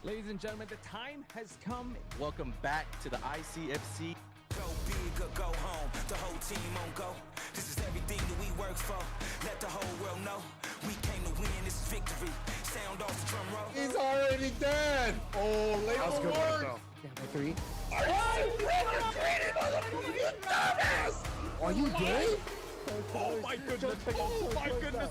Ladies and gentlemen, the time has come. Welcome back to the ICFC. Go big or go home, the whole team on go. This is everything that we work for. Let the whole world know we came to win. This is victory. Sound off the drum roll. He's already dead. Oh, late That was good work, though. Down by 3. Are you dead? Oh my goodness! Oh my goodness!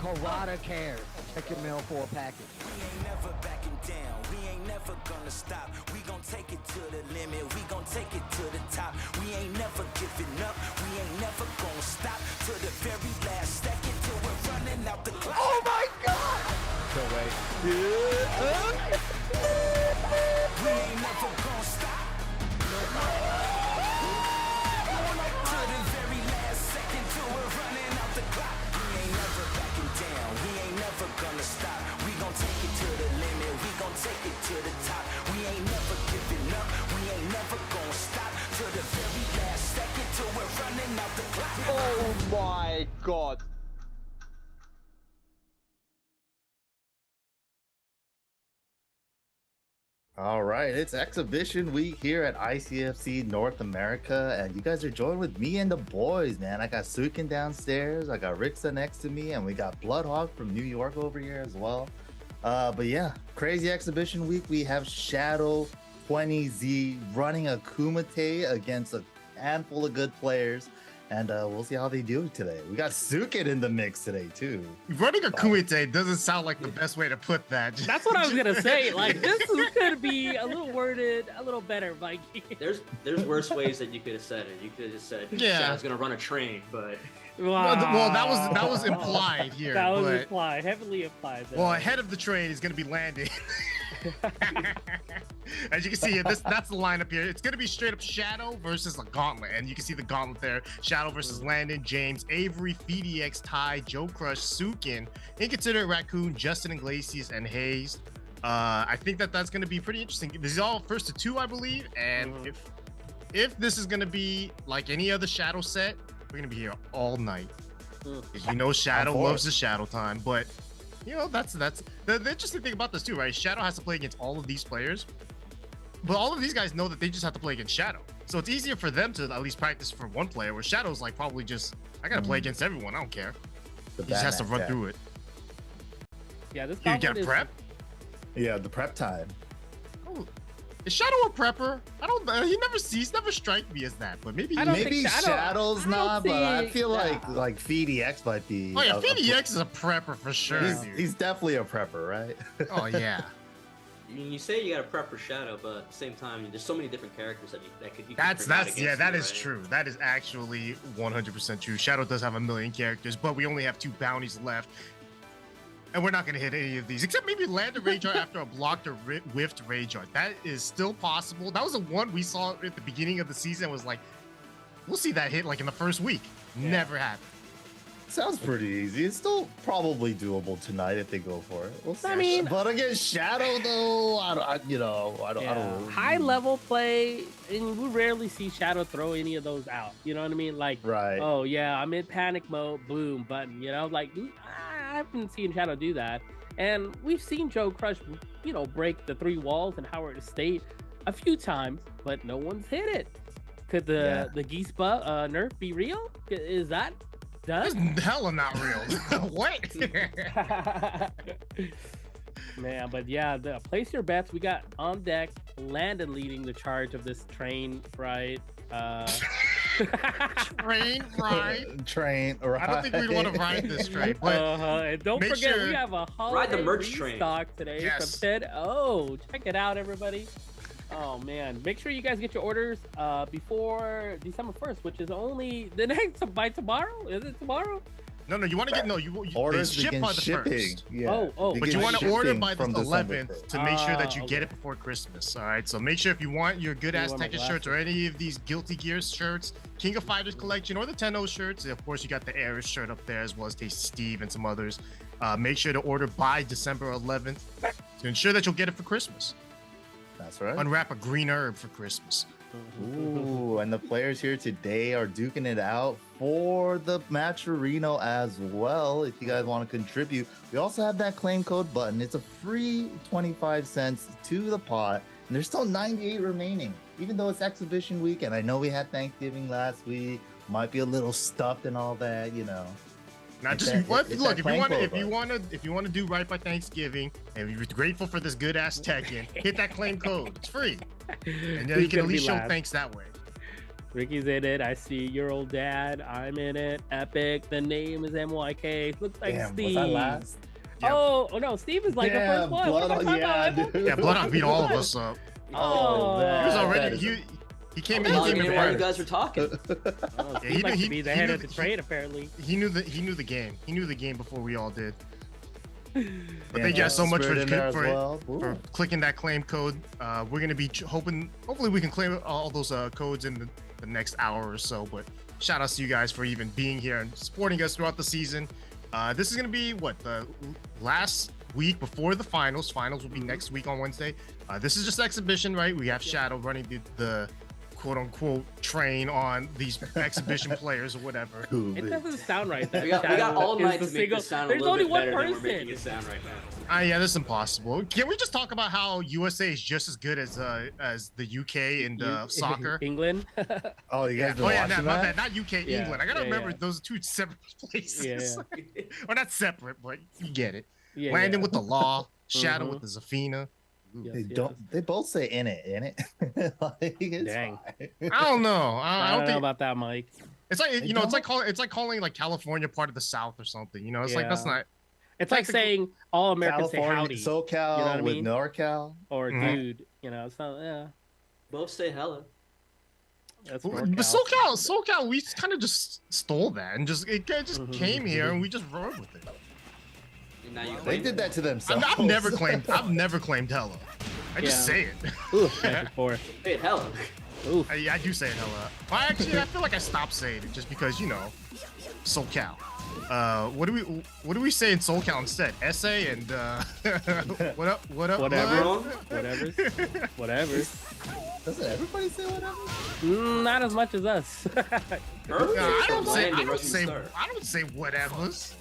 Karada cares. Check your mail for a package. We ain't never backing down. We ain't never gonna stop. We gon' take it to the limit. We gon' take it to the top. We ain't never giving up. We ain't never gonna stop to the very last second till we're running out the clock. Oh my God! No way. We ain't never gonna stop. To the very last second till we're running out the clock. We ain't never backing down. We ain't never gonna stop. We gon' take it to the limit. We gon' take it to the top. We ain't never giving up. We ain't never gonna stop to the very last second till we're running out the clock. Oh my God! All right, it's exhibition week here at ICFC North America, and you guys are joined with me and the boys, man. I got Suiken downstairs, I got Rixa next to me, and we got Bloodhawk from New York over here as well. But yeah, crazy exhibition week. We have Shadow 20Z running a Kumite against a handful of good players, and we'll see how they do today. We got Suiken in the mix today too. Running a Kumite doesn't sound like the best way to put that. That's what I was gonna say. Like, this could be a little worded a little better, Mikey. There's worse ways that you could have said it. You could have just said, Yeah. I was gonna run a train, but Wow. Well, that was implied here. That was but, implied, heavily implied. There. well, ahead of the train is going to be Landon. As you can see, that's the lineup here. It's going to be straight up Shadow versus a Gauntlet, and you can see the Gauntlet there. Shadow versus Landon, James, Avery, PhiDX, Ty, JoeCrush, Suiken, InconsiderateRaccoon, JustinIglesias, and Haze. I think that's going to be pretty interesting. This is all first to 2, I believe, and if this is going to be like any other Shadow set, we're going to be here all night. Because you know Shadow loves the Shadow time, but you know, that's the interesting thing about this too, right? Shadow has to play against all of these players, but all of these guys know that they just have to play against Shadow. So it's easier for them to at least practice for one player, where Shadow's like probably just, I gotta play against everyone, I don't care. He just has to run through it. Yeah, this You get prep? Yeah, the prep time. Oh, is Shadow a prepper? I don't know. He's never strike me as that, but maybe Maybe Shadow's not, but I feel yeah. like PhiDX might be. Oh yeah, PhiDX is a prepper for sure. He's definitely a prepper, right? Oh yeah. you say you got to prep for Shadow, but at the same time, there's so many different characters that could That's bring out yeah, against that you, is right? true. That is actually 100% true. Shadow does have a million characters, but we only have 2 bounties left. And we're not going to hit any of these, except maybe land a Rage Art after a blocked or whiffed Rage Art. That is still possible. That was the one we saw at the beginning of the season. Was like, we'll see that hit like in the first week. Yeah. Never happened. Sounds pretty easy. It's still probably doable tonight if they go for it. We'll see. I mean, but against Shadow though, I don't. High level play, and we rarely see Shadow throw any of those out. You know what I mean? Like, right. Oh yeah, I'm in panic mode. Boom, button. You know, like I haven't seen Shadow do that, and we've seen JoeCrush, you know, break the 3 walls in Howard Estate a few times, but no one's hit it. Could the Geese nerf be real? Is that done? That's hella not real. What? Man, but yeah, place your bets. We got on deck Landon leading the charge of this train ride. Train ride. I don't think we'd want to ride this train. But and don't forget, we have a holiday ride the merch train stock today from Ted. Oh, check it out, everybody. Oh man, make sure you guys get your orders before December 1st, which is only the next by tomorrow. Is it tomorrow? No, you want to get you orders ship by the shipping. 1st. Yeah. But you want to order by the 11th 1st. to make sure that you get it before Christmas. All right, so make sure if you want your good ass Tekken shirts or any of these Guilty Gears shirts, King of Fighters collection, or the Tenno shirts, of course you got the Ares shirt up there as well as Tasty Steve and some others. Make sure to order by December 11th to ensure that you'll get it for Christmas. That's right. Unwrap a green herb for Christmas. Ooh, and the players here today are duking it out for the Matcherino as well. If you guys want to contribute, we also have that claim code button. It's a free 25 cents to the pot, and there's still 98 remaining. Even though it's exhibition week, and I know we had Thanksgiving last week, might be a little stuffed and all that, you know. Not just look. If you want to do right by Thanksgiving, and you're grateful for this good ass Tekken, hit that claim code. It's free, and then you can at least show thanks that way. Ricky's in it. I see your old dad. I'm in it. Epic. The name is MYK. Looks like Damn, Steve. was I last? Yep. Oh no, Steve is like the first one. What am I talking about? dude. Yeah, Bloodhawk beat all of us up. Oh, man. He was already that is- he came While in you guys were talking. Oh, Steve he likes knew- to be the he head knew of the the- trade, apparently. he knew the game. He knew the game before we all did. But Yeah, thank you guys so much Spirit in there as for well. for Ooh. clicking that claim code. We're gonna be hopefully we can claim all those codes in the next hour or so. But shout outs to you guys for even being here and supporting us throughout the season. This is gonna be the last week before the finals. Finals will be next week on Wednesday. This is just exhibition, right? We have Shadow running the quote unquote train on these exhibition players or whatever. It doesn't sound right. That We got Shadow all is night the to make this sound a There's little only bit one better than we're making person. it sound right now. Yeah, that's impossible. Can we just talk about how USA is just as good as the UK in soccer? England. Oh, you guys been Oh yeah, watching not that? that, not UK, Yeah, England. I gotta yeah, remember yeah. those are two separate places. Yeah, Or not separate, but you get it. Yeah, Landon yeah. with the law, Shadow Mhm. with the Zafina. Yes, They yes. don't. They both say in it. Like, it's Dang. fine. I don't know. I I don't don't know think about that, Mike. it's like They it's like calling like California part of the South or something. You know, it's like that's Yeah. not. It's like Technical- saying all Americans say California, howdy SoCal You know what I with mean? NorCal. or Mhm. dude. You know, so yeah, Both say hello. that's But NorCal. SoCal, we kind of just stole that and it just Mhm. came here and we just rode with it. And now you They claim did it. that to themselves. I've never claimed hello. I just Yeah. say it. Ooh, magic four. Hey, hello. Ooh, I do say it hella. Well, actually, I feel like I stopped saying it just because SoCal. What do we say in SoCal instead? Essay and what up? Whatever. blood? whatever, whatever. Doesn't everybody say whatever? Not as much as us. Perfect. No, I don't say Landon Rushing Star. whatevers.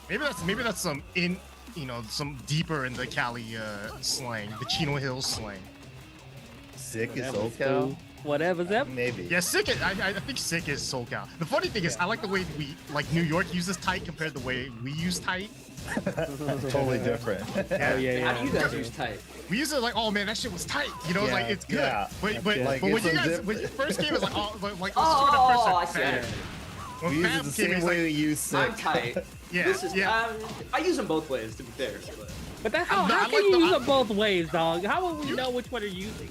Maybe that's some some deeper in the Cali slang, the Chino Hills slang. Sick is Whatever's SoCal. cool. Whatever's up. Maybe. Yeah, sick. I think sick is SoCal. The funny thing is, I like the way New York uses tight compared to the way we use tight. Totally different. Oh yeah, yeah. How do you guys yeah. use tight? We use it like, oh man, that shit was tight. You know, it's like Yeah, it's good. yeah. But good. Like, when it's you guys unzipped. when your first game is like, oh, like let's Oh, I just see. go to I first. see. When We use Fab it the came in, same he's way like, we use sick. I'm tight. Yeah, This is. yeah. I use them both ways, to be fair. But But that's I how like can you the- use I- it both ways, dog? How will we You- know which one you're using?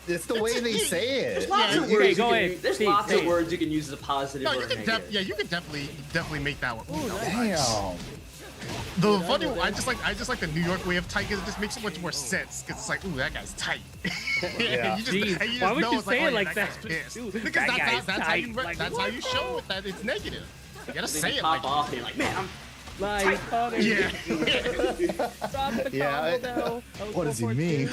It's the way they say there's it. lots of okay, words. go you can ahead. use. There's Steve, lots say of it. words you can use as a positive No, or you a can negative. you can definitely make that one. Ooh, nice. Damn. The funny, I just like the New York way of tight because it just makes so much more sense. Because it's like, ooh, that guy's tight. Yeah. you Jeez, and you why just would know you it's say oh, it yeah, like guy's that? pissed. Dude, Because that that's guy's how tight. you Like, that's how you show it that it's negative. You gotta Then say you it pop like off and you're like, man, I'm Like, Connor, yeah. drop the Yeah, combo now. What does he mean?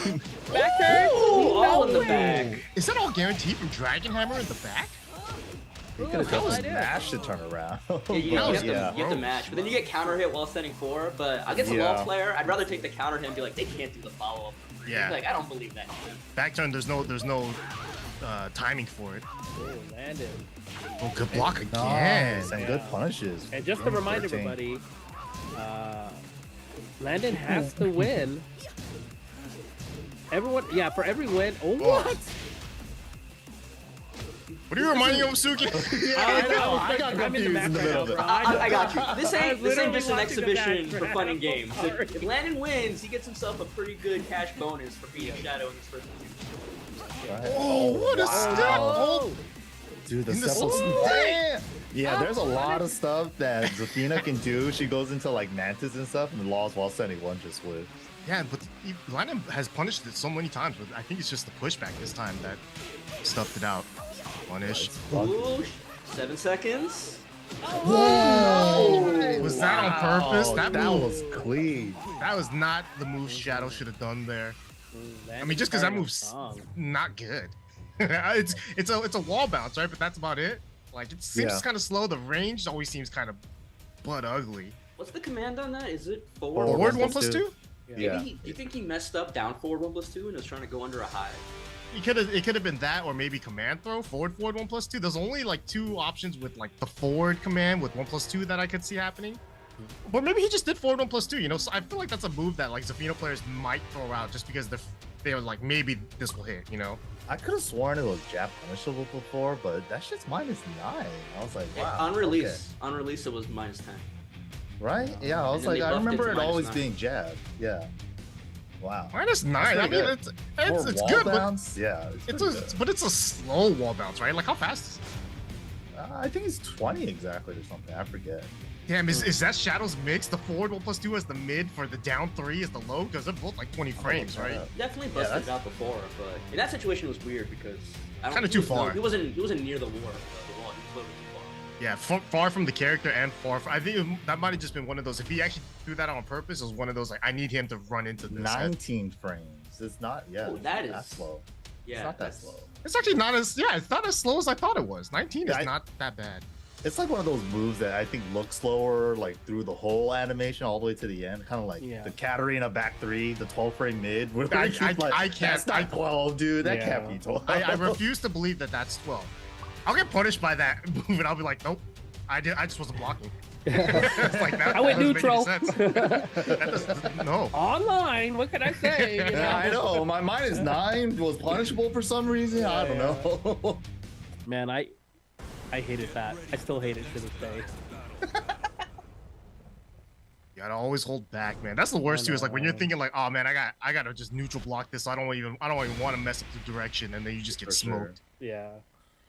Back turn? Ooh, all in the way. back. Is that all guaranteed from Dragon Hammer in the back? You could have no just idea. mashed to turn around. Yeah, you But, have to yeah. match, but then you get counter hit while setting 4. But against a Yeah. low player, I'd rather take the counter hit and be like, they can't do the follow up. Yeah. Like, I don't believe that. Back turn, there's no timing for it. Oh, Landon. Oh, good block again. Nice, and Yeah. good punishes. And just to Game remind 13. everybody, Landon has to win. Everyone, yeah, for every win. Oh, what? What are you reminding him of, Suiken? I know. I got I'm in the confused in the middle background, of it. bro. I got you. This I ain't was literally just an watching the exhibition for background. fun and games. Sorry. If Landon wins, he gets himself a pretty good cash bonus for beating Shadow in his first two. Right. Oh, what a step! Oh, Dude, the in the simple s- Damn! Yeah, there's a lot of stuff that Zafina can do. She goes into like Mantis and stuff, and the laws while sending one just with. yeah, but Landon has punished it so many times, but I think it's just the pushback this time that stuffed it out. Punish. Ooh, 7 seconds. Was that on purpose? That That move, was clean. that was not the move Shadow should have done there. I mean, just because that move's not good. it's a wall bounce, right? But that's about it. Like it seems kind of slow. The range always seems kind of butt ugly. What's the command on that? Is it forward? Forward 1+2? Yeah. Do you think he messed up down forward 1+2 and was trying to go under a high? It could have been that, or maybe command throw forward 1+2. There's only like 2 options with like the forward command with 1+2 that I could see happening. But maybe he just did forward 1+2. You know, so I feel like that's a move that like Zafina players might throw out just because they're like maybe this will hit. You know. I could have sworn it was jab punishable before, but that shit's -9. I was like, wow. On release, it was -10. Right? Yeah, I was like, I remember it always being jab. Yeah. Wow. -9. I mean, good. it's wall good, bounce? Yeah. but it's a slow wall bounce, right? Like how fast is it? I think it's 20 exactly or something. I forget. Damn, is that Shadow's mix? The forward 1+2 as the mid for the down 3 is the low? Because they're both like 20 frames, right? Definitely busted it out before, but in that situation it was weird because kind of too far. He wasn't near the wall. He was a little too far. Yeah, far from the character and I think that might have just been one of those. If he actually threw that on purpose, it was one of those like I need him to run into this. 19 frames. It's not. Yeah. Oh, that's slow. Yeah, it's not that slow. It's actually not as it's not as slow as I thought it was. 19 is not that bad. It's like one of those moves that I think looks slower, like through the whole animation all the way to the end, kind of like the Katarina back 3, the 12 frame mid. Where I can't. That's not 12, dude. That can't be 12. I refuse to believe that that's 12. I'll get punished by that move, and I'll be like, nope, I just wasn't blocking. Like, I went neutral. No. Online, what can I say? You know? Yeah, I know. My -9 was punishable for some reason. I don't know. Man, I hated that. I still hate it to this day. You gotta always hold back, man. That's the worst too. Is like when you're thinking like, oh man, I gotta just neutral block this. So I don't even want to mess up the direction, and then you just get smoked. Sure. Yeah.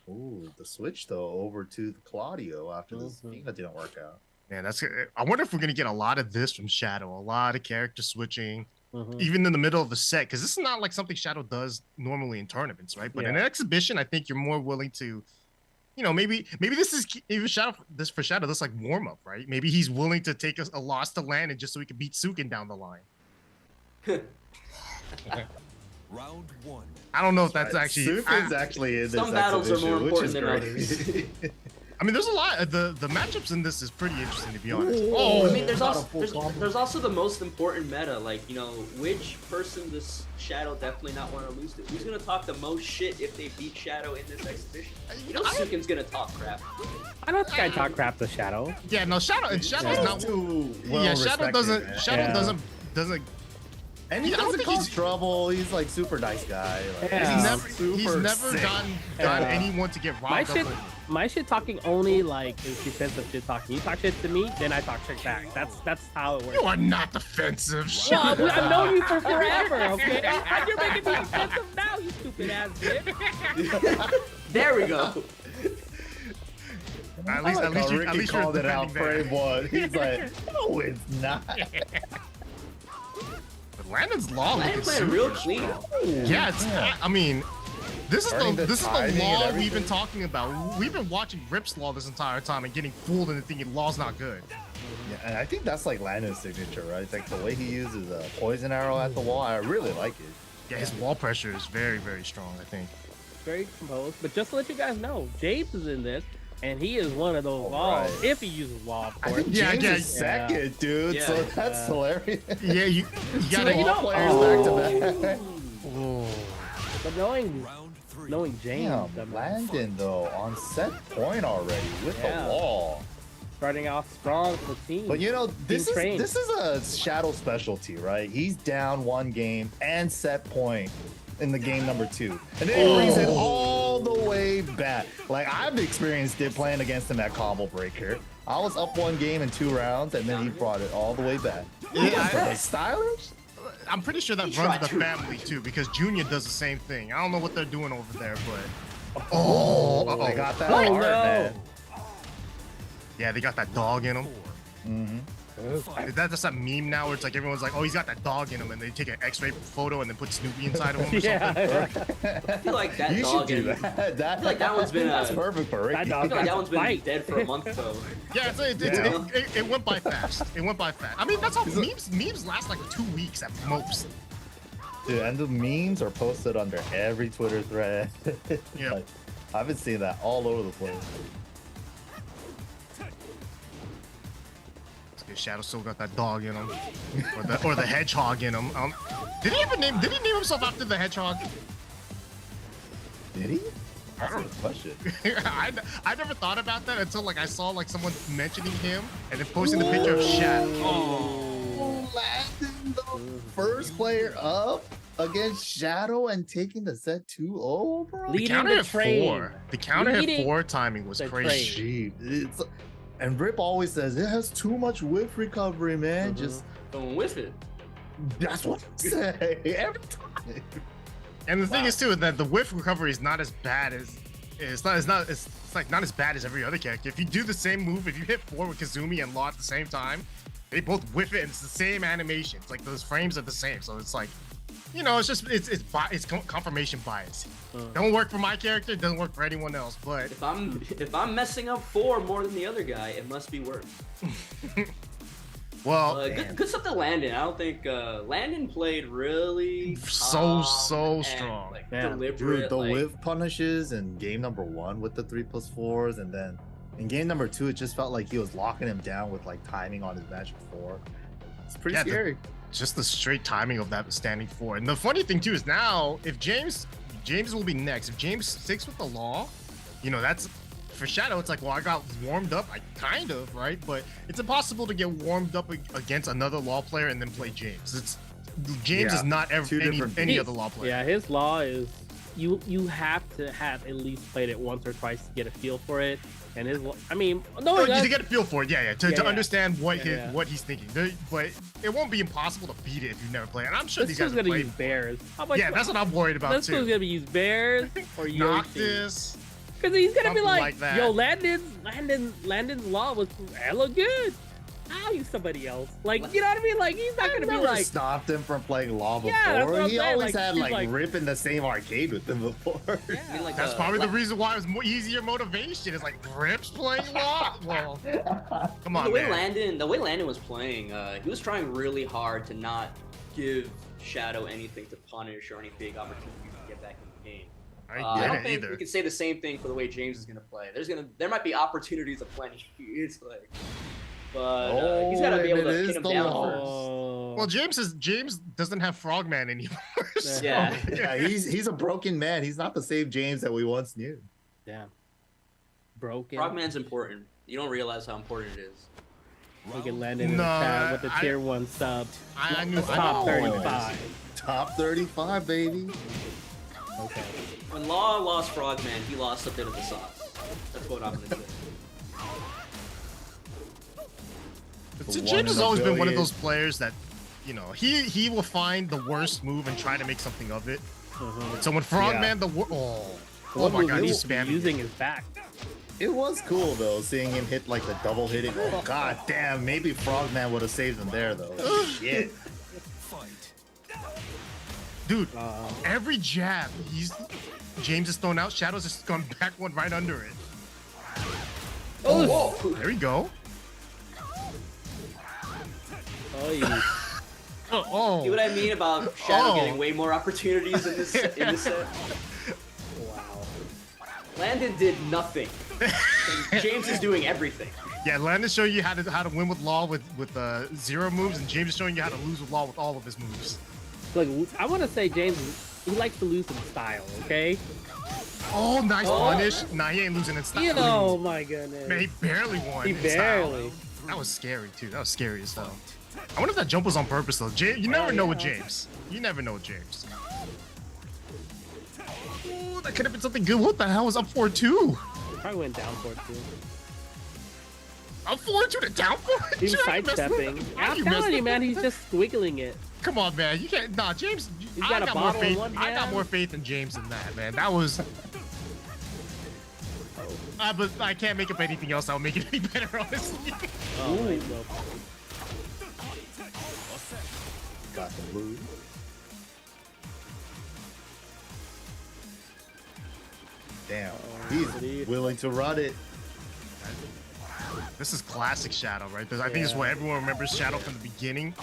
Ooh, the switch though over to Claudio after this Zafina didn't work out. Man, I wonder if we're gonna get a lot of this from Shadow. A lot of character switching, even in the middle of the set, because this is not like something Shadow does normally in tournaments, right? But in an exhibition, I think you're more willing to. You know, maybe this is even Shadow. This for Shadow, this like warm up, right? Maybe he's willing to take a loss to Landon just so he can beat Suiken down the line. Round 1. I don't know if that's actually. Suiken's actually in this some battles are more important than others. I mean, there's a lot. The matchups in this is pretty interesting, to be honest. Oh, I mean, there's also the most important meta. Like, you know, which person does Shadow definitely not want to lose to? Who's gonna talk the most shit if they beat Shadow in this exhibition? You know, Suiken's gonna talk crap. I don't think I talk crap to Shadow. Yeah, no, Shadow's not too Shadow doesn't. And he doesn't cause trouble. He's like super nice guy. Like, he's never gotten anyone to get robbed. My shit talking only like is defensive shit talking. You talk shit to me, then I talk shit back. That's how it works. You are not defensive. Well, I've known you for forever, okay? And you're making me defensive now, you stupid ass bitch. There we go. At least you called it out frame 1. He's like, no, it's not. Landon's law Landon playing real clean. Yeah, I mean, this is the law we've been talking about. We've been watching Rip's law this entire time and getting fooled into thinking law's not good. Yeah, and I think that's like Landon's signature, right? It's like the way he uses a poison arrow at the wall. I really like it. Yeah, his wall pressure is very, very strong, I think. Very composed. But just to let you guys know, James is in this. And he is one of those walls, if he uses wall, of course. I think James is second, dude. Yeah. So that's hilarious. Yeah, you gotta players back to back. But knowing James, Landon though on set point already with the wall, starting off strong for the team. But you know, this is a Shadow specialty, right? He's down 1 game and set point in the game number 2, and then he brings it all the way back. Like I've experienced it playing against him at Combo Breaker. I was up 1 game in 2 rounds, and then he brought it all the way back. Yeah, stylish. I'm pretty sure that runs the family too, because Junior does the same thing. I don't know what they're doing over there, but they got that heart, man. Yeah, they got that dog in them. That's a meme now where it's like everyone's like, oh, he's got that dog in him, and they take an X-ray photo and then put Snoopy inside of him or something. I feel like that You dog. should do that. I feel like that one's been that's perfect for Ricky. I feel like that one's been dead for a month though. Yeah, it went by fast. It went by fast. I mean, that's how memes last like 2 weeks at most. Dude, and the memes are posted under every Twitter thread. Yeah. Like, I've been seeing that all over the place. Shadow still got that dog in him, or the hedgehog in him. Did he name himself after the hedgehog? Did he? That's a good question. I never thought about that until like I saw like someone mentioning him and then posting the picture of Shadow. Oh, Landon, the first player up against Shadow and taking the set 2-0, bro. The counter at 4. The counter at 4 timing was crazy. It's, and Rip always says it has too much whiff recovery, man. Just don't whiff it. That's what I say every time. And the thing is too that the whiff recovery is not as bad as it's not as bad as every other character. If you do the same move, if you hit 4 with Kazumi and Law at the same time, they both whiff it and it's the same animation. It's like those frames are the same. So it's like, you know, it's just it's confirmation bias. Don't work for my character, doesn't work for anyone else. But if I'm messing up 4 more than the other guy, it must be worse. Well, good stuff to Landon. I don't think Landon played really so and, strong. Like, Man, deliberate. dude, the like, whiff punishes in game number 1 with the 3+4s, and then in game number 2, it just felt like he was locking him down with like timing on his magic 4. It's pretty scary. Just the straight timing of that standing 4. And the funny thing too is now if James will be next. If James sticks with the Law, you know, that's for Shadow. It's like, well, I got warmed up, kind of, right? But it's impossible to get warmed up against another Law player and then play James. James is not any other Law player. Yeah, his Law is you have to have at least played it once or twice to get a feel for it. And his, I mean, no, you get a feel for it, to understand what he's thinking. But it won't be impossible to beat it if you've never played. And I'm sure these guys are gonna use bears. That's what I'm worried about too. This gonna be use bears or Noctis. Because he's gonna be like that. yo, Landon's Law was hella good. I'll use somebody else. Like, you know what I mean? Like, he's not gonna be like stopped him from playing Law before. Yeah, that's what I'm he saying. always Like, had like like Rip in the same arcade with him before. Yeah. I mean, like, That's probably the reason why it was more easier motivation. It's like Rip's playing Law. Well, come on, the way Landon was playing, he was trying really hard to not give Shadow anything to punish or any big opportunities to get back in the game. I don't think we can say the same thing for the way James is gonna play. There might be opportunities of plenty. It's like. But he's gotta be able to pin him down first. Well, James doesn't have Frogman anymore. So. Yeah, he's a broken man. He's not the same James that we once knew. Yeah, broken. Frogman's important. You don't realize how important it is. We can land in the chat with the tier 1 sub. I knew top 35. Top 35, baby. Okay. When Law lost Frogman, he lost a bit of the sauce. That's what I'm gonna say. James has always been one of those players that, you know, he will find the worst move and try to make something of it. So when Frogman, oh my god, he's spamming using his back. It was cool though, seeing him hit like the double hitting. Oh god damn, maybe Frogman would have saved him there though. Shit. Dude, every jab James has thrown out, Shadow's just gone back one right under it. Oh, there we go. Oh, yeah. See what I mean about Shadow getting way more opportunities in this set? Wow. Landon did nothing. And James is doing everything. Yeah, Landon's showing you how to win with Law with 0 moves, and James is showing you how to lose with Law with all of his moves. Look, I want to say James, he likes to lose in style, okay? Oh, nice punish. Nah, he ain't losing in style. You know, my goodness. Man, he barely won. He barely. Style. That was scary too. That was scary as hell. I wonder if that jump was on purpose though. You never know with James. You never know with James. Ooh, that could have been something good. What the hell was up 4-2? Probably went down 4-2. Up 4-2 to down 4-2? He was sidestepping. I'm telling you, man, he's just squiggling it. Come on, man. You can't. Nah, James. I got more faith. I got more faith in James than that, man. That was. But I can't make up anything else that would make it any better, honestly. Oh, wait, no. Got the move. Damn, he's willing to run it. This is classic Shadow, right? I think it's what everyone remembers Shadow from the beginning.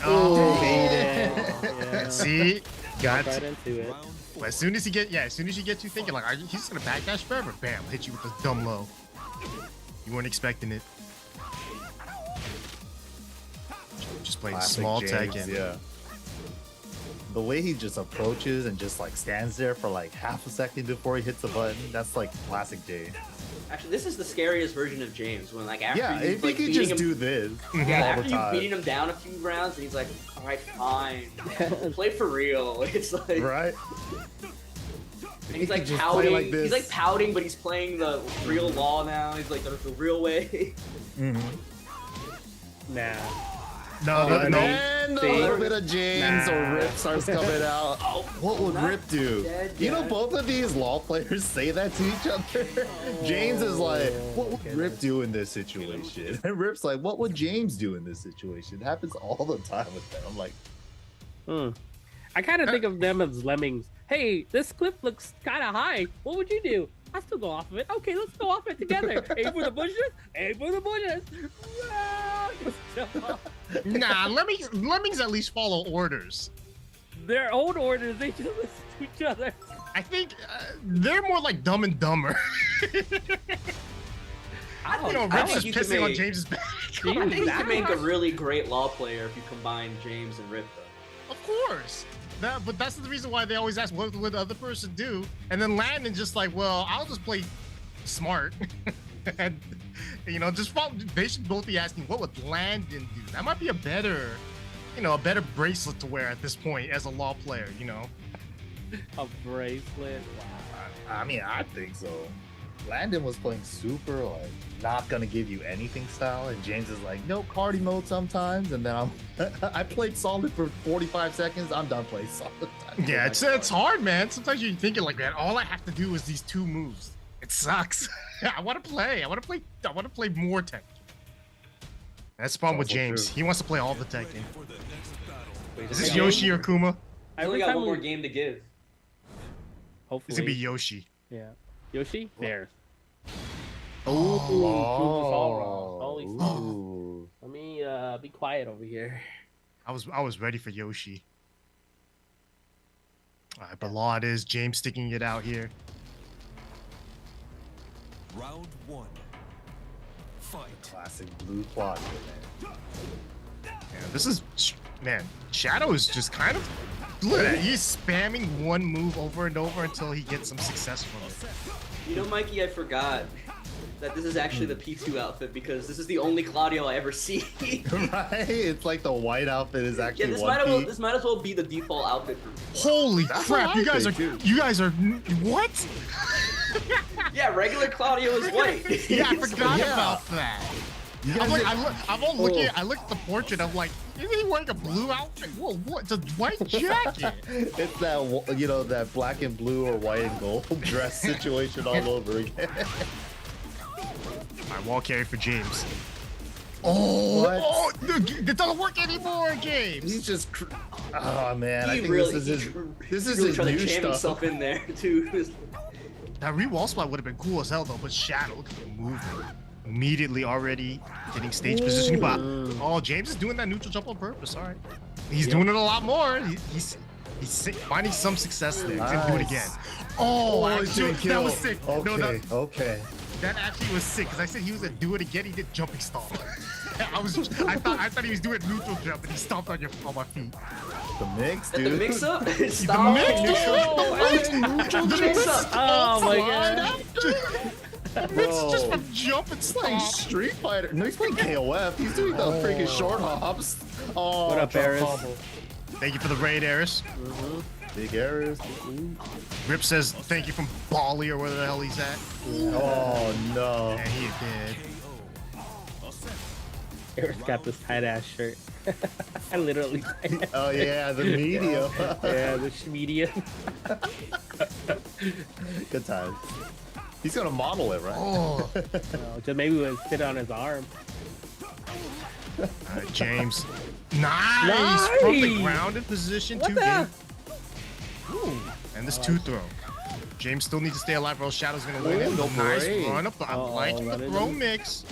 Oh, Yeah. see, got right into it. well, as soon as you get you thinking like, he's just gonna backdash forever. Bam, hit you with the dumb low. You weren't expecting it. Just playing Classic small James, Tekken. yeah. The way he just approaches and just like stands there for like half a second before he hits the button, that's like classic James. Actually, this is the scariest version of James. When like after Yeah, you if like he could beating just him, do this yeah, all the after you time, beating him down a few rounds, and he's like, all right, fine, play for real. It's like right? And he's like could just play pouting. like this. He's like pouting, but he's playing the real law now. He's like the real way. Nah. No, Oh, no. And a See? little bit of James Nah. or Rip starts coming out. What would not Rip do? dead You know, yet. both of these law players say that to each other. James is like, what would Rip do in this situation? And Rip's like, what would James do in this situation? It happens all the time with them. I'm like, I kind of think of them as lemmings. Hey, this cliff looks kind of high. What would you do? I still go off of it. Okay, let's go off it together. Aim for the bushes. Aim for the bushes. Ah, just jump off. Nah, lemmings at least follow orders. Their own orders. They just listen to each other. I think they're more like Dumb and Dumber. I think, You know, I Rip's think just you could pissing on make, James's back. I think you could make a really great law player if you combine James and Rip, though. Of course. But that's the reason why they always ask what would the other person do, and then Landon just like, well, I'll just play smart, and you know, just follow. They should both be asking, what would Landon do? That might be a better, a better bracelet to wear at this point as a law player. You know, A bracelet. Wow. I mean, I think so. Landon was playing super, like, not gonna give you anything style, and James is like, no cardi mode sometimes, and then I played solid for 45 seconds, I'm done playing solid. yeah, it's hard, man. Sometimes you're thinking like, man, all I have to do is these two moves. It sucks. I want to play more Tekken. That's the problem with Also James. true. He wants to play all the Tekken. Wait, Is this Yoshi or Kuma? I only got one more game to give. Hopefully. It's gonna be Yoshi. Yeah. Yoshi? There. Oh, Holy fuck. ooh. Let me be quiet over here. I was ready for Yoshi. All right, but law it is. James sticking it out here. Round one. Fight. Classic blue Claudio, man. Yeah, this is man. Shadow is just kind of look at that. He's spamming one move over and over until he gets some success from it. You know, Mikey, I forgot that this is actually the P2 outfit because this is the only Claudio I ever see. Right? It's like the white outfit is Yeah, actually this one piece. this might as well be the default outfit for me. Holy That's crap! what You I guys are think, too. you guys are what? Yeah, regular Claudio is white. Yeah, I It's forgot Yeah. about that. You I'm guys like, I'm all looking. Oh. I looked at the portrait. I'm like, isn't he wearing a blue outfit? Whoa, what? It's a white jacket. It's that, that black and blue or white and gold dress situation all over again. All right, wall carry for James. Oh, What? oh, dude, it doesn't work anymore, James. He's just, oh man, I He think really, this is he's really his trying new to jam stuff. himself in there too. That re-wall spot would have been cool as hell though, but Shadow, look at the movement. Immediately already getting stage positioning, but oh, James is doing that neutral jump on purpose. All right, he's doing it a lot more. He's finding some success there. He's gonna do it again. Oh, actually, that was sick. Okay, No, okay. that actually was sick because I said he was gonna do it again. He did jumping stomp. I thought he was doing neutral jump and he stomped on my feet. The mix, The dude. mix up. Stop. mix, The mix up. Oh my god. It's just from jump and Playing stomp. Street Fighter. No, he's playing KOF. He's doing the freaking short hops. Oh, What up, jump Eris? combo. Thank you for the raid, Eris. Big errors. Rip says thank you from Bali or where the hell he's at. Oh no. And he did. Eric's got this tight ass shirt. I literally. Oh yeah, the media. Yeah, the media. Good times. He's gonna model it, right? Oh, Just maybe we'll sit on his arm. all right, James. Nice. From the Nice. grounded position What to the? game. Ooh. And this two throw. James still needs to stay alive or else Shadow's gonna win it. Ooh, Nice great. run up. I'm liking the that is throw it. mix.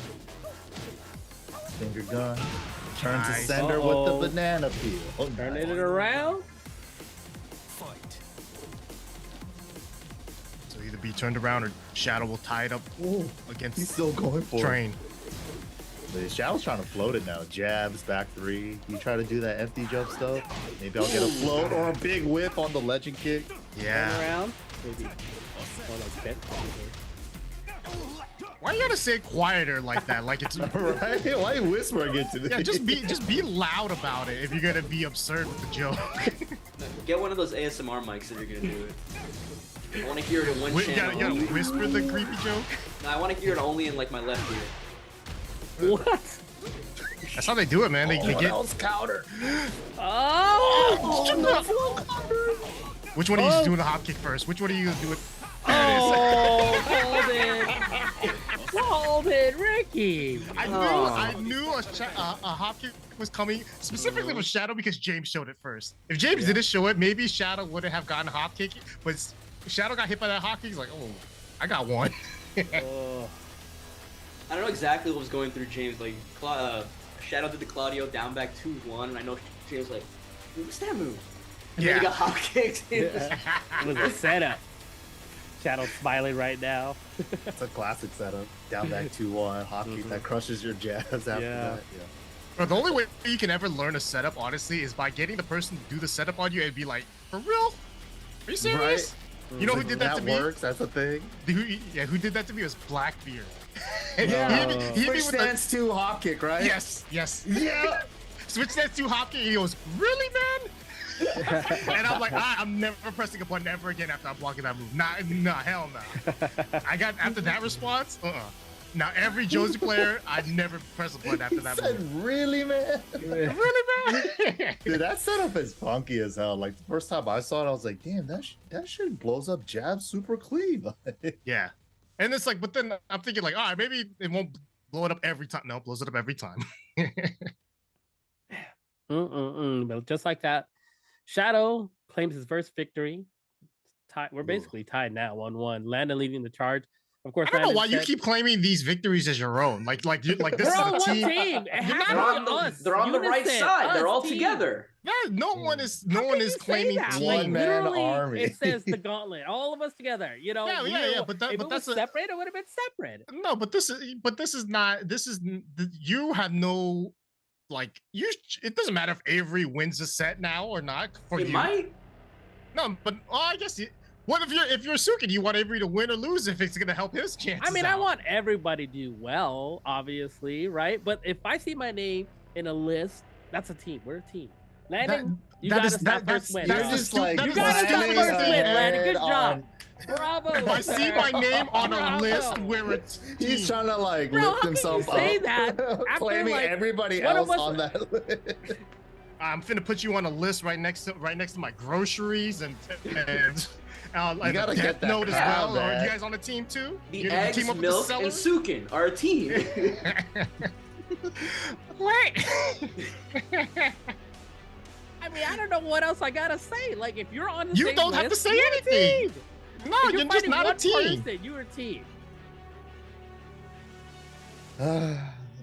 Finger gun. Turn to Nice. sender with the banana peel. Oh, Turning nice. it around. So either be turned around or Shadow will tie it up Ooh, against he's still going for Train. it. Shadow's trying to float it now. Jabs, back three. You try to do that empty jump stuff. Maybe I'll get a float or a big whip on the legend kick. Turn Yeah. around. Maybe. Oh, like bent over. Why you gotta say it quieter like that? Like it's Right? Why you whispering it to me? yeah. Just be loud about it if you're gonna be absurd with the joke. Get one of those ASMR mics if you're gonna do it. I want to hear it in one You channel. gotta only. whisper the creepy joke. No, I want to hear it only in like my left ear. What? That's how they do it, man. They get. counter. Oh! Which one are you doing the hop kick first? Which one are you gonna do it? Oh, hold it. Hold it, Ricky. I knew a hop kick was coming specifically with Shadow because James showed it first. If James didn't show it, maybe Shadow wouldn't have gotten a hop kick. But Shadow got hit by that hop kick. He's like, oh, I got one. Oh. I don't know exactly what was going through James. Like, Shadow did the Claudio down back 2-1, and I know James was like, what's that move? And then he got hop kicked. It was a setup. Shadow smiling right now. It's a classic setup. Down back 2-1, hop kick that crushes your jabs after that. Yeah. But the only way you can ever learn a setup, honestly, is by getting the person to do the setup on you and be like, for real? Are you serious? Right? You know who did that to me? That works. That's a thing. Who did that to me was Blackbeard. Yeah. He hit me Switch with stance to hop kick, right? yes. Yeah. Switch stance to hop kick. He goes, really, man? And I'm like, I'm never pressing a button ever again after I'm blocking that move. Nah, hell no. I got after that response. Now every Josie player, I never press a button after that Said, move. really, man? Really, man? Dude, that setup is funky as hell. Like the first time I saw it, I was like, damn, that shit blows up jabs super clean. Yeah. And it's like, but then I'm thinking like, all right, maybe it won't blow it up every time. No, it blows it up every time. But just like that, Shadow claims his first victory. We're basically tied now, 1-1. Landon leading the charge. Of course, I don't know Landon why you said- keep claiming these victories as your own. Like this They're is on a one team. team. It has They're to on be the, us. they're on the right Unison, side. They're us all team. together. No one is How can you say claiming that? team. Like, One-man literally, army. It says the gauntlet. All of us together. You know. Yeah. But if it that's was separate, it would have been separate. no. But this is not. You have no. Like it doesn't matter if Avery wins a set now or not for It you. might. No, but I guess what if you're Suiken? You want Avery to win or lose if it's gonna help his chances. I mean, I out. want everybody to do well, obviously, right? But if I see my name in a list, that's a team. We're a team. Landon, you that gotta is- stop that's- first win. that's You're bro. just like, that You is gotta stop planning first win, Landon. Good ahead job. Bravo. If I see my name on a Bravo. list where it's He's team, trying to like Bro, how lift can himself you say up, that after, claiming like, everybody one of else us- on that list. I'm finna put you on a list right next to my groceries and like gotta a get Death that Note as crowd, well. Are man. you guys on the team too? The You eggs, team up with the milk, seller? and Suiken are a team. What? I mean, I don't know what else I gotta say. Like, if you're on the You same don't have to list, say you're a anything. team. No, If you're just fighting not a one team. person, you're a team.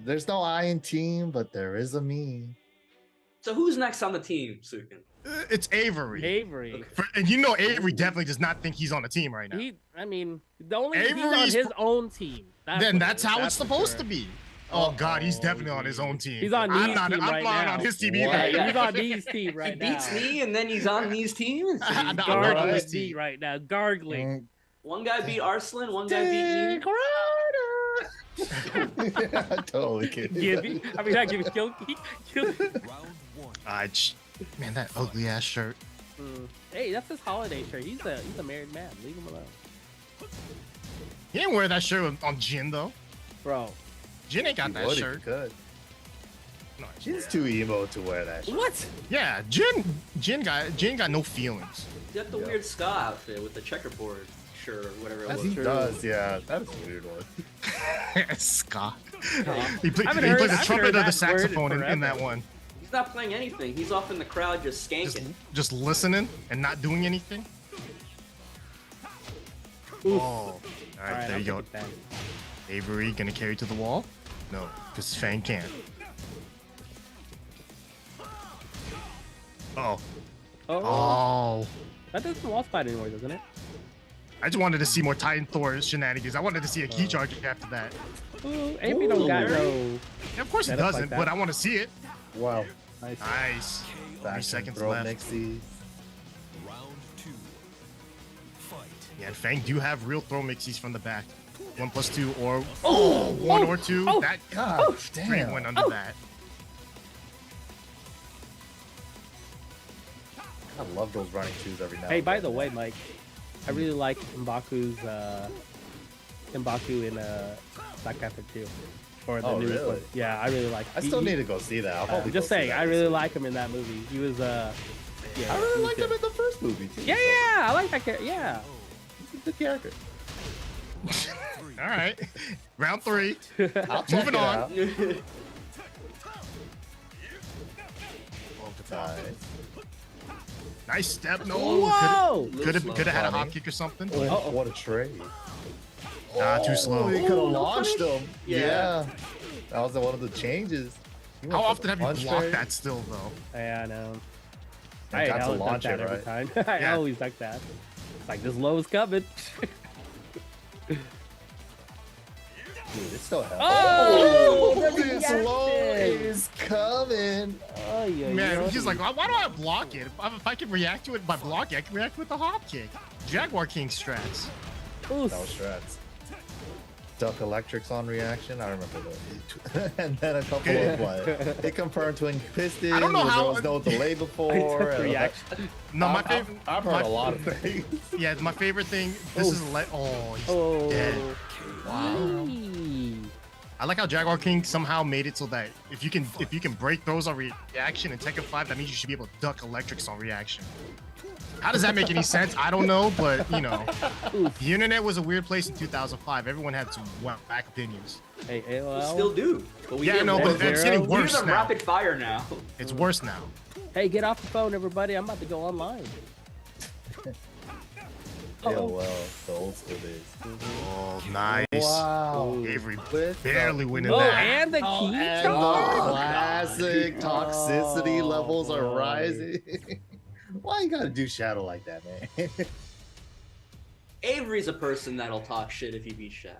There's no I in team, but there is a me. So who's next on the team, Suiken? It's Avery. Avery. And you know Avery definitely does not think he's on the team right now. I mean, the only he's on Avery's his own team. Then that's how it's for supposed sure. to be. Oh God, he's definitely on his own team. He's on I'm Dee's not. team I'm right not now. on his team What? either. Yeah. He's on Dee's team He right now. beats me, and then he's on these teams. No, I'm not Gargling on his with team. D right now. Gargling. One guy beat Arslan, one guy beat me. Totally kidding. Gibby. I mean, not Gibby. Kill. Man, that ugly ass shirt. Hey, that's his holiday shirt. He's a married man. Leave him alone, He didn't wear that shirt on Jin though. bro. Jin ain't got that What he shirt. could. No, She's too emo to wear that shit. What? yeah, Jin got no feelings. You got the weird ska outfit with the checkerboard shirt or whatever it He was. does, yeah. That's a weird one. Scott. I He plays haven't the heard trumpet or the that word saxophone in forever. that one. He's not playing anything. He's off in the crowd just skanking. Just listening and not doing anything. Oh, all right, there you go. Avery gonna carry to the wall? No, because Feng can't. Oh. Oh. That doesn't wall slide anymore, doesn't it? I just wanted to see more Titan Thor shenanigans. I wanted to see a key charge after that. Ooh, Avery don't got no. Yeah, of course it setup like doesn't, that. but I want to see it. Wow. Nice. 3 seconds throw left. Mixies. Yeah, and Feng do have real throw mixies from the back. 1+2 or 1 or 2. That God straight damn. went under that. I love those running twos every now Hey, and by then, the way, man. Mike, I really like M'Baku's M'Baku in Black Panther 2. Or the Oh, new really? one. Yeah, I really like. I still need to go see that. I'll probably just go see saying, that I this really year. like him in that movie. He was I he really was liked good. him in the first movie too. Yeah, I like that character. Yeah. He's a good character. All right. Round 3. I'll check Moving it on. out. Nice. Nice step. No. Whoa! Could have had a hop Funny. kick or something. Oh, what a trade. Nah, too slow. He could have launched him. Yeah. Yeah. That was one of the changes. He went How for often the have you punch blocked trade. that still, though? Yeah, I know. And got to always duck launch that it, every right? time. I Yeah. always duck that. It's like this low is coming. Dude, it's still happening. Oh, the this low reaction. is coming. Oh, yeah. Man, he's like, why do I block it? If I can react to it by blocking, I can react with the hop kick. Jaguar King strats. Oof. That was strats. Duck electrics on reaction. I remember that. And then a couple of what? It confirmed twin pistons. I don't know how- There was no delay before. Duck reaction. No, my favorite. I've heard a lot of things. Yeah, my favorite thing. This is he's Oh. dead. Wow. I like how Jaguar King somehow made it so that if you can break those on reaction in Tekken 5, that means you should be able to duck electrics on reaction. How does that make any sense? I don't know, but you know, the internet was a weird place in 2005. Everyone had some whack opinions. Hey, We well, still do. But we Yeah, hear no, more. but it's getting We hear worse them now. rapid fire now. It's worse now. hey, get off the phone, everybody. I'm about to go online. Yeah, well, the old school days. Oh, nice. Wow. Avery With barely winning Oh, that. and the key And charge? the classic toxicity Oh, levels are boy. rising. Why you gotta do Shadow like that, man? Avery's a person that'll talk shit if he beats Shadow.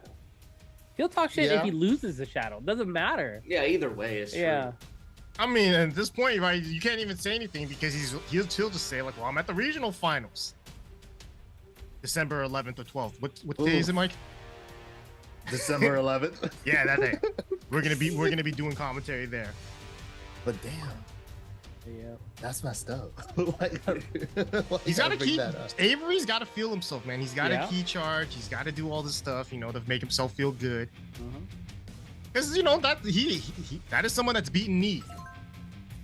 He'll talk shit Yeah. if he loses the shadow. Doesn't matter. Yeah, either way, it's Yeah. I mean, at this point, right, you can't even say anything because he'll just say like, "Well, I'm at the regional finals, December 11th or 12th. What day is it, Mike? December 11th. Yeah, that day. We're gonna be doing commentary there. But damn, Yeah. that's messed up. Why He's you got to bring keep. that up? Avery's got to feel himself, man. He's got to Yeah. key charge. He's got to do all this stuff, you know, to make himself feel good. Mhm. Because you know that he that is someone that's beaten me.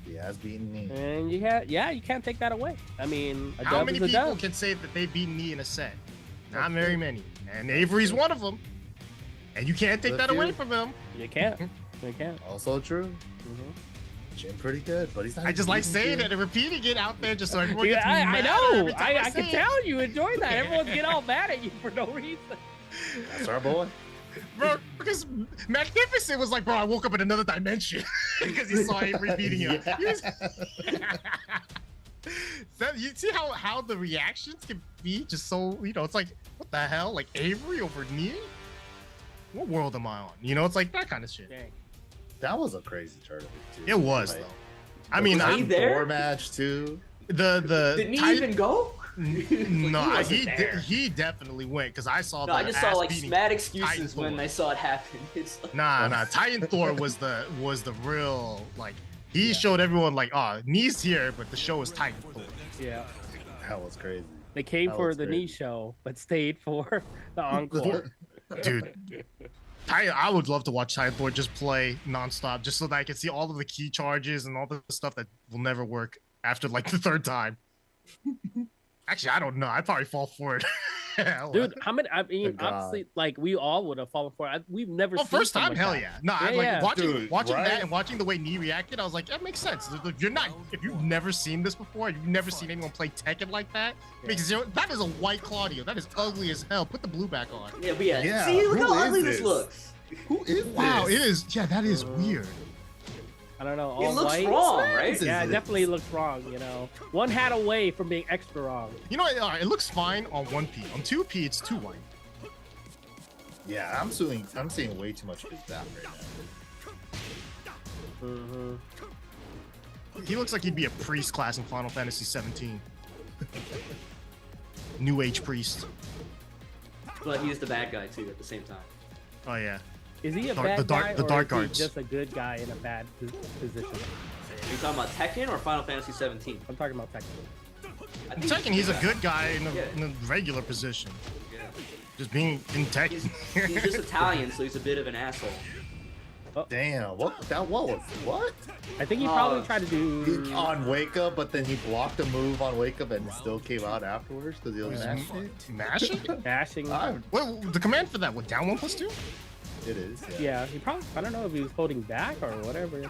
He has beaten me. And you can't take that away. I mean, a How dub many is a people dub. can say that they've beaten me in a set? Not very many. And Avery's one of them. And you can't take That's that away you. from him. You can't. You can't. Also true. Mhm. Jim pretty good, but he's not. I just like beating saying Jim. it and repeating it out there just so everyone Yeah, gets I mad know. every time I say can it. tell you enjoy that. Everyone's getting all mad at you for no reason. That's our boy. Bro, because Magnificent was like, bro, I woke up in another dimension because he saw Avery beating him. Yeah. He was- So you see how the reactions can be just so, you know, it's like, what the hell? Like Avery over me? What world am I on? You know, it's like that kind of shit. Dang. That was a crazy tournament too. It was Like, though. I mean, Was he Titan there? Thor match too. the Didn't he Titan- even go? No, wasn't he there. he definitely went because I saw No, the I just saw like ass-beating mad Titan excuses when Thor. I saw it happen. It's like, Nah, Titan Thor was the real, like, he showed everyone like, oh, knees here, but the show is Titan Thor. Yeah. That was crazy. They came That for was the great. knee show, but stayed for the encore. Dude, I would love to watch Titan Thor just play nonstop, just so that I can see all of the key charges and all the stuff that will never work after like the third time. Actually, I don't know. I'd probably fall for it. Hell, Dude, how many? I mean, Good God. obviously, like we all would have fallen for it. We've never. well, seen first time, something hell like yeah. that. No, I Yeah, like yeah. watching Dude, watching right? that and watching the way Nee reacted. I was like, that makes sense. If you've never seen this before, you've never seen anyone play Tekken like that. Because you know, that is a white Claudio. That is ugly as hell. Put the blue back on. yeah, but yeah. Yeah, See, look who how is ugly this this? looks. Who is Wow, this? it is. Yeah, that is weird. I don't know. All It looks white. wrong, right? Yeah, it definitely looks wrong. You know, one hat away from being extra wrong. You know, it looks fine on 1P. On 2P, it's too white. Yeah, I'm seeing way too much of his back right now. He looks like he'd be a priest class in Final Fantasy 17. New Age priest. But he's the bad guy too at the same time. Oh yeah. Is he a Dark- bad the dark- guy the or dark is he arts. just a good guy in a bad position? Are you talking about Tekken or Final Fantasy 17? I'm talking about Tekken. I In think Tekken, he's a good guy in Yeah. a regular position. Yeah. Just being in Tekken. He's just Italian, so he's a bit of an asshole. Damn, what was what? I think he probably tried to do. On Wake Up, but then he blocked a move on Wake Up and it still came out afterwards because he was Mashing? Dashing. Well, the command for that, what, down 1+2? It is. Yeah, he probably. I don't know if he was holding back or whatever.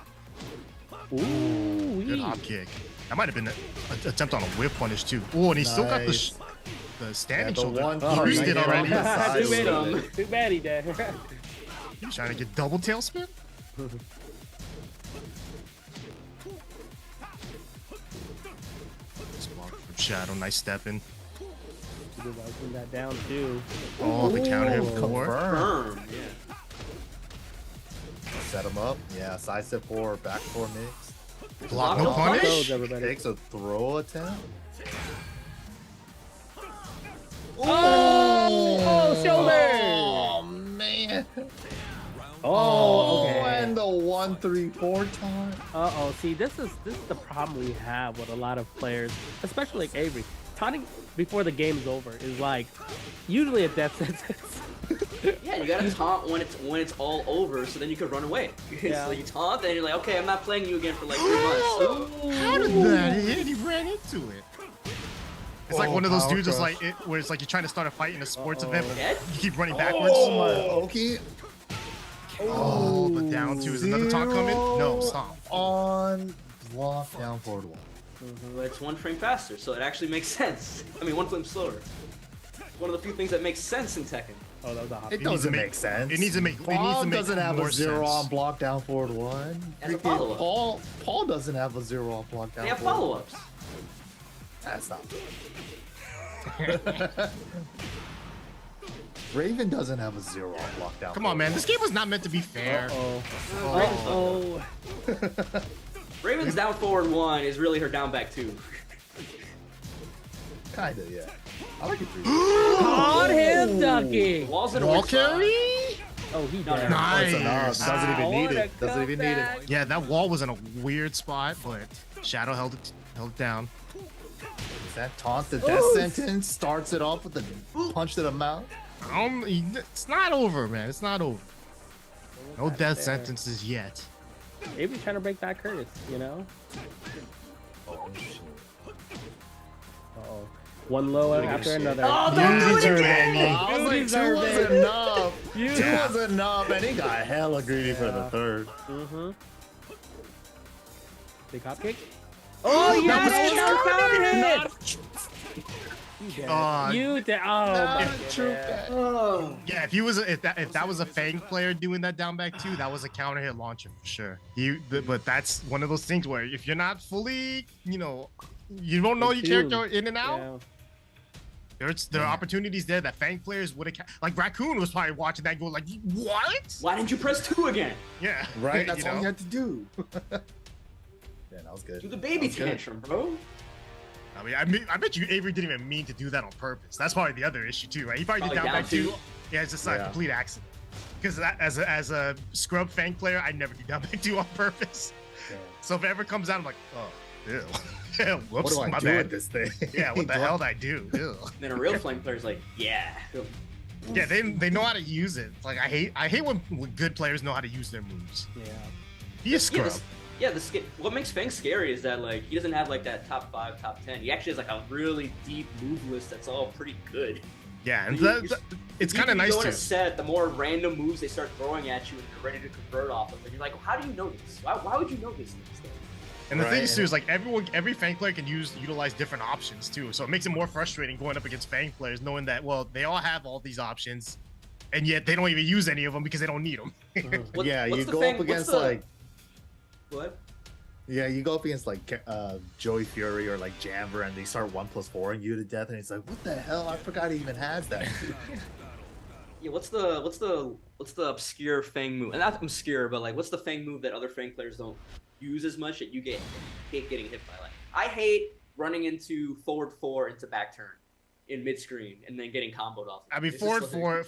Ooh, Good hop kick. That might have been an attempt on a whip punish too. Oh, and he still got Nice. the standing the shoulder. one- He used right it there already. on the side. too bad. Too bad he did. He's trying to get double tail spin. Shadow, nice stepping. Liking that down too. Oh, the counter hit four. Confirm. Firm, yeah. Set him up. Yeah, side step 4, back 4 mix. Block, no no punish. Throws everybody. Takes a throw attempt. Oh, shoulder. Oh man. Oh, okay. And the 1-3-4 time. Uh-oh, see, this is the problem we have with a lot of players, especially like Avery. Taunting before the game's over is like usually a death sentence. Yeah, you gotta taunt when it's all over, so then you can run away. Yeah. So you taunt, then you're like, okay, I'm not playing you again for like 3 months. How did that hit? He ran into it. It's like one of those power dudes that's crush. like where it's like you're trying to start a fight in a sports event, but Dead? you keep running backwards. Oh my. Okay. Oh, but down two is another taunt coming. No, stop. On block down forward 1. But it's 1 frame faster, so it actually makes sense. I mean, 1 frame slower. One of the few things that makes sense in Tekken. Oh, that was a hop. It needs to doesn't make- make sense. it needs to make- it needs Paul to make doesn't have more a 0 sense. on block down forward 1. As a Freaking follow-up. Paul doesn't have a 0 on block down. They have forward. follow-ups. That's not good. Raven doesn't have a 0 on block down. Come on, man. This game was not meant to be fair. Oh, Oh. Raven's down forward 1 is really her down back 2. Kinda, yeah. I like it. on him ducking. Walls in a Wall weak spot. carry? Oh, he No, no, dead. no. Nice. Nice. Doesn't even need what a it. Doesn't even need it. comeback. Yeah, that wall was in a weird spot, but Shadow held it down. Is that taunt the death sentence? Starts it off with the punch to the mouth. It's not over, man. It's not over. No Not death there. sentences yet. Avery trying to break that curse, you know? Oh shit. Uh-oh. One low after another. Oh, don't do it deserve again! it. I was You like, 2 deserve was it. enough. You 2 was enough, and he got hella greedy for the Yeah. 3rd. Mm-hmm. Big hop kick. Oh, yes! You did. Oh, my goodness. Oh. Yeah, if that was a Feng player doing that down back two, that was a counter hit launcher for sure. But that's one of those things where if you're not fully, you don't know your character in and out. Yeah. There are opportunities there that Fang players would have. Like Raccoon was probably watching that, and going like, "What? Why didn't you press 2 again? Yeah, Right? That's you all know? you had to do. Yeah, that was good. Do the baby That was good. tantrum, bro. I bet you Avery didn't even mean to do that on purpose. That's probably the other issue too, right? He probably did Probably down back down two. two. Yeah, it's just like a Yeah. complete accident. Because as a scrub Fang player, I never do down back two on purpose. Yeah. So if it ever comes out, I'm like, oh, ew. Whoops, What do I my do bad. with this thing? Yeah, what the hell did I do? Ew. Then a real flame player's like, yeah. Yeah, they know how to use it. Like I hate when good players know how to use their moves. Yeah. Be a scrub. What makes Feng scary is that like he doesn't have like that top 5, top 10. He actually has like a really deep move list that's all pretty good. Yeah, and You- it's The kind of deeper you nice go in too. a set, the more random moves they start throwing at you, and you're ready to convert off of. And you're like, well, how do you know this? Why would you know this? And the Right. thing is too is like every Fang player can utilize different options too. So it makes it more frustrating going up against Fang players, knowing that they all have all these options, and yet they don't even use any of them because they don't need them. What- Yeah, what's you the go Feng- up against what's the- like Go ahead. Yeah, you go up against like Joey Fury or like Jamber, and they start 1+4 you to death, and it's like, what the hell? I forgot he even has that. Yeah, what's the obscure Feng move? And not obscure, but like, what's the Feng move that other Feng players don't use as much that you hate getting hit by? Like, I hate running into forward 4 into back turn in mid screen and then getting comboed off. I mean, forward 4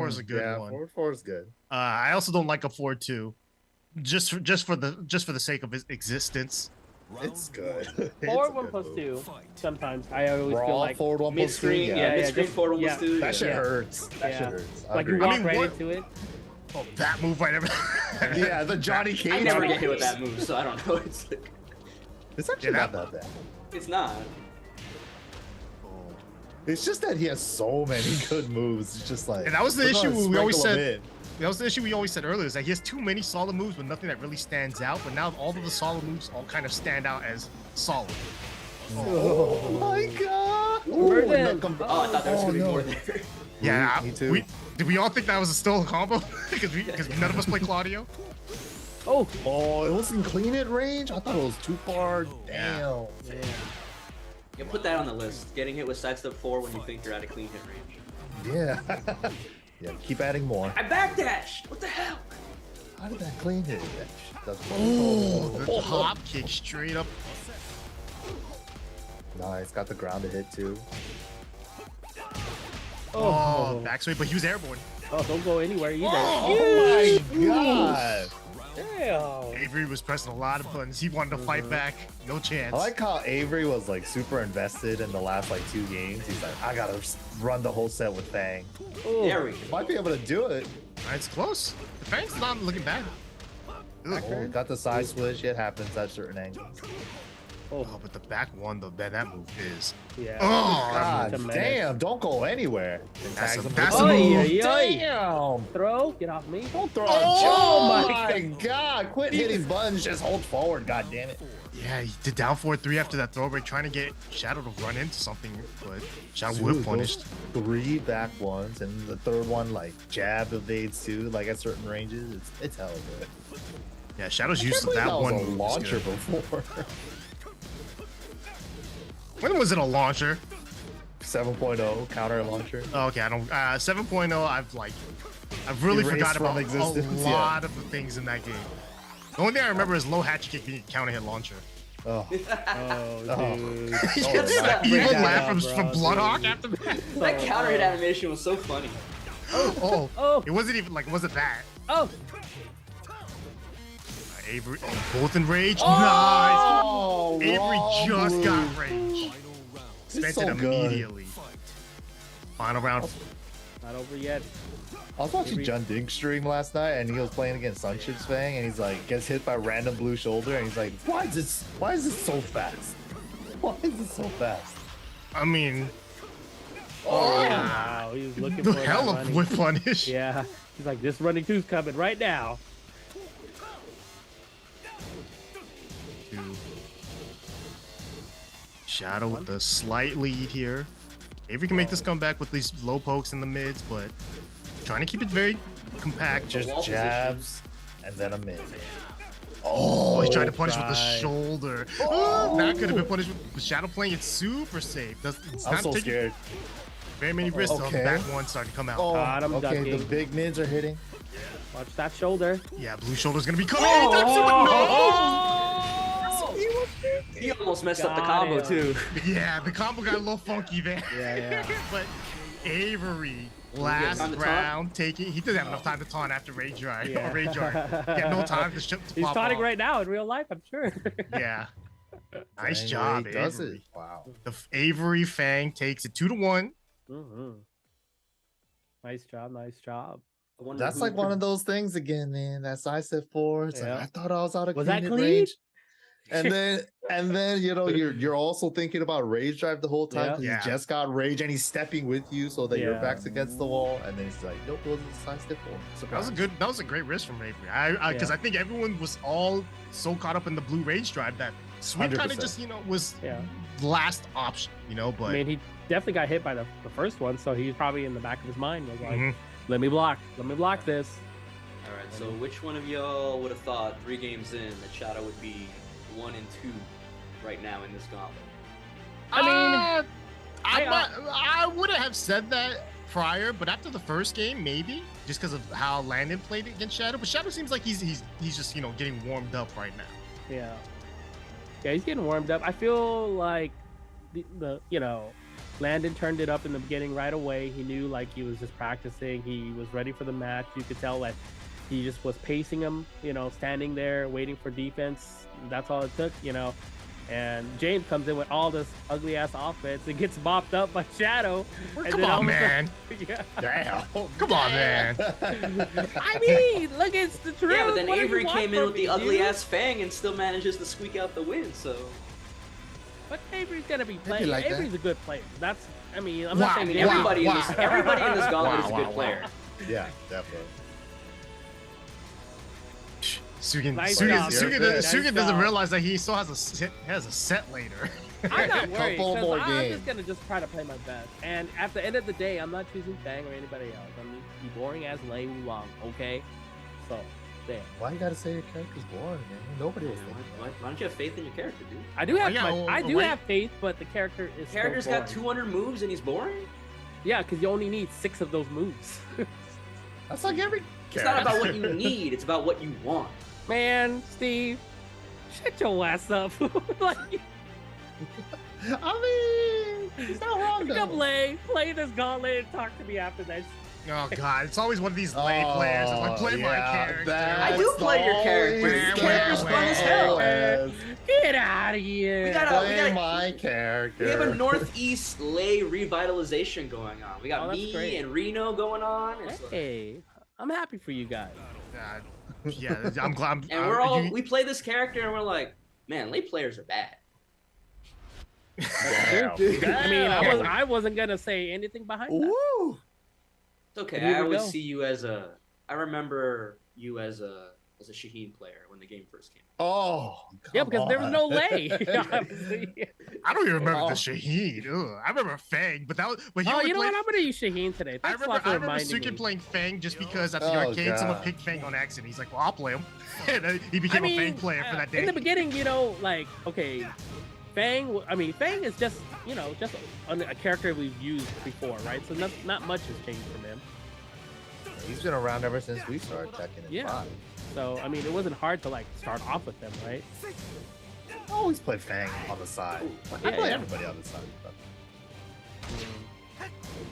is a good one. Forward 4 is good. I also don't like a forward 2, just for the sake of its existence. It's good. Forward 1+2. Sometimes I always feel like forward 1+2. Mid screen, Yeah, mid screen forward 1+2. that shit Yeah. hurts. That shit Yeah. hurts. like you agree. walk mean, right what- into it. Oh, that move right there. Yeah, the Johnny I Cage. never move. get hit with that move, so I don't know. It's like, It's actually Yeah, not that bad. it's not. It's just that he has so many good moves. It's just like, And that was the we're gonna issue we always sprinkle 'em said. in. That was the issue we always said earlier, is that he has too many solid moves, but nothing that really stands out. But now all of the solid moves all kind of stand out as solid. Oh my god! Where's it? Oh, I thought there was gonna be no. more there. Yeah, me too. Did we all think that was still a combo? Because none of us play Claudio. Oh, Oh, it wasn't clean at range? I thought it was too far. Yeah. Damn. Yeah, put that on the list. Getting hit with sidestep 4 when you think you're out of clean hit range. Yeah. Yeah, keep adding more. I backdashed! What the hell? How did that clean hit? Oh, the top kick straight up. Nice, got the ground to hit too. Oh, backswing, but he was airborne. oh, don't go anywhere either. Oh my god! Damn. Avery was pressing a lot of buttons. He wanted to fight back. No chance. I like how Avery was like super invested in the last like 2 games. He's like, I gotta run the whole set with Feng. Oh, There we go. Might be able to do it. It's close. The Fang's not looking bad. Ugh. Oh, got the side switch. It happens at certain angles. Oh, but the back one, that move is. yeah. Oh, God It's a damn! Don't go anywhere. That's a- Tags him. that's a Oy, move. oy, oy. Damn! Throw, get off me. Don't throw. Oh, Oh my god! Quit hitting buttons. Just hold forward. God damn it! Yeah, he did down 4-3 after that throw break, trying to get Shadow to run into something, but Shadow would have punished. 3 back ones, and the third one like jab evades too. Like at certain ranges, it's hella good. Yeah, Shadow's I used can't to believe that was one. a move. launcher before. When was it a launcher? 7.0 counter launcher. Oh, okay, I don't. 7.0, I've really Erased forgot from about existence, a lot of the things in that game. The only thing I remember is low hatchet kick being a counter hit launcher. Oh, Oh, dude. That's That not evil bring that laugh up, from bro, Bloodhawk dude. after that. That counter hit animation was so funny. Oh, Oh. it wasn't even like, was it that? Oh, Avery, both in rage. Oh, Nice. Avery raw just blue. got range. Spent so it good. immediately. Final round. not over yet. I was watching Avery- John Dink stream last night, and he was playing against Sunship's Fang, and he's like gets hit by random blue shoulder, and he's like, why is this so fast? Why is it so fast? I mean, Oh, wow. He was looking the for hell that of running. whip punish. Yeah. He's like, this running two's coming right now. Shadow with the slight lead here. Avery can make this comeback with these low pokes in the mids, but trying to keep it very compact. Just wall jabs, and then a mid. Oh, he's trying to punish with the try. shoulder. That could have been punished with Shadow playing it super safe. It's I'm not so taking scared. very many risks. Okay. The back one starting to come out. Oh, God, I'm okay, ducking. the big mids are hitting. Watch that shoulder. Yeah, blue shoulder's gonna be coming anytime soon. No! He almost messed up the Got combo him. too. Yeah, the combo got a little funky there. Yeah. But Avery, time last to taunt? round, taking. He didn't have enough time to taunt after Rage Drive. Yeah. Or Rage Drive. He had no time to ship to He's pop taunting off. right now in real life, I'm sure. Yeah. Nice Fang job, really does Avery. it. Wow. The Avery Fang takes it 2-1. Mhm. Nice job, nice job. I wonder That's who like one of those things again, man. That side step 4. It's Yeah. like I thought I was out of Was that clean clean? range. And then you know you're also thinking about rage drive the whole time because Yeah. he just got rage and he's stepping with you so that your Yeah. back's against the wall, and then he's like, nope, it wasn't a side step 4. That was a great risk from Avery. Because Yeah. I think everyone was all so caught up in the blue Rage Drive that Sweep kind of 100%. just was Yeah. last option, but I mean, he definitely got hit by the first one, so he's probably in the back of his mind was like, Mhm. let me block this. All right, So which one of y'all would have thought 3 games in that Shadow would be 1 and 2 right now in this gauntlet? I mean, I wouldn't have said that prior, but after the first game, maybe just because of how Landon played against Shadow. But Shadow seems like he's just getting warmed up right now. yeah, he's getting warmed up. I feel like the Landon turned it up in the beginning right away. He knew like he was just practicing. He was ready for the match. You could tell that he just was pacing him, standing there waiting for defense. That's all it took, And James comes in with all this ugly ass offense and gets bopped up by Shadow. Come on, man. Yeah. Damn. Come on, man. I mean, look, it's the truth. Yeah, but then What do you Avery want came in from with me, the ugly dude? ass Feng and still manages to squeak out the win. So. But Avery's gonna be playing. like that. Avery's a good player. I'm Wow, not saying Everybody in this gauntlet is a Wow, good wow, player. Yeah, definitely. Suiken Nice job. Suiken doesn't job. realize that he still has a set later. I'm not worried. Couple 'cause more I'm games. just gonna try to play my best. And at the end of the day, I'm not choosing Fang or anybody else. I'm gonna be boring as Lane Wong. Okay, so there. Why you gotta say your character's boring, man? Nobody was thinking Why don't you have faith in your character, dude? I do have yeah, I do wait. have faith, but the character is The character's still got boring. 200 moves and he's boring. Yeah, because you only need 6 of those moves. That's like every It's not about what you need; it's about what you want. Man, Steve, shut your ass up. Like, I mean, he's not wrong come though. play this gauntlet and talk to me after that. Oh God, it's always one of these lay players. It's like play my character. I do play your character. Your character's fun as hell. Get out of here. We gotta- Play my character. We have a Northeast lay revitalization going on. We got Oh, that's me great. and Reno going on. It's like- Hey, I'm happy for you guys. Yeah, I'm glad. and we're all we play this character and we're like, man, lay players are bad. Damn. I mean, I wasn't gonna say anything behind that. Woo! It's okay. Here I we always go. see you as a. I remember you as a Shaheen player when the game first came. Oh, Yeah, come because there was on. no lay. Obviously. I don't even remember Oh. the Shaheen. Ugh, I remember Feng, but he Oh, only you know played. what? I'm gonna use Shaheen today. I Thanks a remember, lot for I remember reminding Suiken me. playing Feng just because at the Oh, arcade someone God. picked Feng on accident. He's like, well, I'll play him. And then he I became a mean, Feng player for that day. in the beginning, like, okay, Fang. I mean, Fang is just, just a character we've used before, right? So not much has changed from him. He's been around ever since we started Tekken in Yeah. 5. So I mean, it wasn't hard to like start off with them, right? I always play Fang on the side. I Yeah, play yeah. everybody on the side.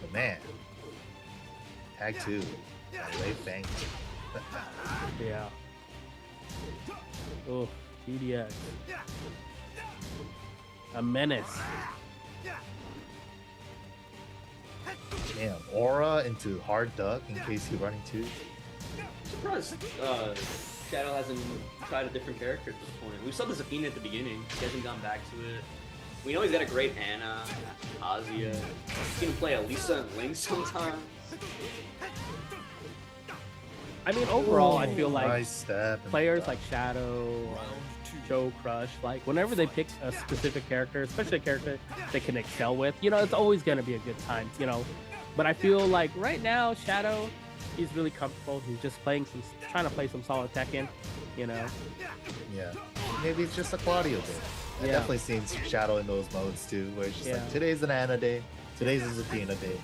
But man, tag 2. I lay Fang. Yeah. Oh, PhiDX. A menace. Damn, aura into hard duck in case he's running 2. Surprised Shadow hasn't tried a different character at this point. We saw the Zafina at the beginning. He hasn't gone back to it. We know he's got a great Ana, Azia. He can play a Lisa and Link sometimes. I mean, overall, I feel like Nice step. and players duck. like Shadow, JoeCrush, like whenever they pick a specific character, especially a character they can excel with, it's always gonna be a good time, But I feel like right now, Shadow, he's really comfortable. He's just trying to play some solid Tekken, Yeah. Maybe it's just a Claudio day. I Yeah. definitely seen some Shadow in those modes too, where it's just Yeah. like today's an Ana day, today's a Zafina day.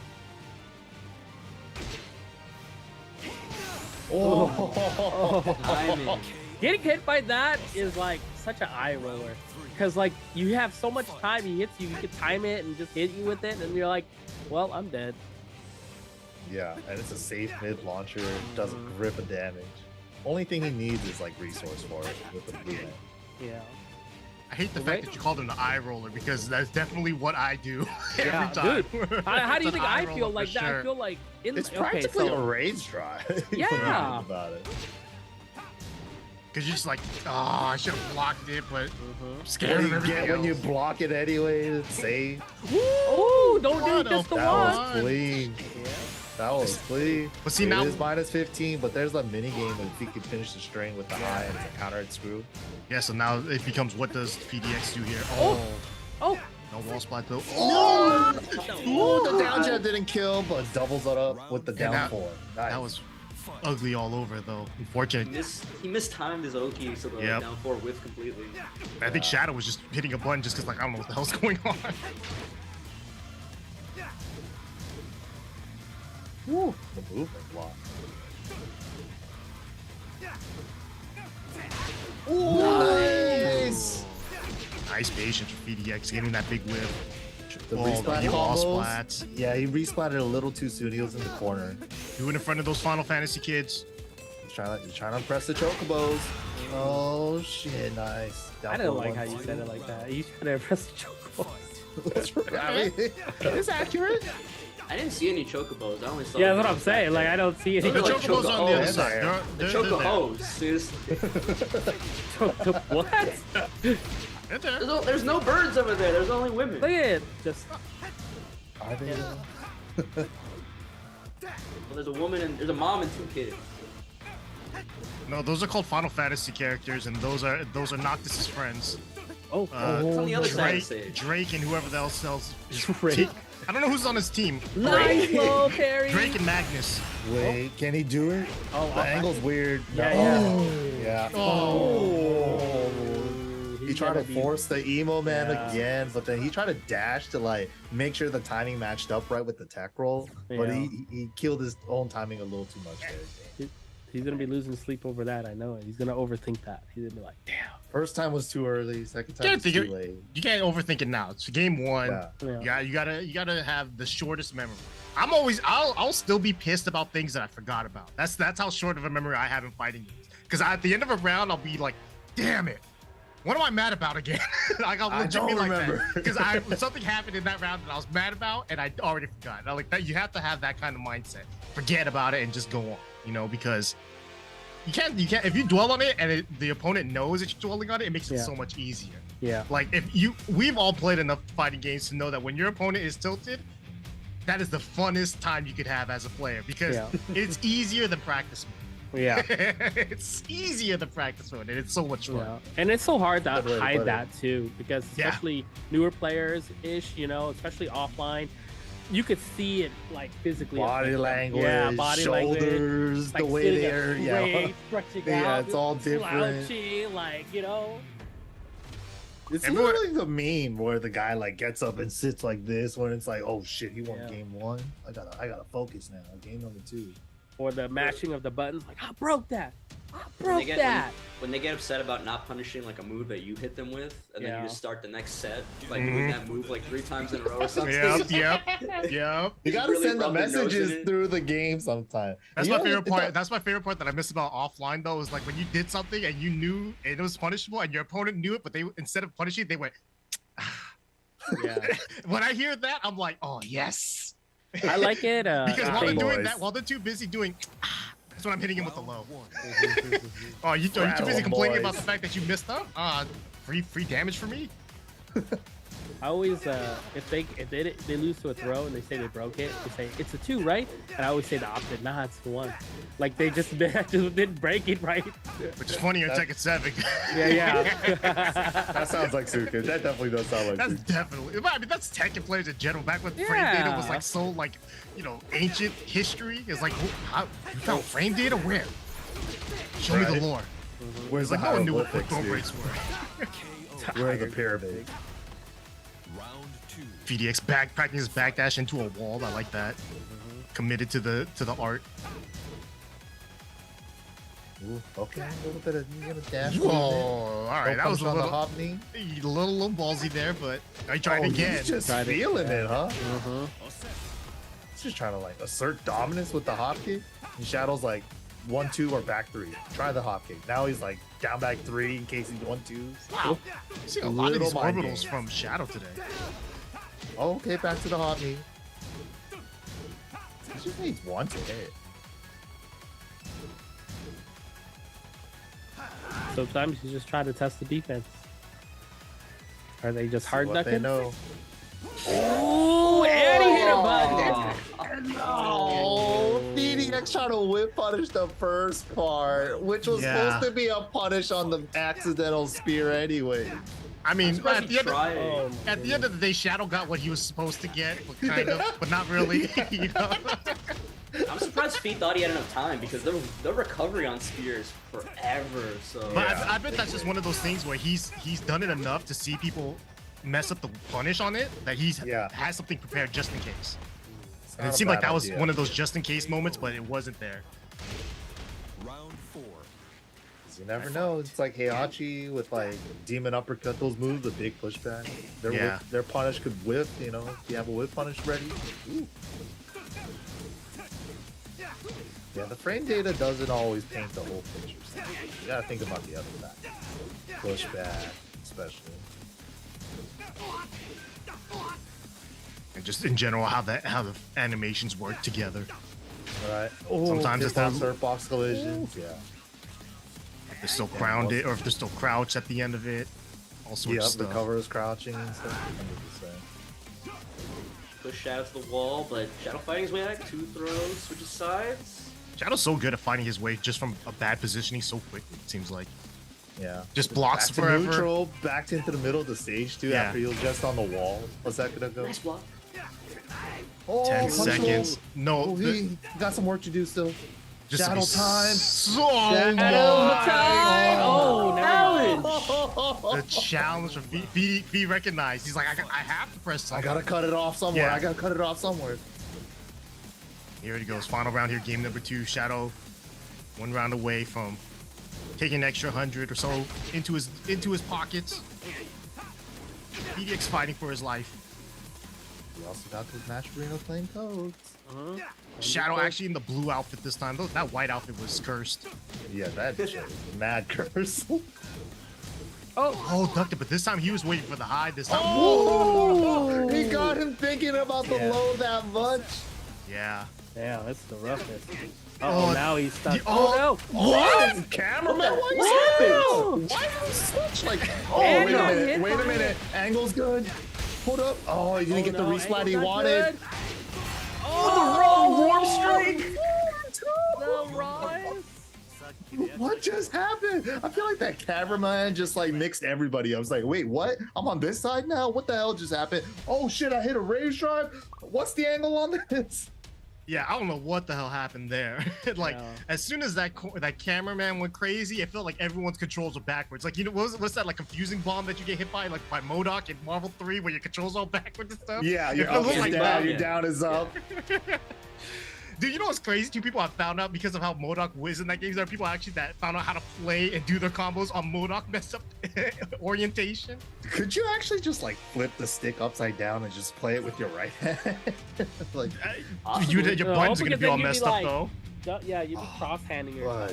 Oh, Timing. Getting hit by that is like such an eye roller, because like you have so much time. He hits you, you can time it and just hit you with it, and you're like, well, I'm dead. yeah, and it's a safe mid launcher, does a grip of damage. Only thing he needs is like resource for it with the blue man. Yeah. I hate the Right? fact that you called him the eye roller because that's definitely what I do every Yeah, time. How do you It's an think eye I roller feel for like that? I sure. feel like It's okay, practically so- a rage try. if you Yeah. think about it. Because you're just like, oh, I should have blocked it, but I'm What scared do of you everything get when you else. block it anyway? It's safe. Oh, don't do What just the a That one. was clean. That was clean. But see, It now- is minus 15, but there's a mini game if he can finish the string with the high and it's a countered screw. Yeah, so now it becomes what does PhiDX do here? Oh. Oh, No wall splat though. Oh, the down jet didn't kill, but doubles it up with the Yeah, down that- 4. Nice. That was ugly all over though. Unfortunate. He mistimed his Oki, so the Yep. down 4 whiff completely. I think Shadow was just hitting a button just because like I don't know what the hell's going on. Woo, the movement block. Nice. Nice patience for PhiDX getting that big whip. The Oh, resplat the wall combos. splats. Yeah, he resplatted a little too soon. He was in the corner. Do it in front of those Final Fantasy kids. He's trying to press the chocobos. Oh shit, nice. I didn't like how you said it like that. You trying to impress the chokehold. I mean, it's accurate. I didn't see any chocobos. I only saw. Yeah, that's what I'm saying. Like, I don't see any. The Those are chocobos like are on the other Choco-Os. side. The They're there. Choco-Hos. What? They're there. There's no birds over there. There's only women. Look at it. Just Are they? Well, there's a woman and there's a mom and 2 kids. No, those are called Final Fantasy characters, and those are Noctis' friends. oh, It's on the other side of the Drake, stage. Drake, and whoever else is Drake. I don't know who's on his team. nice low parry. Drake and Magnus. Wait, can he do it? Oh, The angle's weird. Yeah, Yeah. Oh. He tried to force the emo man Yeah. again, but then he tried to dash to like make sure the timing matched up right with the tech roll. But Yeah. he killed his own timing a little too much there. He's gonna be losing sleep over that. I know it. He's gonna overthink that. He's gonna be like, damn. First time was too early. Second time Can't was think too of- late. You can't overthink it now. It's game one. Yeah. Yeah. You gotta have the shortest memory. I'll still be pissed about things that I forgot about. That's how short of a memory I have in fighting games. Because at the end of a round, I'll be like, damn it. What am I mad about again? Like I'll I legit don't be like remember. that. Because something happened in that round that I was mad about and I already forgot. Like that, you have to have that kind of mindset. Forget about it and just go on. You know, because you can't if you dwell on it and the opponent knows that you're dwelling on it, it makes it Yeah. so much easier. Yeah. Like we've all played enough fighting games to know that when your opponent is tilted, that is the funnest time you could have as a player because Yeah. it's easier than practice mode. Yeah. It's easier than practice mode and it's so much fun. Yeah. And it's so hard to Good way to put hide it. that too, because Yeah. especially newer players ish, you know, especially offline, you could see it like physically. Body language, Yeah, body language. shoulders, Like the way sitting they're, up yeah. straight, stretching Yeah, out, it's all different. slouchy, like, you know. It's Everyone- literally the meme where the guy like gets up and sits like this when it's like, oh shit, he won Yeah. game 1. I gotta focus now. Game number 2. Or the mashing of the buttons, like, I broke that. I When broke they, get, that. when they get upset about not punishing like a move that you hit them with, and then Yeah. you just start the next set like doing that move like 3 times in a row or something. Yep. You Just gotta really send the rub their nose in messages it. through the game sometime. That's You my know, favorite it part. does- That's my favorite part that I miss about offline though, is like when you did something and you knew it was punishable and your opponent knew it, but they instead of punishing, they went. Yeah. When I hear that, I'm like, oh yes. I like it. Because I while they're think- doing Boys. that, while they're too busy doing, that's when I'm hitting him with the low. Oh, are you too Rattle busy 'em, complaining about boys. the fact that you missed up? Free damage for me. I always, if they lose to a throw and they say they broke it, they say it's a 2, right? And I always say the opposite. Nah, it's a 1. Like they just didn't break it right. Which is funny on Tekken 7. Yeah. That sounds like Suiken. That definitely does sound like That's Suiken. definitely. I mean, that's Tekken players in general. Back when frame Yeah. data was like so like, ancient history. It's like, how you found frame data where? Show me Right. the lore. Where's It's the like no one knew what hieroglyphics, gold dude? rates were. Where are the pyramids? PhiDX backpacking his backdash into a wall. I like that. Committed to the art. Ooh, okay, a little bit of you gonna dash. Whoa! All right, that was a on the little, hop knee. little ballsy there, but I tried again. He's just Tried it, feeling yeah. it, huh? Uh-huh. He's just trying to like assert dominance with the hop kick. And Shadow's like 1-2 or back 3. Try the hop kick. Now he's like down back 3 in case he 1-2s. Wow, I'm seeing a lot of Little these mind orbitals game. from Shadow today. Oh, okay, back to the hop knee. He just needs 1 to hit. Sometimes you just try to test the defense. Are they just hard See what they ducking? know. Oh, and he hit a button. Oh, PhiDX trying to whip punish the first part, which was Yeah. supposed to be a punish on the accidental spear anyway. I mean, Surprised at he the, end tried. of, at the end of the day, Shadow got what he was supposed to get, but kind of, but not really. You know? I'm surprised surprised Fee thought he had enough time because the recovery on Spear is forever. So. But I bet that's just one of those things where he's done it enough to see people mess up the punish on it that he's has something prepared just in case. And it seemed like that was one of those just in case moments, but it wasn't there. Round 4. You never know. It's like Heihachi with like demon uppercut, those moves, the big pushback. Their punish could whiff, you know, if you have a whiff punish ready. Ooh. Yeah, the frame data doesn't always paint the whole picture. So you gotta think about the other side. Pushback, especially. And just in general, how the animations work together. Right. Oh, sometimes it's that box collisions. Yeah. If they're still grounded, or if they're still crouched at the end of it. All sorts of stuff. The cover is crouching and stuff. 100%. Push Shadow to the wall, but Shadow fighting his way back. 2 throws, switches sides. Shadow's so good at fighting his way just from a bad positioning so quickly, it seems like. Yeah. Just blocks back to forever. Neutral, backed into the middle of the stage too after he was just on the wall. What's that gonna go? Nice block. Oh, 10 seconds. No. Oh, he got some work to do still. Just Shadow time. Shadow time. Oh, challenge. The challenge for Fee recognized. He's like, I have to press something. I gotta cut it off somewhere. Yeah. I gotta cut it off somewhere. Here it goes. Final round here, game number 2. Shadow, 1 round away from taking an extra 100 or so into his pockets. PhiDX fighting for his life. We also got those match arena playing codes. Shadow actually in the blue outfit this time. That white outfit was cursed. Yeah, that's mad curse. Oh, ducked it, but this time he was waiting for the high. This time, Oh, he got him thinking about the low that much. yeah. Yeah, that's the roughness. Oh, now he's stuck. Oh, no! What? Cameraman, What happened? Why are you such like? Oh, And wait a got minute. hit Wait by a minute. it. Angle's good. Hold up. Oh, he didn't get the no, resplat he Angle's not wanted. good. Oh, the wrong warp strike. The rise. What just happened? I feel like that cameraman just like mixed everybody. I was like, wait, what? I'm on this side now? What the hell just happened? Oh shit, I hit a rage drive. What's the angle on this? Yeah, I don't know what the hell happened there. Like, as soon as that cameraman went crazy, it felt like everyone's controls were backwards. Like, you know, what's that, like, confusing bomb that you get hit by, like, by MODOK in Marvel 3, where your controls all backwards and stuff? Yeah, you're up is down, your down is up. Dude, you know what's crazy? 2 people I found out because of how MODOK was in that game. There are people actually that found out how to play and do their combos on MODOK messed up orientation. Could you actually just like flip the stick upside down and just play it with your right hand? Like, Your buttons are gonna be all messed up though. Yeah, you'd be cross-handing your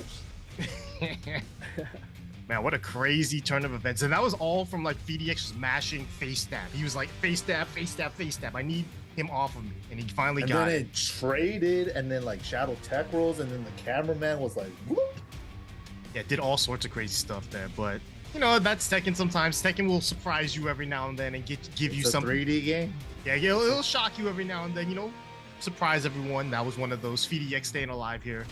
Man, what a crazy turn of events. And that was all from like PhiDX was mashing face stab. He was like face stab, face stab, face stab. I need him off of me. And he finally got it. And then it traded and then like shadow tech rolls and then the cameraman was like, whoop. Yeah, did all sorts of crazy stuff there. But you know, that's Tekken sometimes. Tekken will surprise you every now and then and give you some 3D game. Yeah, it'll shock you every now and then, you know, surprise everyone. That was one of those PhiDX staying alive here.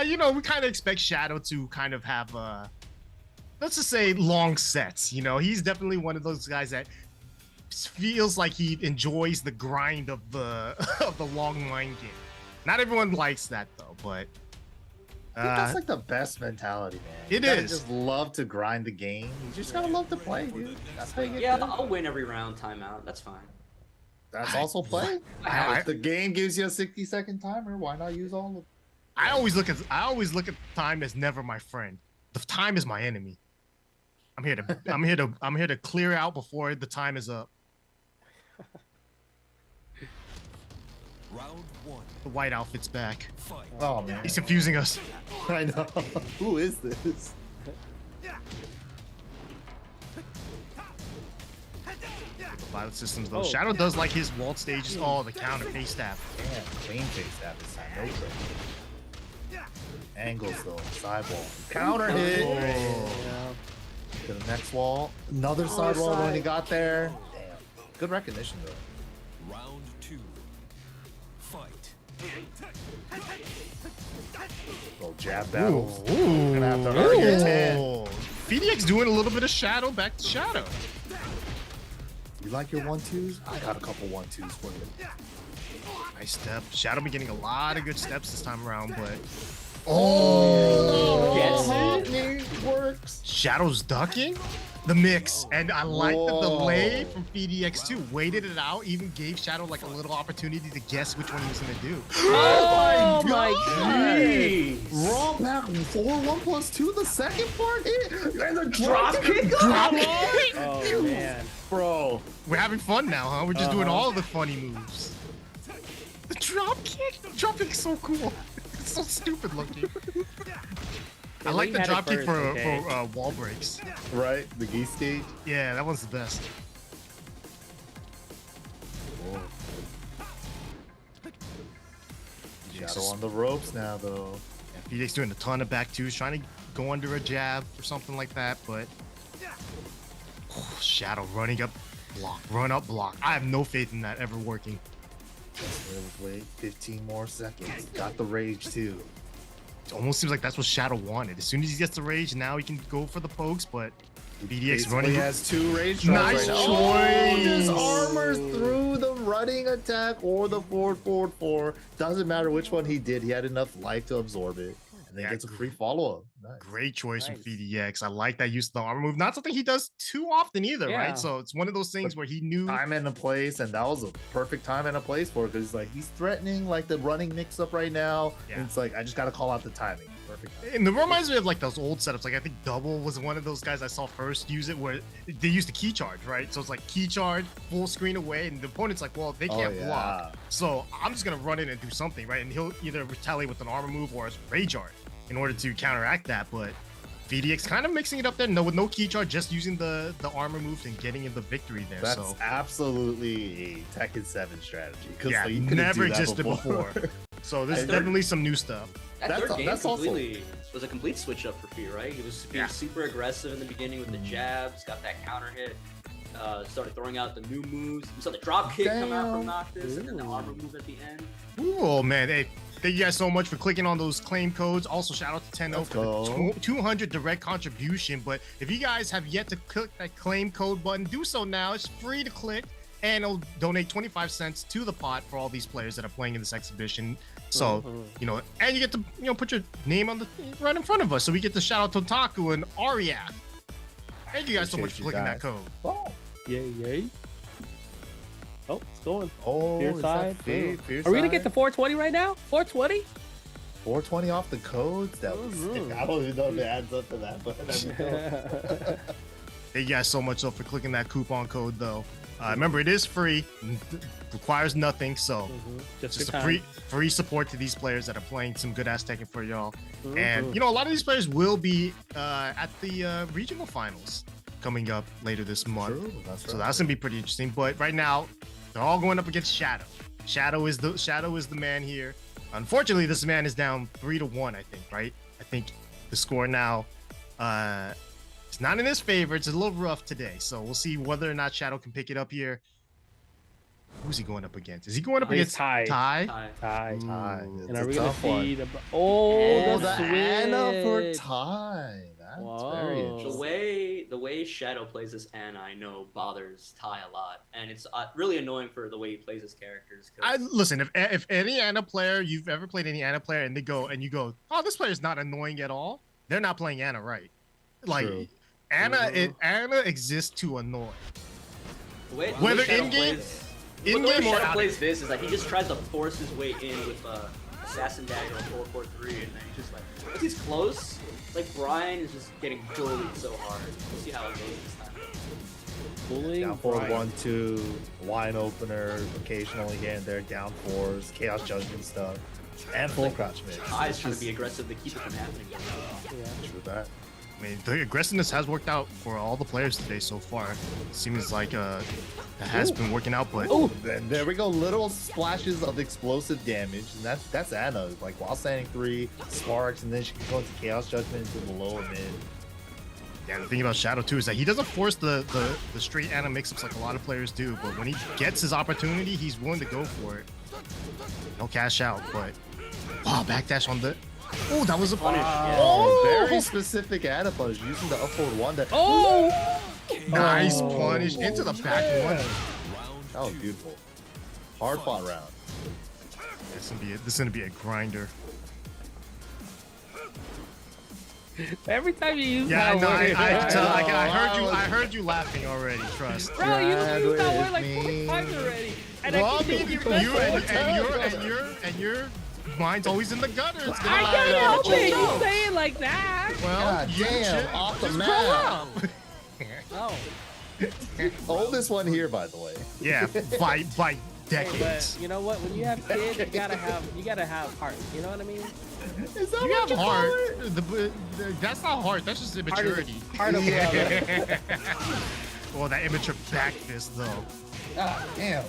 You know, we kind of expect Shadow to kind of have let's just say long sets. You know, he's definitely one of those guys that feels like he enjoys the grind of the of the long mind game. Not everyone likes that though, but I think that's like the best mentality, man. It you is. Just love to grind the game. You just gotta love to play, dude. That's how you get Yeah, good. I'll win every round timeout. That's fine. That's also play. If the game gives you a 60-second timer, why not use all of it? I always look at time as never my friend. The time is my enemy. I'm here to clear out before the time is up. Round 1. The white outfit's back. Fight. Oh man, He's confusing us. I know. Who is this? Violet systems though. Shadow does like his walled stages. Oh, the counter face stab. Damn, clean face that this time. No trick. Angles though, sidewall. Counter hit. To the next wall. Another sidewall when he got there. Damn. Good recognition though. Round 2. Fight. Little jab battles. Gonna have to earn your 10. PhiDX doing a little bit of Shadow back to Shadow. You like your 1-2s? I got a couple 1-2s for you. Nice step. Shadow been getting a lot of good steps this time around, but It works. Shadow's ducking the mix, and I like the delay from PhiDX too. Waited it out, even gave Shadow like a little opportunity to guess which one he was gonna do. Oh my god! Raw back 4-1+2, the second part hit, and the Drop kick. Drop kick! Oh man, bro. We're having fun now, huh? We're just doing all the funny moves. The drop kick! The drop kick's so cool. It's so stupid looking. I like the drop kick for wall breaks. Right, the Geese stage. Yeah, that one's the best. Shadow on the ropes now, though. Yeah, PhiDX doing a ton of back twos, trying to go under a jab or something like that, but Shadow running up block, run up block. I have no faith in that ever working. Wait, 15 more seconds. Got the rage too. It almost seems like that's what Shadow wanted. As soon as he gets the rage, now he can go for the pokes, but PhiDX running. He has 2 rage. Nice choice. choice. Just armors through the running attack or the forward. Doesn't matter which one he did. He had enough life to absorb it. And then gets a free follow-up. Nice. Great choice from PhiDX. I like that use of the armor move. Not something he does too often either, Yeah. right? So it's one of those things where he knew Time and a place, and that was a perfect time and a place for it because like he's threatening like the running mix-up right now. Yeah. And it's like I just gotta call out the timing. Perfect. And it reminds me of like those old setups. Like I think Double was one of those guys I saw first use it where they used the key charge, right? So it's like key charge, full screen away, and the opponent's like, well, they can't block. So I'm just gonna run in and do something, right? And he'll either retaliate with an armor move or a rage art in order to counteract that. But PhiDX kind of mixing it up there, with no key charge, just using the armor move and getting in the victory there. That's so absolutely a Tekken 7 strategy. yeah, like, you couldn't never do that existed before. So there's definitely some new stuff. That third game that's completely was a complete switch up for Phi, right? He was being super aggressive in the beginning with the jabs, got that counter hit, started throwing out the new moves. We saw the drop kick come out from Noctis, and then the armor move at the end. Oh man, hey, thank you guys so much for clicking on those claim codes. Also, shout out to 10-0 for the 200 direct contribution. But if you guys have yet to click that claim code button, do so now. It's free to click, and it'll donate 25 cents to the pot for all these players that are playing in this exhibition. So, and you get to, put your name on the right in front of us. So we get to shout out to Taku and Ariath. Thank you guys so much for clicking that code. Oh, yay. Oh, it's going. oh, Fear is side. that Fear Are we gonna get side? to 420 right now? 420? 420 off the codes? That was sick. I don't even know if it adds up to that, but Thank you guys so much for clicking that coupon code, though. Remember, it is free, requires nothing, so just a free support to these players that are playing some good ass Tekken for y'all. And a lot of these players will be at the regional finals coming up later this month. True, that's So that's gonna be pretty interesting. But right now, they're all going up against Shadow. Shadow is the man here. Unfortunately, this man is down 3-1. I think, right? I think the score now. It's not in his favor. It's a little rough today. So we'll see whether or not Shadow can pick it up here. Who's he going up against? Is he going up against Ty? Ty. And are we gonna tough one. see the the switch. Anna for Ty. That's very interesting. The way Shadow plays this Anna, I know bothers Ty a lot, and it's really annoying for the way he plays his characters. Listen, if any Anna player you've ever played any Anna player and you go, oh, this player's not annoying at all, they're not playing Anna right. Like True. Anna exists to annoy. Whether in game or Shadow plays this is like he just tries to force his way in with Assassin Dagger or 443, and then he just like once he's close, like Bryan is just getting bullied so hard. We'll see how it goes this time. Bullying Down forward Bryan. 1-2, wine opener, occasionally here and there, down fours, chaos judgment stuff, and full crouch mix. Ty's trying to be aggressive to keep it from happening. True that. I mean, the aggressiveness has worked out for all the players today so far. Seems like that has been working out, but Then there we go, little splashes of explosive damage, and that's Anna. Like while standing 3 sparks, and then she can go into chaos judgment into the lower mid. yeah, the thing about Shadow too is that he doesn't force the straight Anna mix-ups like a lot of players do, but when he gets his opportunity, he's willing to go for it. No cash out, but wow, backdash on the. Oh, that was a punish. Very specific Anna punish using the up forward 1 that. Nice punish into the back one. That was beautiful. Hard fought round. This is gonna be a grinder. Every time you use Yeah, that no, word, I heard you laughing already. Trust. bro, you used that word like With 4 me. times already. And Well, I I keep mean, you your mind's always in the gutter. It's gonna I lie can't down help with it. your You jaw. say it like that. Well, God you damn, should off the just map. grow up. Oh, Oldest one here, by the way. Yeah, by hey, decades. but you know what? When you have kids, you gotta have heart. You know what I mean? Is that You what have call heart. it? That's not heart. That's just immaturity. Heart of love. Well, that immature back fist though. God damn.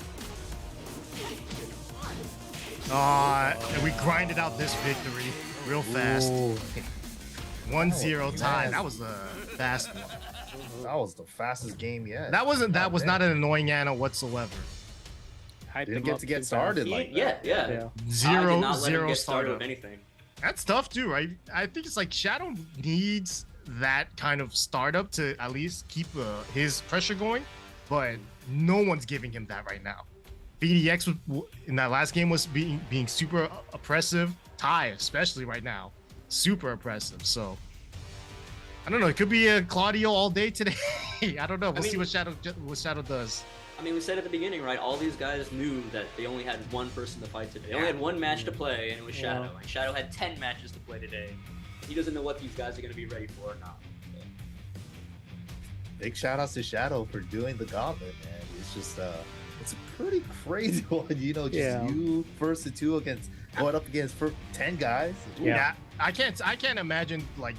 And we grinded out this victory real fast. Ooh, 1-0 tie. man. That was a fast one. that was the fastest game yet. That was God not damn. an annoying Anna whatsoever. Hyped Didn't him get up to get too started fast. like Yeah, that. yeah. Yeah. I did Zero not let him get started startup. with anything. That's tough too, right? I think it's like Shadow needs that kind of startup to at least keep his pressure going, but no one's giving him that right now. PhiDX in that last game was being super oppressive. Ty, especially right now, super oppressive. So I don't know. It could be a Claudio all day today. I don't know. We'll see what Shadow does. I mean, we said at the beginning, right? All these guys knew that they only had one person to fight today. They only had one match to play, and it was Shadow. Yeah. And Shadow had 10 matches to play today. He doesn't know what these guys are going to be ready for or not. Big shout outs to Shadow for doing the gauntlet, man. It's just it's a pretty crazy one, you know, just Yeah. you versus 2 against going up against 10 guys. Yeah. I can't imagine like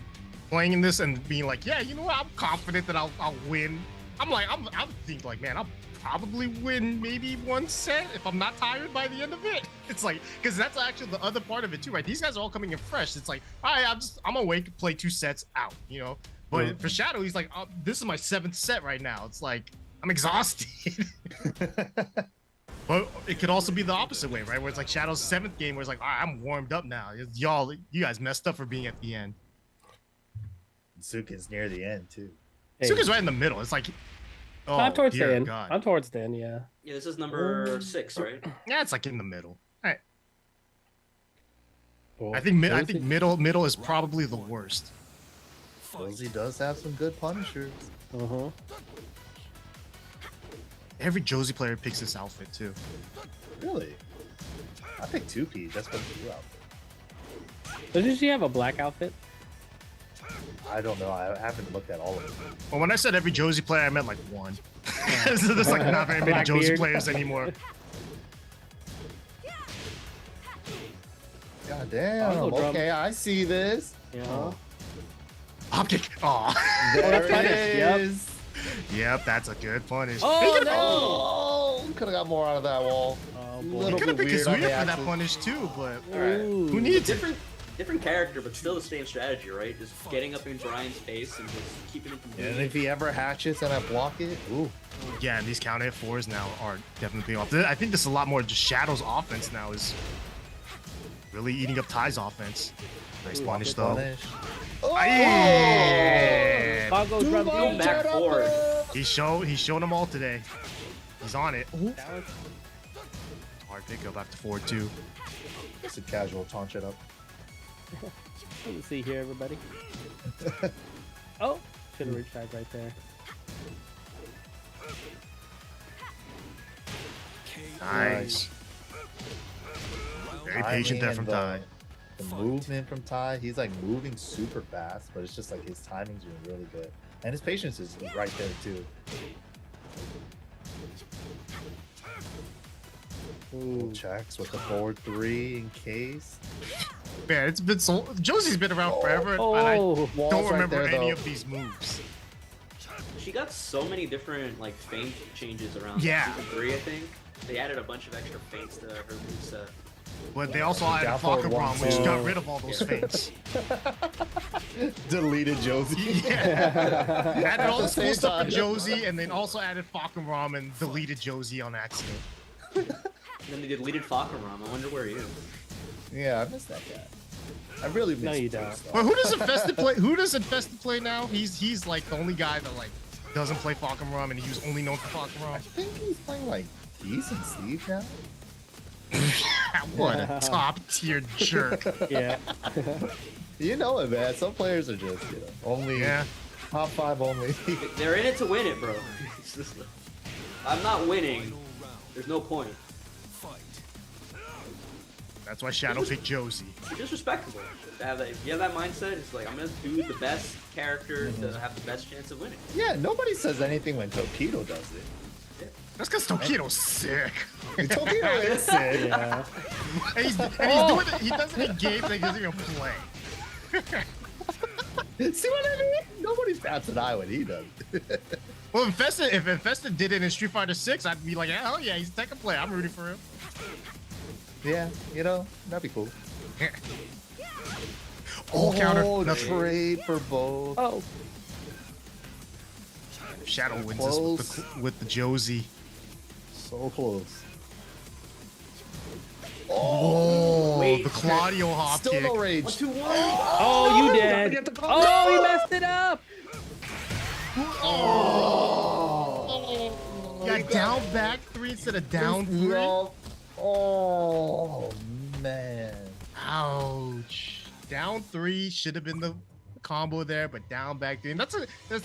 playing in this and being like, yeah, you know what? I'm confident that I'll win. I'm thinking like, man, I'll probably win maybe one set if I'm not tired by the end of it. It's like, because that's actually the other part of it too, right? These guys are all coming in fresh. It's like, all right, I'm awake, play 2 sets out, you know. But for Shadow, he's like, oh, this is my 7th set right now. It's like I'm exhausted. But it could also be the opposite way, right? Where it's like Shadow's 7th game, where it's like, all right, I'm warmed up now. You guys messed up for being at the end. Suiken's near the end too. Hey, Suiken's right in the middle. It's like, oh, I'm towards dear the end. God. I'm towards the end. Yeah. Yeah, this is number 6, right? Yeah, it's like in the middle. All right. Well, I think Josie- middle is probably the worst. Josie does have some good punishers. Uh-huh. Every Josie player picks this outfit too. Really? I picked 2P just for the 2 outfit. Doesn't she have a black outfit? I don't know. I haven't looked at all of them. Well, when I said every Josie player, I meant like one. So there's like not very many Black Josie beard. players anymore. God damn. Oh, drum. Okay, I see this. Yeah. Hop kick. Oh. There that's it funny. Yep. is. Yep, that's a good punish. Oh no! Oh, could have got more out of that wall. Oh, You boy. little Could have bit picked weird on Kazuya the for that axis. punish too, but Ooh. who needs it? Different character, but still the same strategy, right? Just getting up in Bryan's face and just keeping him from And moving. if he ever hatches and I block it, ooh. Yeah, and these counter hit 4s now are definitely off. I think this is a lot more just Shadow's offense now is really eating up Ty's offense. Nice punish though. Punish. Aye. Bongo drum Go beat. back forward. He showed them all today. He's on it. That was- Hard pick, go back to forward 2. Just a casual taunt it up. Let me see here, everybody. Oh, should have retried right there. Nice. Very patient there Timing from and Ty. The movement from Ty, he's like moving super fast, but it's just like his timing's been really good. And his patience is right there too. Ooh. Checks with the forward 3 in case. Man, it's been so. Josie's been around forever, but I Oh, Walls don't right remember there, any though. of these moves. She got so many different like feint changes around Yeah. season 3, I think. They added a bunch of extra feints to her moveset. But they also added down forward Falcon one, which too. got rid of all those feints. Deleted Josie. Yeah. Added all the At the cool same stuff time. to Josie, and then also added Falcon and deleted Josie on accident. And then they deleted Fakaram. I wonder where he is. Yeah, I missed that guy. I really missed No, you him, don't. so. But who does Infested play? Who does Infested play now? He's like the only guy that like doesn't play Falcon and he was only known for Falcon I think he's playing like Geese and Steve now. What a top tier jerk. Yeah. You know it, man. Some players are just, only top 5 only. They're in it to win it, bro. It's just, I'm not winning. There's no point. That's why Shadow picked Josie. It's just respectable. To have that, if you have that mindset, it's like I'm gonna do the best character to have the best chance of winning. Yeah, nobody says anything when Tokido does it. That's because Tokido's sick. Tokido is sick. Yeah. And he's doing it. He does it in games that he doesn't even play. See what I mean? Nobody bats an eye when he does it. Well, if Infested did it in Street Fighter 6, I'd be like, hell yeah, he's a Tekken player. I'm rooting for him. Yeah, that'd be cool. Counter. Oh, Nothing. trade for both. Oh. Shadow wins this with the Josie. So close. Oh, Wait. the Claudio hop Still kick. no rage. 1-2-1. Oh, you did. Oh, you messed it up. Oh. Got down back 3 instead of down 3. Oh, man. Ouch. Down 3 should have been the combo there, but down back 3. And that's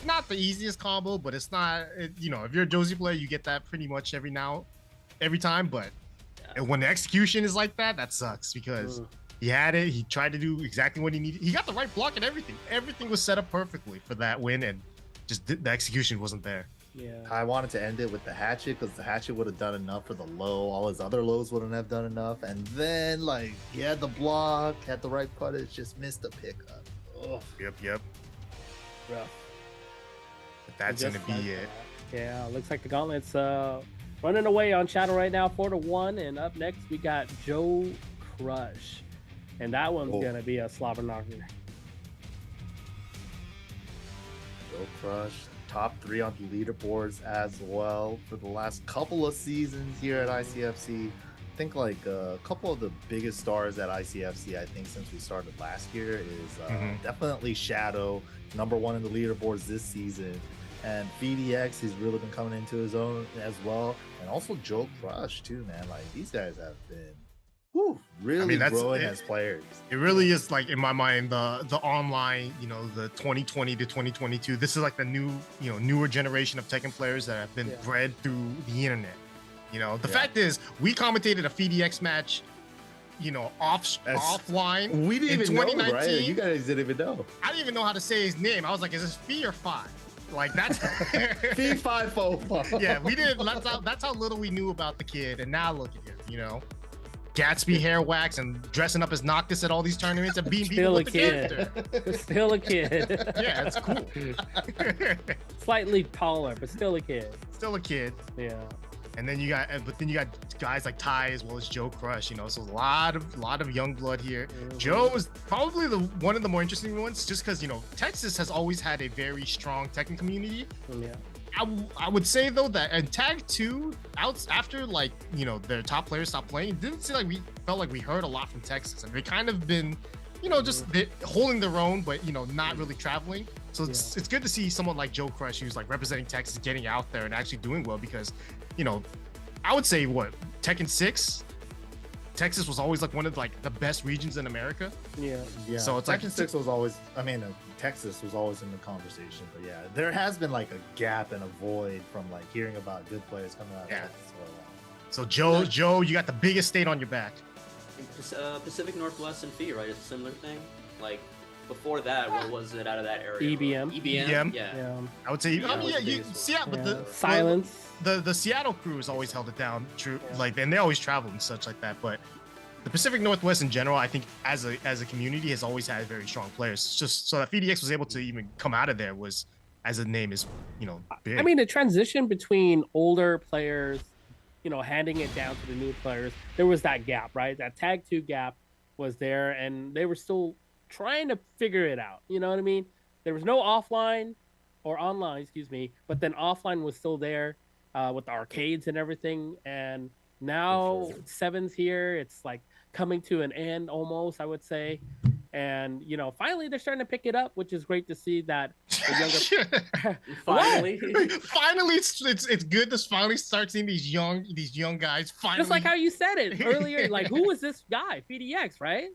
not the easiest combo, but it's not, if you're a Josie player, you get that pretty much every time, but when the execution is like that, that sucks because he had it, he tried to do exactly what he needed. He got the right block and everything. Everything was set up perfectly for that win, and just the execution wasn't there. Yeah. I wanted to end it with the hatchet because the hatchet would have done enough for the low. All his other lows wouldn't have done enough. And then, he had the block, had the right puttage, just missed the pickup. Oh, Yep. Rough. But that's Just gonna be like it. that. Yeah, looks like the Gauntlet's running away on Shadow right now, 4-1. And up next we got JoeCrush, and that one's gonna be a slobber knocker. JoeCrush, top 3 on the leaderboards as well for the last couple of seasons here at ICFC. I think a couple of the biggest stars at ICFC, I think since we started last year, is definitely Shadow, #1 in the leaderboards this season. And PhiDX, he's really been coming into his own as well. And also JoeCrush too, man. These guys have been really growing as players. It really is, in my mind, the online, the 2020 to 2022. This is the newer generation of Tekken players that have been bred through the internet. The fact is, we commentated a PhiDX match, offline. We didn't even know, 2019. right? You guys didn't even know. I didn't even know how to say his name. I was like, is this Phi or Phi? That's Phi 5 Yeah, we didn't. That's how little we knew about the kid. And now look at him, Gatsby hair wax and dressing up as Noctis at all these tournaments and beating people with the character. Still a kid. Yeah, it's cool. Slightly taller, but still a kid. Still a kid. Yeah. And then you got guys like Ty as well as JoeCrush, so a lot of young blood here. Joe is probably one of the more interesting ones, just because Texas has always had a very strong Tekken community. Yeah. I would say though that in Tag 2, after their top players stopped playing, it didn't seem like we felt like we heard a lot from Texas, and they kind of been just holding their own, but not really traveling. So it's good to see someone like JoeCrush, who's representing Texas, getting out there and actually doing well, because I would say Tekken 6, Texas was always one of the best regions in America. Yeah. So it's Tekken 6 was always, Texas was always in the conversation, but yeah, there has been a gap and a void from hearing about good players coming out of Texas. So Joe, you got the biggest state on your back. Pacific Northwest and Phi, right? It's a similar thing. Before that, what was it out of that area? EBM. EBM. Yeah. I would say, but the Silence. The Seattle crew has always held it down, true. And they always travel and such like that. But the Pacific Northwest in general, I think as a community has always had very strong players. It's just so that PhiDX was able to even come out of there was, as a name is, big. The transition between older players, handing it down to the new players, there was that gap, right? That Tag 2 gap was there, and they were still trying to figure it out. You know what I mean? There was no offline or online, excuse me, but then offline was still there with the arcades and everything. And now 7's here. It's coming to an end almost, I would say. And finally they're starting to pick it up, which is great to see that the younger. Finally. Finally, it's good to finally start seeing these young guys. Finally, Just like how you said it earlier, like who was this guy? PhiDX, right?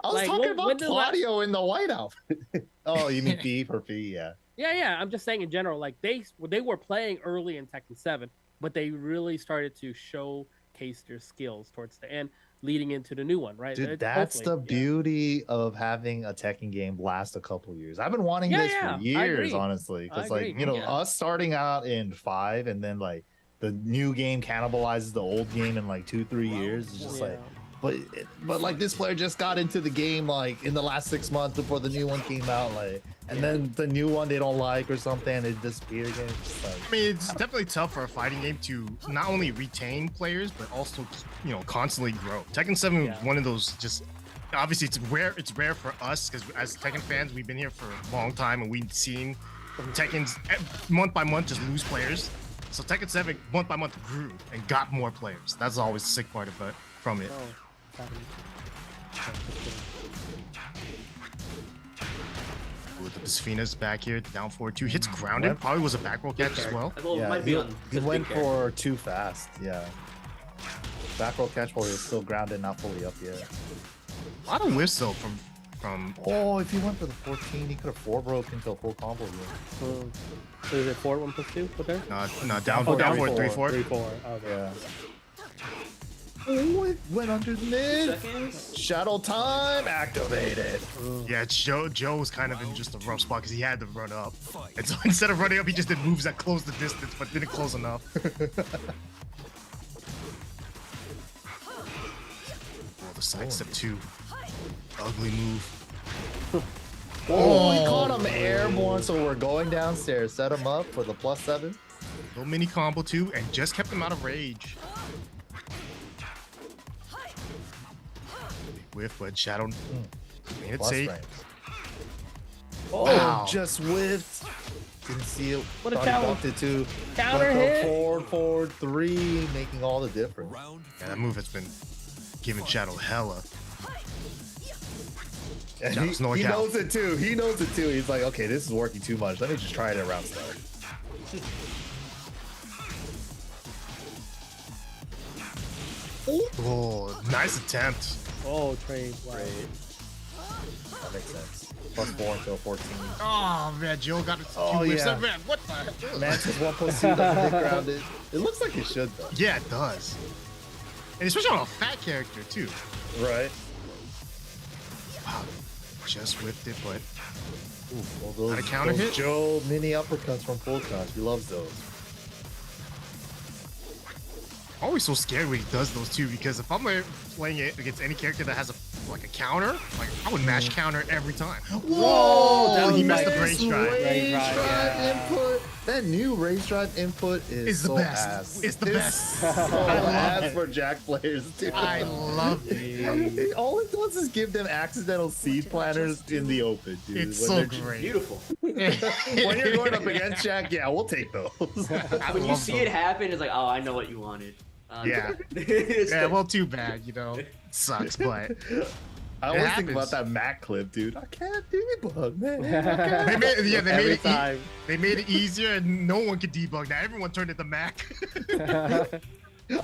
I was Like, talking when about does Claudio in the white outfit. Oh, you mean P for P? Yeah. Yeah. I'm just saying in general, like they were playing early in Tekken 7, but they really started to showcase their skills towards the end, leading into the new one, right? Dude, that's the beauty of having a Tekken game last a couple years. I've been wanting this for years, honestly, because us starting out in 5 and then like the new game cannibalizes the old game in like 2-3 years. It's just like, but like this player just got into the game like in the last 6 months before the new one came out, like, and then the new one they don't like or something, and it disappeared again. It's just like, I mean, it's definitely tough for a fighting game to not only retain players but also constantly grow. Tekken 7 was one of those, just obviously it's rare for us because as Tekken fans we've been here for a long time and we've seen Tekken's month by month just lose players. So Tekken 7 month by month grew and got more players. That's always the sick part of it from it. Ooh, the Zafina's back here, down forward 2, hits grounded. Probably was a back roll catch as well. Yeah, he went for too fast. Yeah, back roll catch while he was still grounded, not fully up yet. A lot of whiffs though from. Oh, if he went for the 14, he could have 4 broke into a full combo here. So is it 4 1 plus 2? What there? No, down 4, 3-4. 3-4. Okay. Yeah. Oh, it went under the mid. Shadow time activated. Yeah, Joe was kind of in just a rough spot because he had to run up. And so instead of running up, he just did moves that closed the distance, but didn't close enough. Oh, the sidestep 2. Ugly move. Oh, he caught him airborne, so we're going downstairs. Set him up for the +7. Little mini combo 2, and just kept him out of rage. Whiff, but Shadow made it safe. Oh, wow. Just whiffed. Didn't see it. What a challenge. It too. Counter hit. Forward 3, making all the difference. Yeah, that move has been giving Shadow hella. And he knows it too. He knows it too. He's like, okay, this is working too much. Let me just try it at round start. Oh, nice attempt. Oh, trade. Wow. That makes sense. +4 until 14. Oh man, Joe got it. Oh yeah. Man, what the heck? Mantis 1+2 doesn't get grounded. It looks like it should though. Yeah, it does. And especially on a fat character too. Right. Wow. Just whipped it, but well, a counter hit. Joe mini uppercuts from full cuts. He loves those. Always so scared when he does those too, because if I'm playing it against any character that has a counter, like I would mash counter every time. Whoa! He messed the raise drive. Raise drive input. That new raise drive input is the so best. Ass. It's the best. So ass for Jack players too. I love it. All it does is give them accidental seed planners in the open, dude. It's so great. Beautiful. When you're going up against Jack, yeah, we'll take those. When you see it happen, it's like, oh, I know what you wanted. Yeah. Yeah, well, too bad, It sucks, but I always think about that Mac clip, dude. I can't debug, man. They made it easier, and no one could debug. Now everyone turned it to Mac.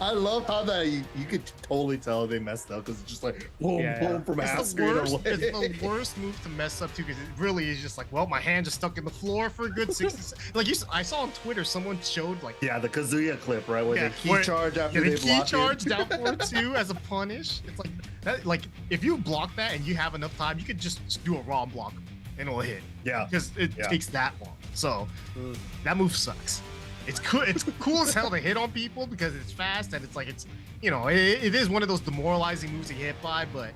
I love how that you could totally tell they messed up because it's just like boom from half screen away. It's the worst move to mess up too, because it really is just like, well, my hand just stuck in the floor for a good 60 seconds. Like I saw on Twitter, someone showed like the Kazuya clip, right, where they key charge after they key charge down forward 2 as a punish. It's like that. Like if you block that and you have enough time, you could just do a raw block and it'll hit. Yeah, because it takes that long. So that move sucks. It's cool. It's cool as hell to hit on people because it's fast and it's like it is one of those demoralizing moves to get hit by, but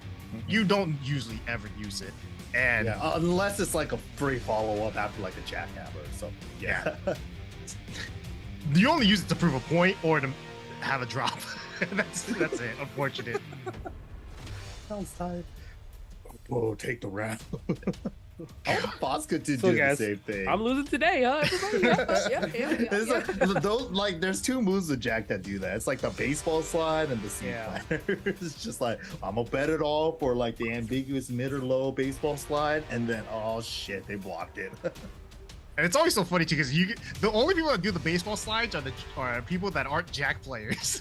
you don't usually ever use it. And unless it's like a free follow up after like a jackhammer or something. Yeah. You only use it to prove a point or to have a drop. that's it. Unfortunate. Sounds tight. Oh, take the round. Boss could do So the guys, same thing. I'm losing today, huh? Everybody? Yeah. It's like, those, like, there's two moves with Jack that do that. It's like the baseball slide and the seat Yeah. planner. It's just like, I'm gonna bet it all for like the ambiguous mid or low baseball slide, and then oh shit, they blocked it. And it's always so funny too, because the only people that do the baseball slides are people that aren't Jack players.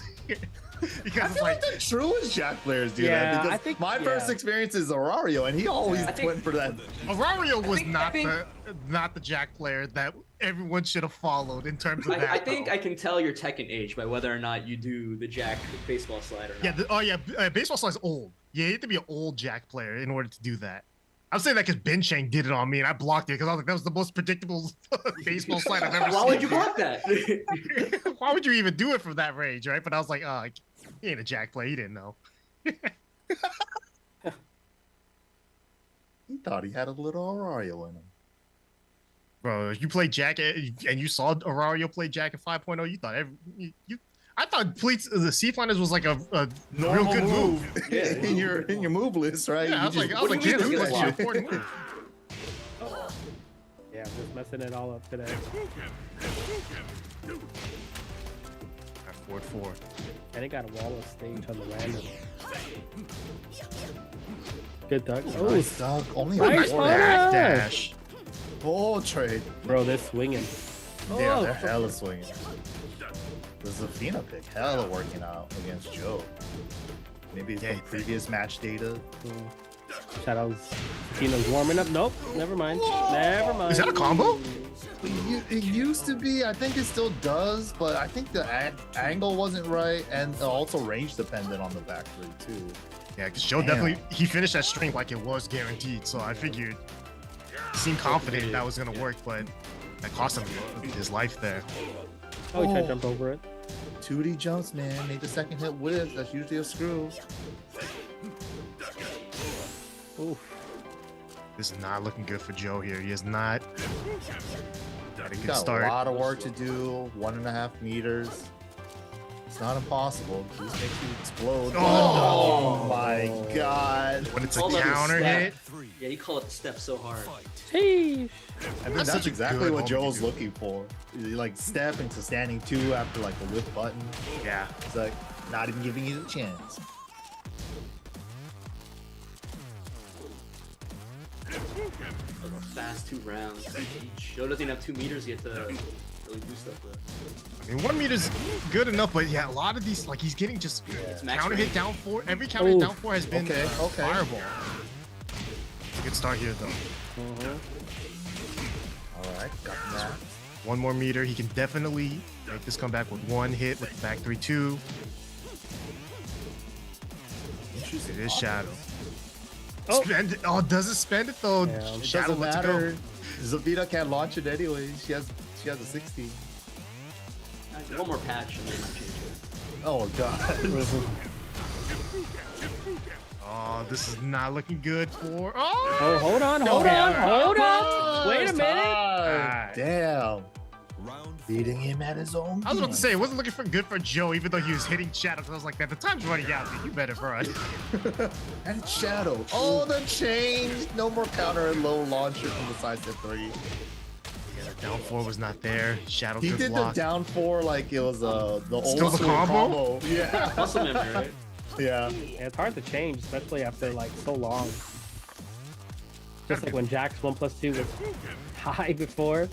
Because I it's feel like, like the truest Jack players do Yeah, that. Because I think- my first yeah. experience is Arario, and he always I think- went for that. Aurario was I think- not the Jack player that everyone should have followed in terms of that. I think though. I can tell your Tekken age by whether or not you do the Jack baseball slide or not. Yeah, baseball slide's old. Yeah, you have to be an old Jack player in order to do that. I'm saying that because Ben Shang did it on me and I blocked it because I was like, that was the most predictable baseball slide I've ever seen. Why would you block that? Why would you even do it from that range, right? But I was like, oh, he ain't a Jack player. He didn't know. He thought he had a little Arario in him. Bro, you play Jack and you saw Aurario play Jack at 5.0, you thought I thought the C finals was like a real good move. Yeah. in your move list, right? Yeah, I was like, what do you yeah, mean this it's is good? an important move. Yeah, I'm just messing it all up today. Forward 4. And it got a wall of stage on the Landon. Good duck. Nice duck. Only Nice a one. Backdash. full trade. Bro, they're swinging. Yeah, they're hella swinging. The Zafina pick, hella working out against Joe. Maybe from previous match data. Shadows. Tina's warming up. Nope. Never mind. Never mind. Is that a combo? It used to be. I think it still does, but I think the angle wasn't right, and also range dependent on the back three too. Yeah, because Joe definitely he finished that string like it was guaranteed. So I figured he seemed confident that was gonna work, but that cost him his life there. Oh, he tried to jump over it. 2D jumps, man. Made the second hit whiff. That's usually a screw. Oof. This is not looking good for Joe here. He is not. Got a He's good got start. a lot of work to do. 1.5 meters. It's not impossible. Just makes you explode. Oh! My god. When it's a Call that a counter step. hit. Yeah, you call it the step so hard. Sheesh. I think That's that's such a exactly good what homie Joel's dude. looking for. Like step into standing 2 after like the whip button. Yeah. It's like not even giving you the chance. A fast 2 rounds. Joe doesn't even have 2 meters yet to really do stuff with. I mean, 1 meter's good enough, but yeah, a lot of these, like, he's getting just It's max counter range. hit down 4. Every counter hit down 4 has been Okay, okay. fireball. It's a good start here, though. All right, got that. 1 more meter. He can definitely make this comeback with 1 hit with the back 3-2. Interesting. It is Shadow. Oh. Spend it. Oh, does it spend it though? Yeah, It Shadow doesn't lets it go. matter. Zafina can't launch it anyway. She has a 60. 1 more patch and then I might change it. Oh god. Oh, this is not looking good for. Oh, Oh, hold on. Hold on. Wait a minute. Alright. Damn. Beating him at his own. I was about game. to say it wasn't looking good for Joe, even though he was hitting Shadow. I was like, man, the time's running out. Dude. You better run. And it's Shadow. Oh, the change. No more counter and low launcher from the side step 3. Yeah, the down 4 was not there. Shadow He good did block. the down 4 like it was the old Still the school combo? Yeah. Muscle memory, right? Yeah. Yeah, it's hard to change, especially after like so long. Just like when Jack's 1+2 was high before.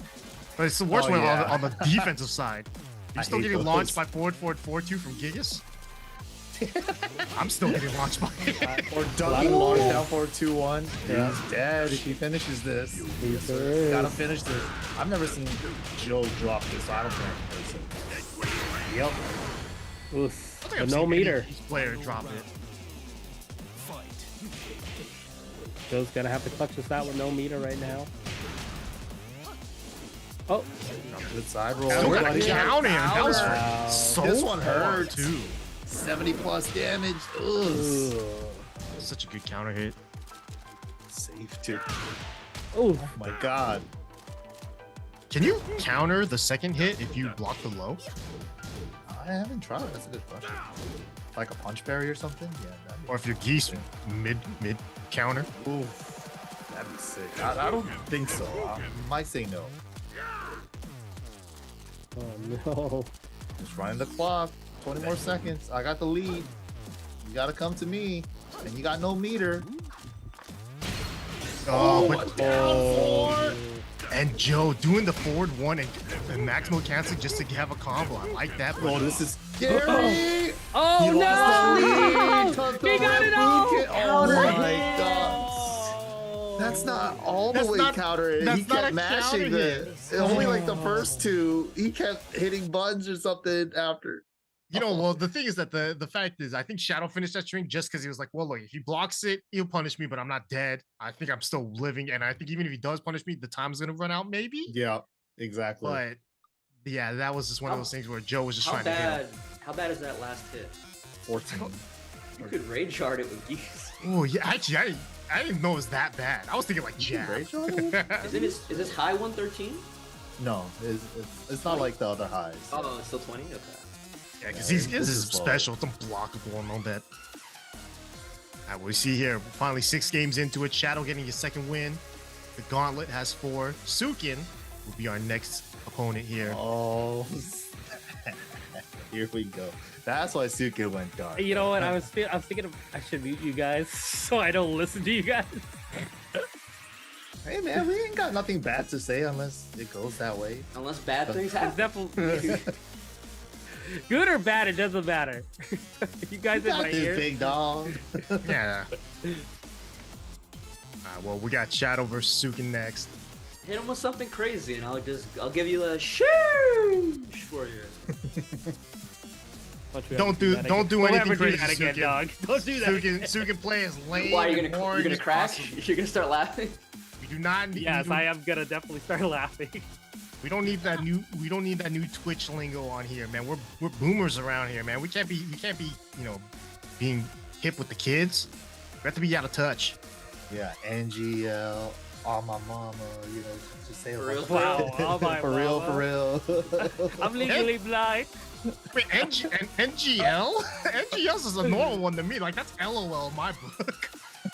But it's the worst Oh, one yeah. on the defensive side. I You're still hate getting those. launched by forward 4-2 from Gigas. I'm still getting launched by Or ducking launch down 4-2-1. Yeah. He's dead if he finishes this. Sure Gotta is. finish this. I've never seen Joe drop this, so I don't think I can face it. Yep. Oof. I think The I've no seen any meter. player drop it. Joe's gonna have to clutch this out with no meter right now. Oh, Good side roll. Still got Everybody to got count him. That was Wow. so This one hard, hurts. too. 70 plus damage. Ugh. ugh. Such a good counter hit. Safe too. Oof. Oh my god. Can you counter the second hit if you block the low? I haven't tried. That's a good question. Like a punch parry or something? Yeah. Or if you're Geese mid counter? Ooh. That'd be sick. I don't think so. I might say no. Oh no. Just running the clock. 20 more seconds. I got the lead. You gotta come to me. And you got no meter. And Joe doing the forward one and maximal cancel just to have a combo. I like that. Oh, this is scary. Oh He no! lost the lead. He got it all! Oh my god. That's not all the That's way not- counter. He that's not kept a mashing counter it. hit. Only like the first two. He kept hitting buttons or something after. You know, well, the thing is that the fact is, I think Shadow finished that string just because he was like, well, look, if he blocks it, he'll punish me, but I'm not dead. I think I'm still living, and I think even if he does punish me, the time's gonna run out, maybe. Yeah, exactly. But yeah, that was just one of those things where Joe was just How trying to hit him. bad? How bad is that last hit? 14. You could rage hard it with Geese. Oh yeah, actually, I didn't know it was that bad. I was thinking like jab. Is this high 113? No, it's not like the other highs. Oh, it's still 20. Okay. Yeah, because Yeah, this this is is low. special. It's unblockable and all that. All right, we see here, finally 6 games into it. Shadow getting his second win. The Gauntlet has 4. Suiken will be our next opponent here. Oh, here we go. That's why Suiken went dark. You know what? I was thinking of, I should mute you guys so I don't listen to you guys. Hey man, we ain't got nothing bad to say unless it goes that way. Unless bad things It's happen. definitely good or bad. It doesn't matter. You guys in Got my this ear. big dog. Yeah. Well, we got Shadow versus Suiken next. Hit him with something crazy, and I'll give you a sheesh for you. Don't do anything ever crazy, do that again, Suiken. dog. Don't do that. Suiken play as lame. Why and you're boring gonna as crash? possible. You're gonna start laughing. We do not need. Yes, I am gonna definitely start laughing. We don't need that new. We don't need that new Twitch lingo on here, man. We're boomers around here, man. We can't be. Being hip with the kids. We have to be out of touch. Yeah, NGL, all my mama, just say it. For real? like- Wow, all my for real, mama. for real. I'm legally blind. Wait, NGL? NGL's is a normal one to me. Like that's LOL in my book.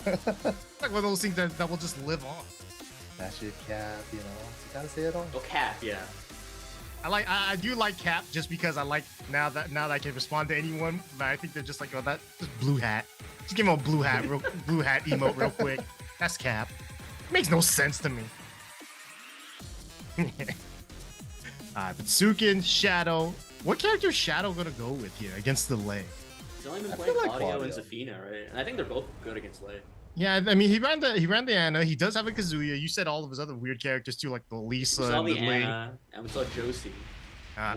Like one of those things that will just live on. That's your cap, you gotta say it all. Oh, cap, yeah. I do like Cap just because I like now that I can respond to anyone. But I think they're just like, oh, that just blue hat. Just give him a blue hat emote real quick. That's Cap. Makes no sense to me. But Suiken, Shadow. What character is Shadow gonna go with here against the Lei? He's only been I playing feel like Claudio and Claudio. Zafina, right? And I think they're both good against Lei. Yeah, I mean he ran the Anna. He does have a Kazuya. You said all of his other weird characters too, like the Lisa We saw and the the Lei. Anna, and we saw Josie.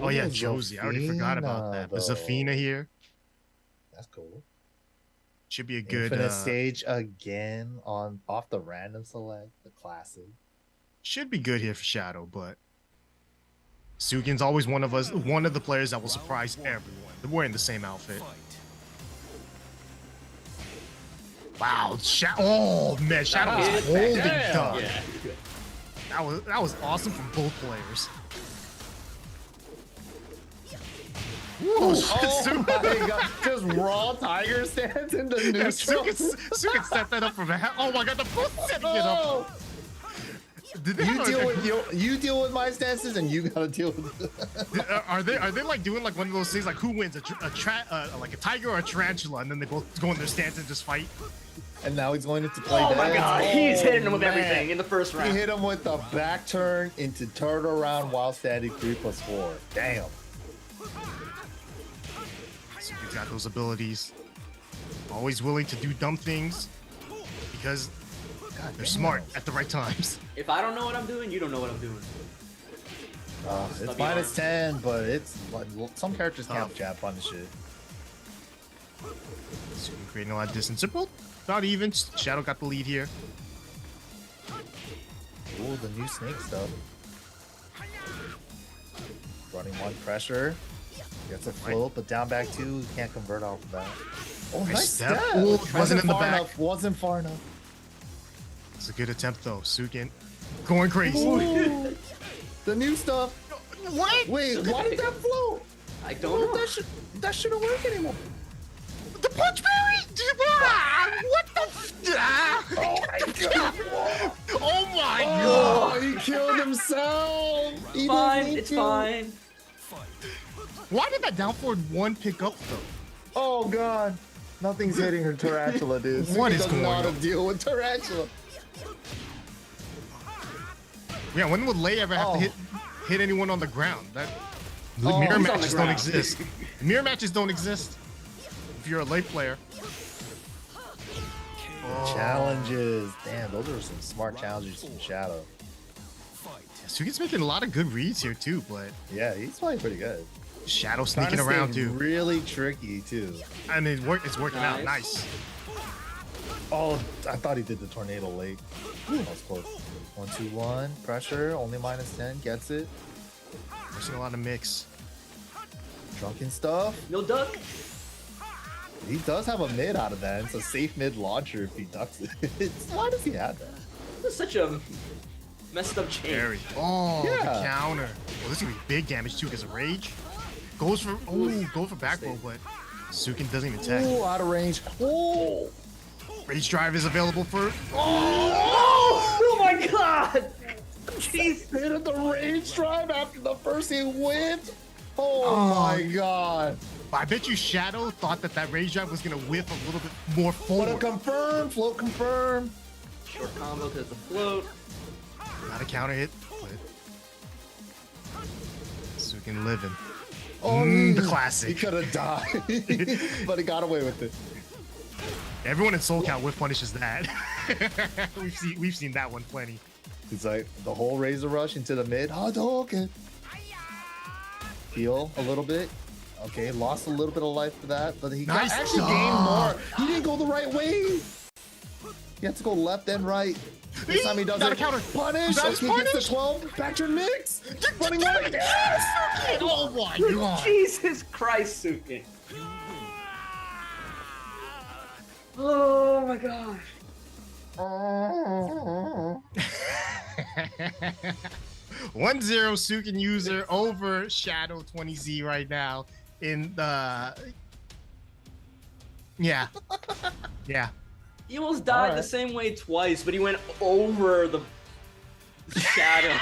Oh yeah, Ooh, Josie. I already forgot about that. But Zafina, Zafina here That's cool. should be a good. Infinite stage again off the random select, the classic. Should be good here for Shadow, but Suiken's always one of the players that will surprise everyone. They're wearing the same outfit. Wow, oh man, Shadow was holding done. Yeah. That was awesome from both players. Whoa, Oh my god, just raw tiger stance in the Yeah, neutral. Suiken set that up from that. Oh my god, the both setting it up. Oh, Did they have you deal with my stances, and you gotta deal with. are they like doing like one of those things like who wins like a tiger or a tarantula, and then they both go in their stance and just fight? And now he's going into play. Oh my dance. god, he's hitting him with man. everything in the first He round. hit him with the back turn into turn around while standing 3+4. Damn. Suiken's got those abilities. Always willing to do dumb things because they're smart at the right times. If I don't know what I'm doing, you don't know what I'm doing. It's Stubby -10, but it's like some characters can't Tough. jab punish it. Suiken creating a lot of distance. They're both about even. Shadow got the lead here. Ooh, the new snake stuff. Running one pressure. Gets a float, but down back two. Can't convert off of that. Oh, nice step. step. Ooh, wasn't in the far back. enough. Wasn't far enough. It's a good attempt though. Suiken going crazy. Ooh, the new stuff. What? Wait, why did that float? I don't know. That shouldn't work anymore. The punch berry? What the? Oh my god! Oh my Oh, god! he killed himself. He Fine, didn't need it's to. fine. Why did that down forward 1 pick up though? Oh god, nothing's hitting her tarantula, dude. What Suiken is doesn't know going how on? to deal with tarantula. Yeah, when would Lei ever have to Oh. hit anyone on the ground? That Oh, mirror he's on the matches don't ground. exist. Mirror matches don't exist if you're a Lei player. Challenges. Damn, those are some smart challenges from Shadow. Suiken's making a lot of good reads here too, but Yeah, he's playing pretty good. Shadow Trying sneaking to stay around too. really tricky too. And it's working out nice. Oh, I thought he did the tornado late. That was close. 1-2-1 pressure. Only -10 gets it. We're seeing a lot of mix. Drunken stuff. No duck. He does have a mid out of that. It's a safe mid launcher if he ducks it. Why does he have that? This is such a messed up chain. Very. Oh, the Yeah. counter. Well, this is gonna be big damage too because of rage. Go for back roll, but Suiken doesn't even tech. Oh, out of range. Oh, Rage drive is available for. Oh my god! he's hit at the range drive after the first he whipped. Oh my god. I bet you Shadow thought that rage drive was gonna whiff a little bit more What a forward. confirm. Float confirm. Short combo to the float. Not a counter hit, but Suiken living. Oh, The He classic. could have died, but he got away with it. Everyone in Soul Count whiff punishes that. we've seen that one plenty. It's like the whole Razor Rush into the mid. Oh, okay. Heal a little bit. Okay, lost a little bit of life for that, but he Nice actually job. gained more. He didn't go the right way. He had to go left and right. This time he does Got a it. counter. Punish. That is Okay, gets punish. the 12. Back to mix. Running out again. Oh my god. Jesus Christ, Suiken. Oh my gosh. 1-0 Suiken user over Shadow 20Z right now in the. Yeah. He almost died Alright. the same way twice, but he went over the shadow.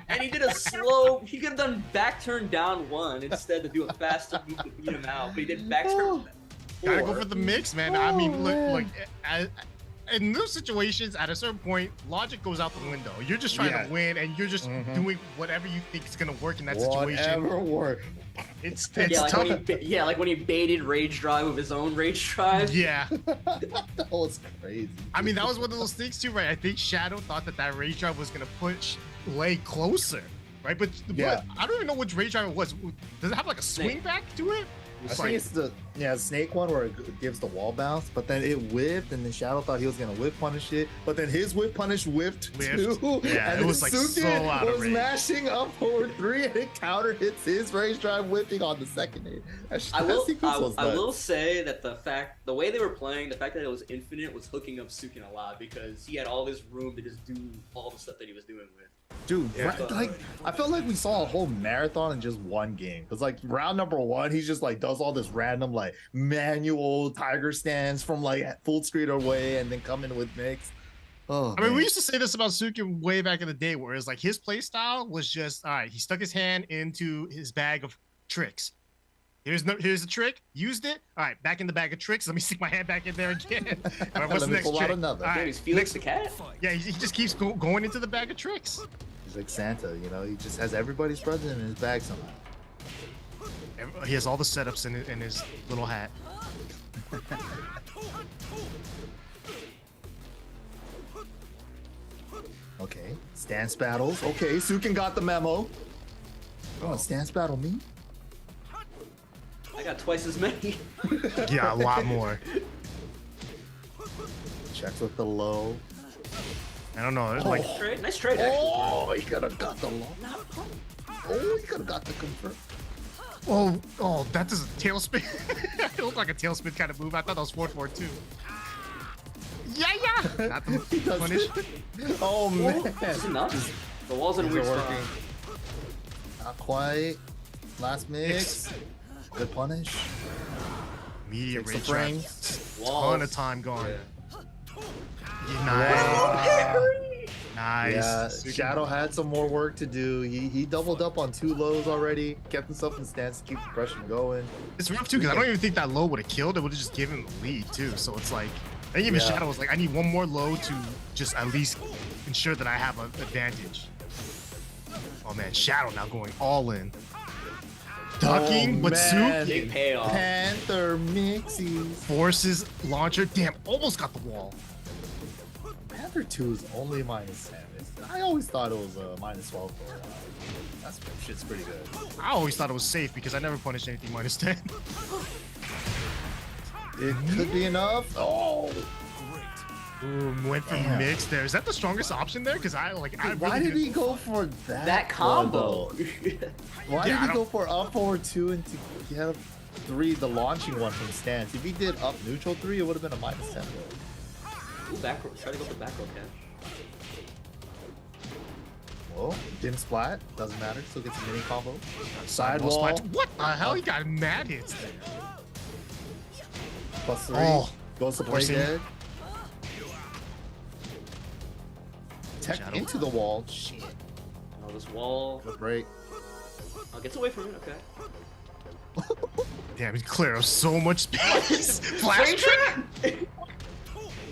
And he did a slow, he could have done back turn down 1 instead to do a faster move to beat him out, but he did back turn 4. Gotta go for the mix, man. I mean, look, in those situations, at a certain point, logic goes out the window. You're just trying Yeah. to win, and you're just doing whatever you think is gonna work in that situation. Whatever work. It's Yeah, like tough. when he baited Rage Drive with his own Rage Drive. Yeah, That was crazy. I mean that was one of those things too, right? I think Shadow thought that rage drive was gonna push Lei closer, right? But Yeah. I don't even know which rage drive it was. Does it have like a swing Snake. back to it? I think it's the snake one where it gives the wall bounce, but then it whipped, and then Shadow thought he was gonna whip punish it, but then his whip punish whipped Whiffed. too. Yeah, and it then was, like, so Suiken out of was range. mashing up forward 3, and it counter hits his rage drive whipping on the second hit. I will nuts. say that the way they were playing, the fact that it was infinite was hooking up Suiken a lot because he had all this room to just do all the stuff that he was doing with. Dude, Yeah. right, like I felt like we saw a whole marathon in just one game. Cause like round number 1, he just like does all this random like manual tiger stands from like full screen away and then come in with mix. Oh, I mean, man. we used to say this about Suiken way back in the day, where it's like his play style was just all right. He stuck his hand into his bag of tricks. Here's the trick. Used it. All right, back in the bag of tricks. Let me stick my hand back in there again. All right, what's Let the me next pull out trick? another. All Dude, right, he's Felix the cat. yeah, he just keeps going into the bag of tricks. He's like Santa, you know. He just has everybody's present in his bag somehow. He has all the setups in his little hat. Okay, stance battles. Okay, Suiken got the memo. Oh, stance battle me? I got twice as many. Yeah, a lot more. Checks with the low. I don't know. Like Nice trade, actually. Oh, he could have got the low. Oh, he could have got the confirm. oh, that is a tailspin. It looked like a tailspin kind of move. I thought that was 4-4-2. Yeah. Not the He does punish. it. Oh man. Is it not? The walls in a These weird are spot. working. Not quite. Last mix. Good punish. Immediate Takes rage the frame. trap. Walls. Ton of time gone. Yeah. Nice. Nice. Yeah, Suiken- Shadow had some more work to do. He doubled up on 2 lows already, kept himself in stance to keep the pressure going. It's rough too because I don't even think that low would have killed. It would have just given him the lead too. So it's like, I think even Yeah. Shadow was like, I need one more low to just at least ensure that I have an advantage. Oh man, Shadow now going all in. Ducking, but man. Big payoff. Panther Mixies. forces launcher. Damn, almost got the wall. Panther 2 is only -10. I always thought it was -12 for that's shit's pretty good. I always thought it was safe because I never punished anything -10. It could be enough. Oh, Boom, went for Damn. mix there. Is that the strongest option there? Because I why really did he go for that? That combo. Why Yeah, I did he go don't- for up forward 2 and to get 3, the launching one from stance? If he did up neutral 3, it would have been a -10. Ooh, back row. Try to go for back row catch. Whoa, didn't splat. Doesn't matter. Still gets a mini combo. Side Sidewall wall. splat. What the hell? He got mad hits there. +3. Oh, Goes to play forcing. dead. Tech Shadow. into the wall. Shit. Oh, this wall. Good break. Oh, gets away from it. Okay. Damn, he cleared up so much space. Flash trap.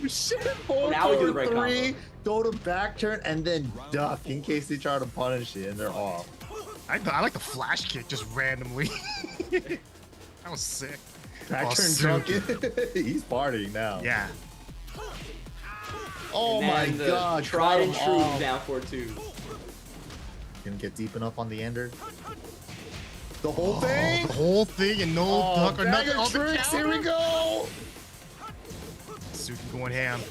Shit. 4 Now we do the forward right 3. Go to back turn and then duck in case they try to punish it and they're off. I like the flash kick just randomly. That was sick. Back Oh, turn Suiken. drunken. He's partying now. Yeah. Oh And my then the god. Tried and come true on. down 4-2. Didn't get deep enough on the ender. The whole thing? The whole thing and no duck or bag nothing. of on the tricks. Here we counter. go. Suiken going ham.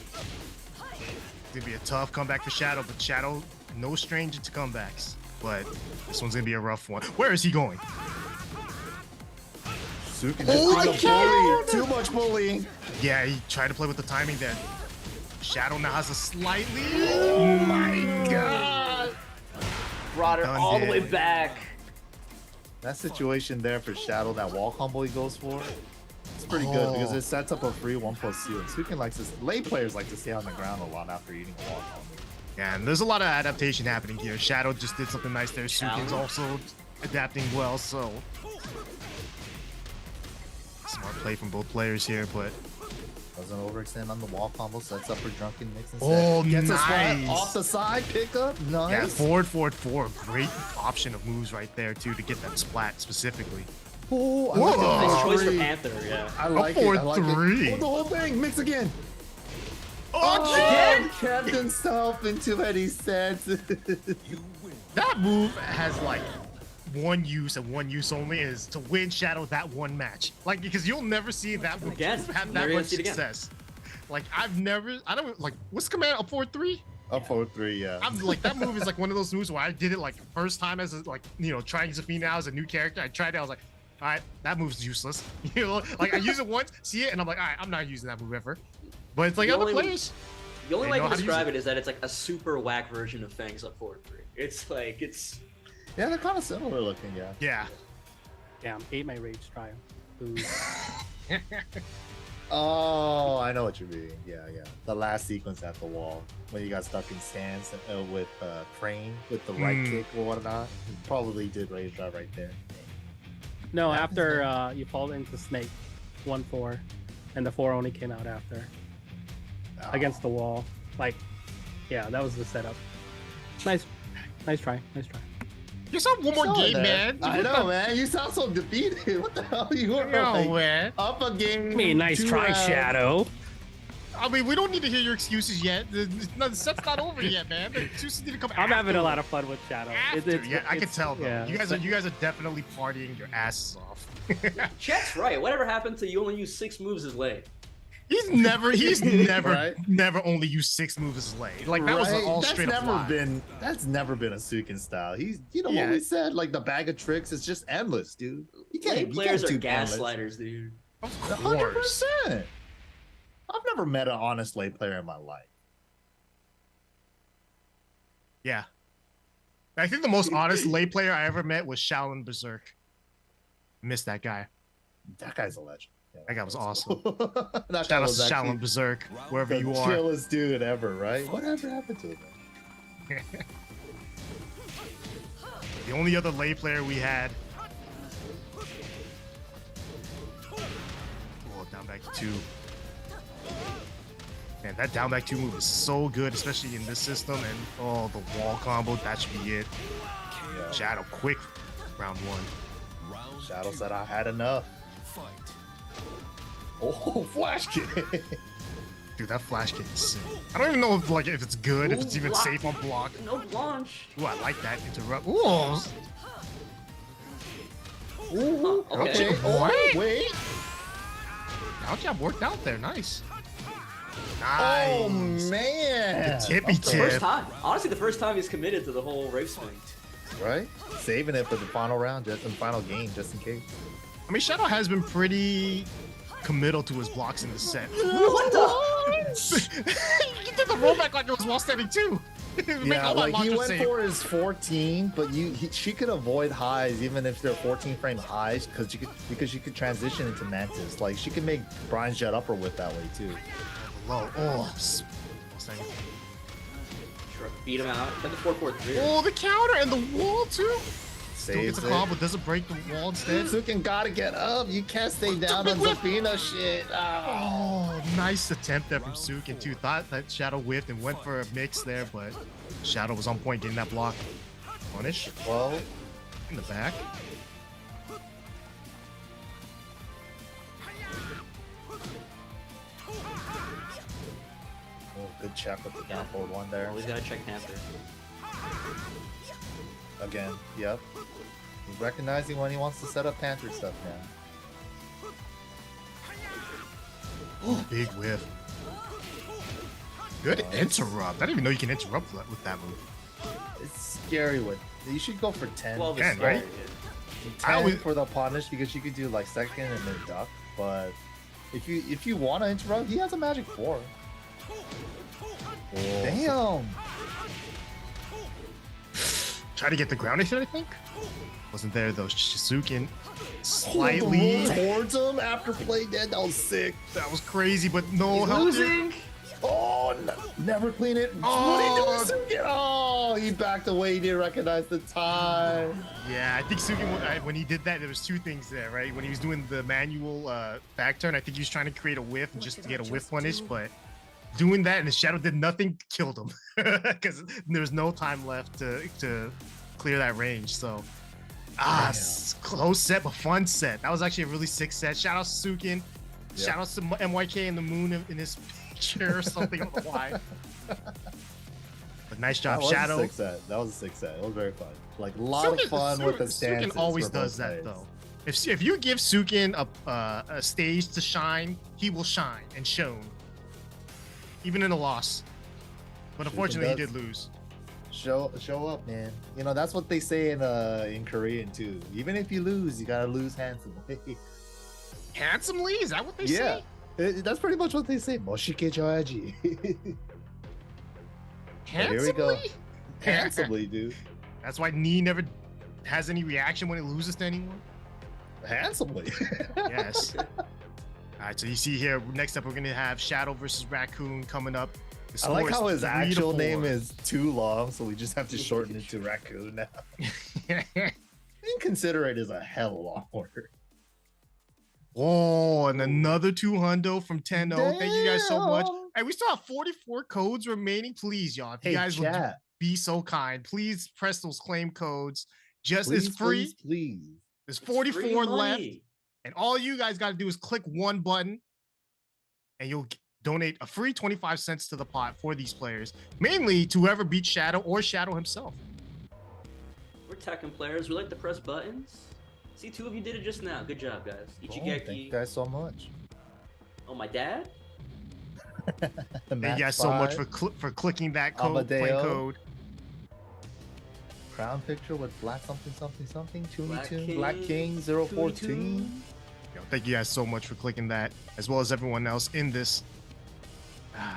Gonna be a tough comeback for Shadow, but Shadow, no stranger to comebacks. But this one's gonna be a rough one. Where is he going? Suiken Oh just being a bully. Too much bullying. Yeah, he tried to play with the timing there. Shadow now has a slightly. Oh my god. Brought her Done all the way did. back. That situation there for Shadow, that wall combo he goes for, it's pretty good because it sets up a free 1+2. And Suiken likes to, late players like to stay on the ground a lot after eating a wall combo. Yeah, and there's a lot of adaptation happening here. Shadow just did something nice there. Challenge. Suiken's also adapting well, so. Smart play from both players here, but. Doesn't overextend on the wall combo, sets up for drunken mix instead. Oh, Gets a nice. spot off the side, pick up, nice. Yeah, forward, forward, forward. Great option of moves right there, too, to get that splat specifically. Oh, I like Whoa. that Nice choice for three. Panther, yeah. I like it. forward I like 3. it. Oh, the whole thing, mix again. Again? Kept himself into any sense. That move has like one use and one use only is to win Shadow that one match. Like, because you'll never see that move Again. have Never that gonna much see it again. success. Like, I don't, like, what's command up 4-3? Up 4-3, yeah. I'm like, that move is like one of those moves where I did it like first time as a, like, you know, trying Zafina out as a new character. I tried it, I was like, all right, that move's useless. You know, like I use it once, see it, and I'm like, all right, I'm not using that move ever. But it's like The other only- players. The only They way I know can how to use describe it. it is that it's like a super whack version of Feng's up 4-3. It's like, it's... Yeah, they're kind of similar looking, yeah. Yeah. Damn, ate my rage trial. Ooh. Oh, I know what you mean. Yeah, yeah. The last sequence at the wall when you got stuck in stands with Crane with the right kick or whatnot. You probably did rage drive right there. No, Yeah. after you fall into Snake, 1-4, and the 4 only came out after against the wall. Like, yeah, that was the setup. Nice try, nice try. You saw one more Saw game, that. man. I know, man. You sound so defeated. What the hell? You were No, like, man. up a game. I mean, nice 2 try, rounds. Shadow. I mean, we don't need to hear your excuses yet. The set's not over yet, man. The excuses need to come I'm having a after. lot of fun with Shadow. After. Yeah, I can tell though. yeah, you guys are definitely partying your asses off. Chet's right. Whatever happened to you only use 6 moves is late? he's never Right? never only used 6 moves as late. Like that was Right? all That's straight up never lie. been. That's never been a Suiken style. He's, you know Yeah. what we said. Like the bag of tricks is just endless, dude. You can't. Late You players can't are do endless. gaslighters, dude. Of 100%. course. I've never met an honest late player in my life. Yeah. I think the most honest lay player I ever met was Shaolin Berserk. Missed that guy. That guy's a legend. That guy was awesome. That guy Shout out was to actually Shaolin Berserk, wherever the you are. chillest dude ever, right? Whatever happened to him? The only other lay player we had. Oh, down back 2. Man, that down back 2 move is so good, especially in this system. And oh, the wall combo, that should be it. Yeah. Shadow, quick round 1. Shadow said I had enough. Oh, flash kick. Dude, that flash kick is sick. I don't even know if it's good, if it's even block. safe on block. No launch. Ooh, I like that interrupt. Ooh. Ooh, Okay. Oh, wait. Down jab worked out there. Nice. Nice. Oh, man. The tippy The first tip. time. Honestly, the first time he's committed to the whole race swing. Right? Saving it for the final round, just in the final game, just in case. I mean, Shadow has been pretty committal to his blocks in the set. What the? He did the rollback like it was wall standing too. Yeah, like he went for his 14, but she could avoid highs even if they're 14 frame highs because she could transition into Mantis. Like she could make Bryan's jet upper whip that way too. Low. Oh, Sure, beat him out. Then the 4-4-3. oh, the counter and the wall too. Still Saves gets a it. combo, doesn't break the wall instead. Suiken gotta get up. You can't stay down on Zafina shit. Oh, nice attempt there from Suiken too. Thought that Shadow whiffed and went for a mix there, but Shadow was on point getting that block. Punish Well, in the back. oh, good check with the down forward one there. Always gotta check Panther. Again, yep. He's recognizing when he wants to set up Panther stuff now. Oh, big whiff. Good interrupt. I didn't even know you can interrupt with that move. It's scary with. You should go for 10. 12 10, is scary. right? 10 I always- for the punish because you could do like second and then duck. But if you want to interrupt, he has a magic 4. Damn. Try to get the ground hit, I think. Wasn't there though. Suiken slightly. Towards him after play dead. That was sick. That was crazy, but no He's help. losing. Oh, never clean it. Oh. What did he do, Suiken? Oh, he backed away. He didn't recognize the time. Yeah, I think Suiken, when he did that, there was 2 things there, right? When he was doing the manual back turn, I think he was trying to create a whiff just to get a whiff punish, but doing that and the Shadow did nothing, killed him because there was no time left to clear that range. So, close set but fun set. That was actually a really sick set. Shout out to Suiken. Yeah. Shout out to MYK and the moon in his picture or something. I don't know why. But nice job, That was Shadow. a sick set. That was a sick set. It was very fun. Like a lot of fun with the stances. Suiken always for both does that players. though. If you give Suiken a stage to shine, he will shine and shone, even in a loss. But unfortunately, he does. did lose. Show up, man. You know that's what they say in Korean too. Even if you lose, you gotta lose handsomely. Handsomely? Is that what they Yeah, say? that's pretty much what they say. Moshike joaji. Handsomely? Here we go. Handsomely, dude. That's why Knee never has any reaction when it loses to anyone. Handsomely. Yes. All right, so you see here, next up we're gonna have Shadow versus Raccoon coming up. The I like score how is his 3 to actual 4. name is too long, so we just have to shorten it to Raccoon now. Inconsiderate is a hell of a long word. Oh, and another 200 from 10-0. Thank you guys so much. Damn. Hey, we still have 44 codes remaining. Please, y'all, if you Hey, guys would chat. be so kind, please press those claim codes. Just Please, it's free. please. There's It's 44 free left, money. and all you guys got to do is click one button, and you'll donate a free 25 cents to the pot for these players, mainly to whoever beats Shadow or Shadow himself. We're Tekken players. We like to press buttons. See, 2 of you did it just now. Good job, guys. Oh, thank you guys so much. Oh, my dad? Thank you guys so much for clicking that code, plain Amadeo. code. Crown picture with black something something something. Black King, Black King 014. Yo, thank you guys so much for clicking that, as well as everyone else in this.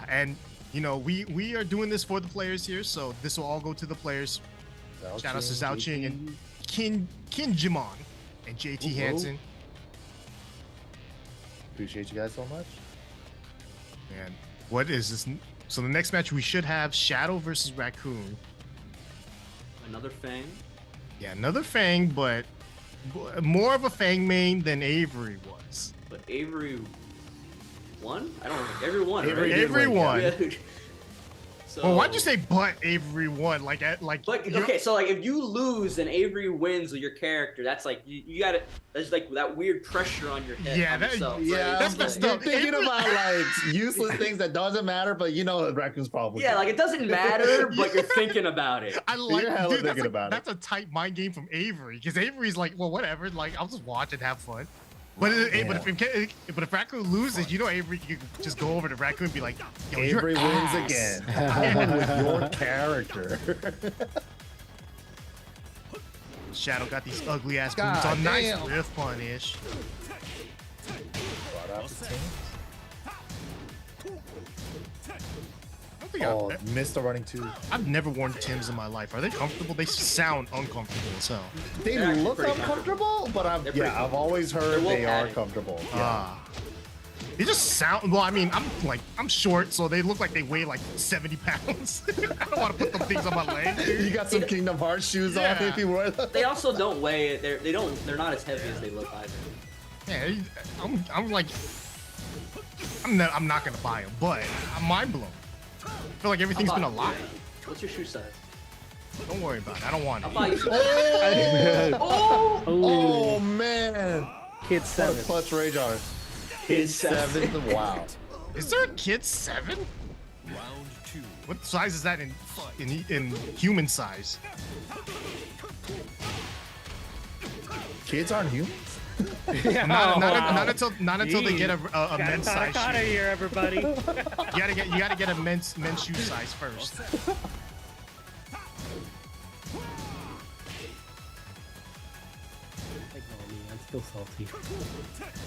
And you know, we are doing this for the players here, so this will all go to the players. Shout out to Zhao Ching and Kin Jimon and JT Ooh, Hansen. Appreciate you guys so much. And what is this? So the next match we should have Shadow versus Raccoon. Another Feng. Yeah, another Feng, but more of a Feng main than Avery was. But Avery won? I don't know. Avery won. Avery right? did win, won. Yeah. So, Well, why'd you say but Avery won? Like But you're- okay, so like if you lose and Avery wins with your character, that's like you gotta. There's like that weird pressure on your head. Yeah, on that- yourself, Yeah, right? that's but messed you're up. thinking Avery- about like useless things that doesn't matter, but you know Raccoon's probably Yeah, like it doesn't matter, but you're thinking about it. I like You're hella dude, that's, thinking about it. that's a tight mind game from Avery because Avery's like, well, whatever, like I'll just watch and have fun. But if Raccoon loses, you know Avery can just go over to Raccoon and be like, yo, Avery you're wins ass. again with your character. Shadow got these ugly ass God boots on. Nice damn. whiff punish. Brought out the team. I don't think Oh, missed the running two. I've never worn Timbs in my life. Are they comfortable? They sound uncomfortable as hell. They They're actually look pretty uncomfortable, but They're pretty I've always heard They're they are padded. comfortable. Yeah. Ah. They just sound, well, I mean, I'm short, so they look like they weigh like 70 pounds. I don't want to put them things on my leg. You got some Kingdom Hearts shoes on Yeah. if you wear them. They also don't weigh it. They're not as heavy as they look either. Yeah, I'm like, I'm not gonna buy them, but I'm mind blown. I feel like everything's been a lot. What's your shoe size? Don't worry about it. I don't want I'll it. buy you some. Oh, Oh, man. kid What a 7. clutch rage on it. His Seventh. Wow. Is there a kid 7? What size is that in human size? Kids aren't humans. Yeah, Not until they get a Got men's size out of shoe. here, everybody. You gotta get a men's shoe size first. Ignore me, I'm still salty.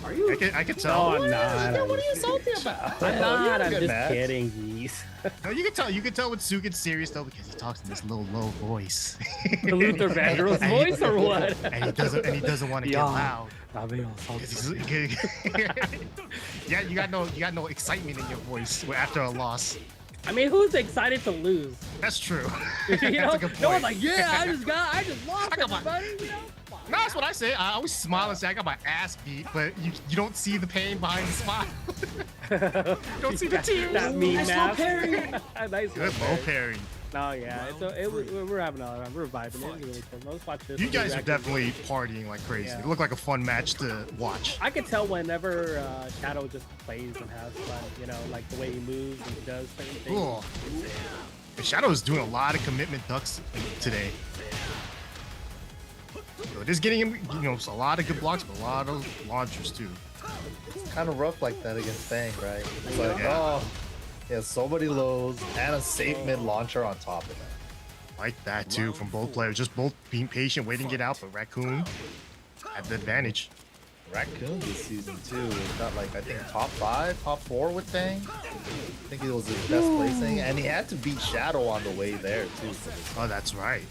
Are you? I can No, tell. I'm not. What are you salty about? I'm not. I'm Good just match. kidding, Geese. No, you can tell when Suiken's serious though because he talks in this little low voice. The Luther Vandross And he- voice or what? And he doesn't want to get Yeah. loud. I'm being all 'Cause salty. Yeah, you got no excitement in your voice after a loss. I mean, who's excited to lose? That's true. You That's know, a good no one's point. like, yeah, I just lost I got my- everybody. You know? No, that's what I say. I always smile and say I got my ass beat, but you don't see the pain behind the smile. You don't see the tears. That mean Nice math. low parry. Nice Good low low parry. parry. No, yeah, we're having we're vibing. It's really cool. Let's watch this. You guys are Reaction. definitely partying like crazy. Yeah. It looked like a fun match to watch. I could tell whenever Shadow just plays and has fun. You know, like the way he moves and he does certain things. Cool. Shadow is doing a lot of commitment ducks today. So it is getting him, a lot of good blocks, but a lot of launchers too. It's kind of rough like that against Feng, right? It's like, Yeah. oh, he has so many lows and a safe mid launcher on top of that. Like that too from both players, just both being patient, waiting to get out, but Raccoon had the advantage. Raccoon this season too. He's got like I think top 5, top 4 with Feng. I think it was his best placing, and he had to beat Shadow on the way there too. So Oh, that's right.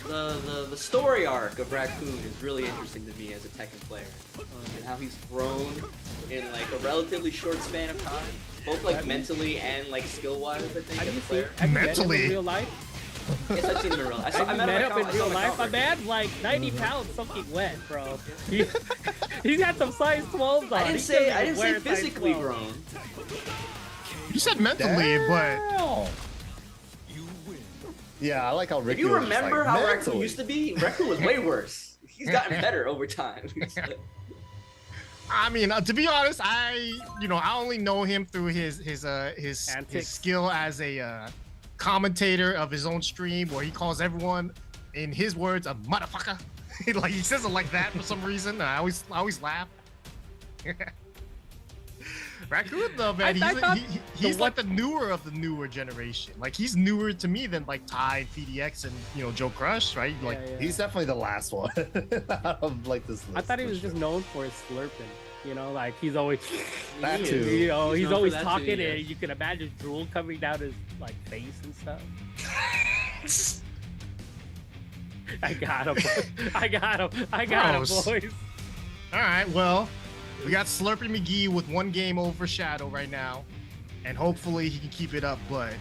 The story arc of Raccoon is really interesting to me as a Tekken player, and how he's grown in like a relatively short span of time, both like mentally and like skill wise. I think Have as you a seen player. have you met him Mentally. in real life? Yes, I've seen him in real life. I met him in real life. My man. man's like 90 pounds soaking wet, bro. He's got some size 12s on. I He didn't say doesn't wear size physically 12. grown. You said mentally, but Damn. Yeah, I like how If Ricky you was remember like, how Raccoon mentally. used to be, Raccoon was way worse. He's gotten better over time. I mean, to be honest, I only know him through his Antics. skill as a commentator of his own stream, where he calls everyone, in his words, a motherfucker. Like he says it like that for some reason. I always laugh. Raccoon though, man, I thought he's like the newer of the newer generation. Like he's newer to me than like Ty, PhiDX, and JoeCrush, right? Like Yeah, yeah. He's definitely the last one out of like this list. I thought he for was sure. just known for his slurping. You know, like he's always, That too. you know, He's he's known always for that talking, too, yeah. and you can imagine drool coming down his like face and stuff. I got him. I got him. I got Gross. him, boys. All right, well, We got Slurpy McGee with 1 game over Shadow right now, and hopefully he can keep it up. But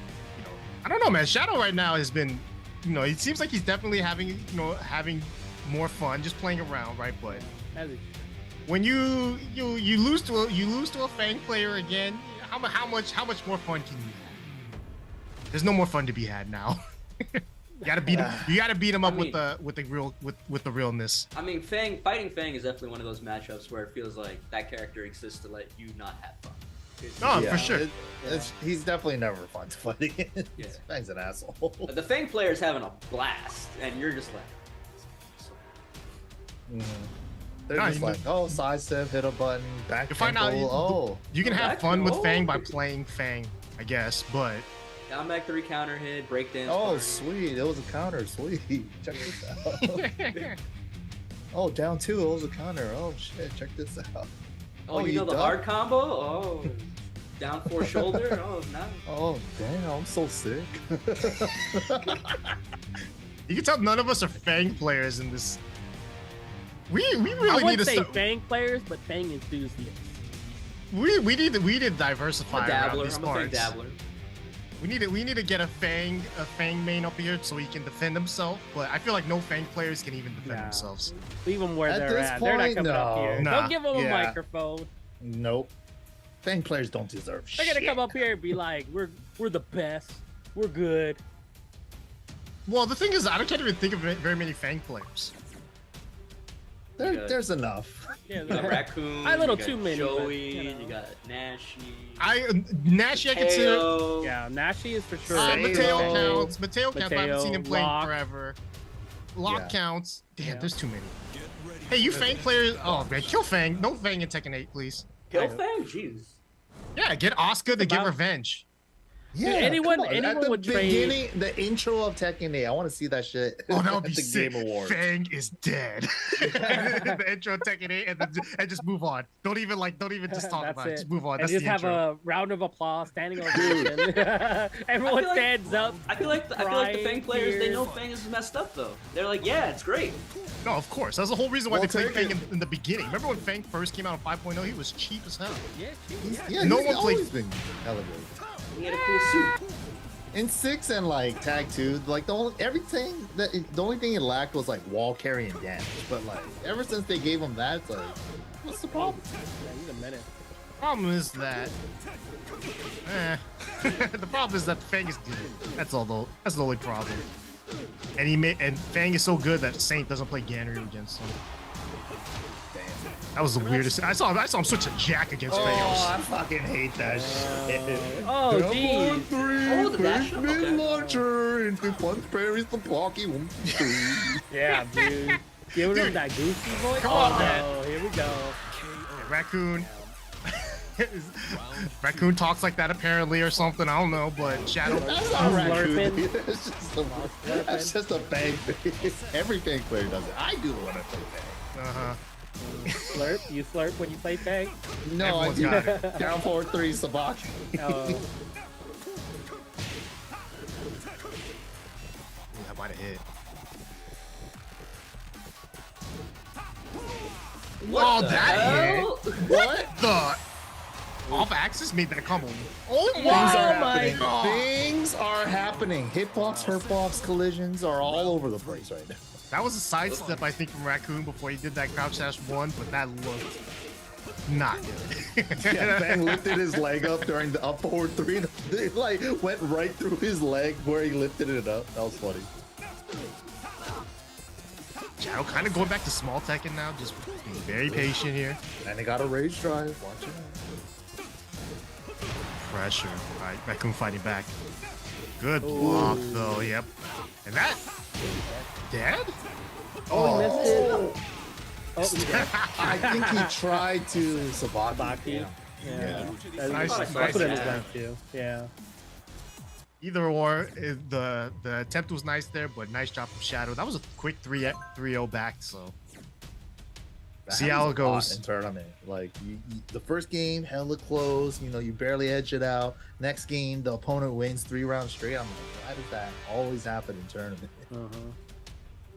I don't know, man. Shadow right now has been, it seems like he's definitely having more fun just playing around, right? But when you lose to a Feng player again, how much more fun can you have? There's no more fun to be had now. You gotta beat him up with the realness. I mean, fighting Feng is definitely one of those matchups where it feels like that character exists to let you not have fun. No, for sure. He's definitely never fun to fight against. Yeah. Feng's an asshole. The Feng player's having a blast, and you're just like. They're just like, oh, sidestep, hit a button, back tempo. You can have fun with Feng by playing Feng, I guess, but. Down back 3 counter hit, breakdance. Oh, party. sweet. It was a counter. Sweet. Check this out. Oh, down 2. It was a counter. Oh, shit. Check this out. Oh, you know the hard combo? Oh, down 4 shoulder? Oh, nice. Oh, damn. I'm so sick. You can tell none of us are Feng players in this. We really I need wouldn't to say Feng players, but Feng enthusiasts. We need to diversify I'm a dabbler. around these I'm a Feng parts. dabbler. We need to get a Feng main up here so he can defend himself. But I feel like no Feng players can even defend themselves. Leave them where At they're this at. They're not point, coming up no. here. Nah. Don't give them a microphone. Nope. Feng players don't deserve They're shit. gonna come up here and be like, "We're the best. We're good." Well, the thing is, I can't even think of very many Feng players. There's enough. Yeah, You got Raccoon. a little you got too many, but, Joey. you know. You got Nashi. Nashi I consider. Teo. Yeah, Nashi is for sure. Mateo Mateo. counts. Mateo counts. I haven't seen him playing Locke. forever. Lock counts. Damn, Yeah. there's too many. Hey, you Feng players. Oh man, kill Feng. No Feng in Tekken 8, please. Kill Feng? Jeez. Yeah, get Oscar to get About- revenge. Yeah, anyone- come on. anyone At the would trade- beginning, the intro of Tekken 8, I want to see that shit. Oh, that would at be the sick. Game Awards. Feng is dead. The intro of Tekken 8 and just move on. Don't even just talk That's about it. it. Just move on. And That's just the have intro. a round of applause, standing ovation. Everyone like- stands up. I feel like the Feng Crying players, they know tears. Feng is messed up though. They're like, yeah, it's great. No, of course. That's the whole reason why Well, they played Feng Tekken- in the beginning. Remember when Feng first came out in 5.0? He was cheap as hell. Yeah, Yeah, No he's one played- always been elevated. He had a cool suit. In 6 and like Tag 2, like the only thing he lacked was like wall carrying damage. But like ever since they gave him that, it's like, what's the problem? Yeah, he's a minute. Problem is that. The problem is that Feng is good. That's all though. That's the only problem. And Feng is so good that Saint doesn't play Ganryu against him. That was the weirdest. I saw him switch a Jack against Feng. Oh, I fucking hate that shit. Oh, Double geez. 3, Oh, the dash? first mid Okay. launcher into Punch Parries the blocky 1, 2. Yeah, dude. Giving him Dude. that goofy voice. Come on, man. Oh, here we go. Raccoon. Raccoon talks like that apparently or something. I don't know, but Shadow. That's not Raccoon. Slurping. That's just a bang face. Every Fang player does it. I do it when I play Fang. Uh-huh. Slurp? You slurp when you play Fang? No, I Everyone's do. got it. Down 4-3 Sabaki. Oh, That might have hit. What the that hell? What? The off axis made that combo. Oh Things my! are Oh my happening. God. Things are happening. Hitbox, hurtbox, collisions are all over the place right now. That was a sidestep, I think, from Raccoon before he did that crouch dash 1, but that looked not good. Yeah, Fang lifted his leg up during the up forward 3. It like went right through his leg where he lifted it up. That was funny. Shadow kind of going back to small Tekken now, just being very patient here. And he got a rage drive. Watch it. Pressure. All right, Raccoon fighting back. Good block, though. Yep. And that dead? oh, he missed it. Oh, he did. I think he tried to Sabaki. Sabaki. Yeah. That's, Nice- that's nice what it was jab. meant to. Yeah. Either or, the attempt was nice there, but nice job from Shadow. That was a quick 3-0 back, so. That See how happens it a lot goes. in tournament. Like the first game, hella close. You know, you barely edge it out. Next game, the opponent wins 3 rounds straight. I'm like, why does that always happen in tournament?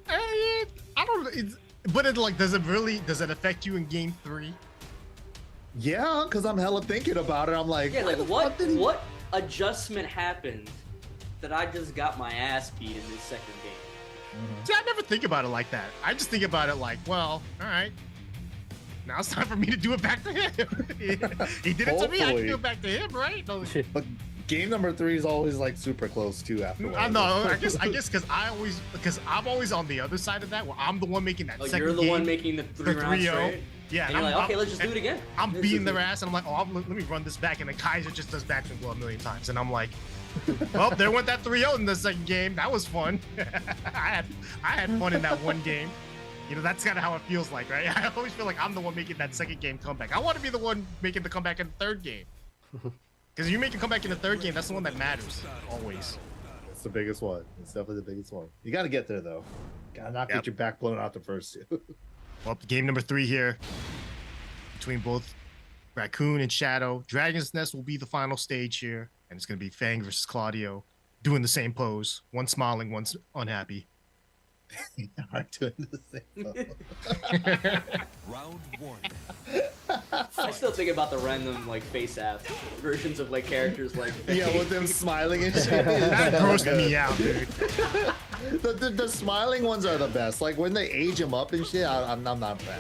I don't. But it like does it affect you in game 3? Yeah, because I'm hella thinking about it. I'm like, Yeah, why like the fuck did he- what adjustment happened that I just got my ass beat in this second game? See, I never think about it like that. I just think about it like, well, all right. Now it's time for me to do it back to him. He did it to me. I can do it back to him, right? No, But game number 3 is always like super close too. After I know. I guess because I'm always on the other side of that, where I'm the one making that Oh, second you're the game. one making the 3 rounds 3-0. straight? Yeah, And you're like, okay, let's just do it again. I'm Let's beating just their do it. ass, and I'm like, oh, let me run this back, and then Kaiser just does back and blow a million times, and I'm like, well, there went that 3-0 in the second game. That was fun. I had fun in that one game. You know, that's kind of how it feels like, right? I always feel like I'm the one making that second game comeback. I want to be the one making the comeback in the third game. Because you make a comeback in the third game, that's the one that matters, always. It's the biggest one. It's definitely the biggest one. You got to get there though. Gotta not get your back blown out the first two. Well, game number 3 here between both Raccoon and Shadow. Dragon's Nest will be the final stage here, and it's going to be Feng versus Claudio doing the same pose. One smiling, one's unhappy. Aren't doing the same. Round 1. I still think about the random like face app versions of like characters like Yeah, with them smiling and shit. That grossed me out, dude. The smiling ones are the best. Like when they age them up and shit, I'm not a fan.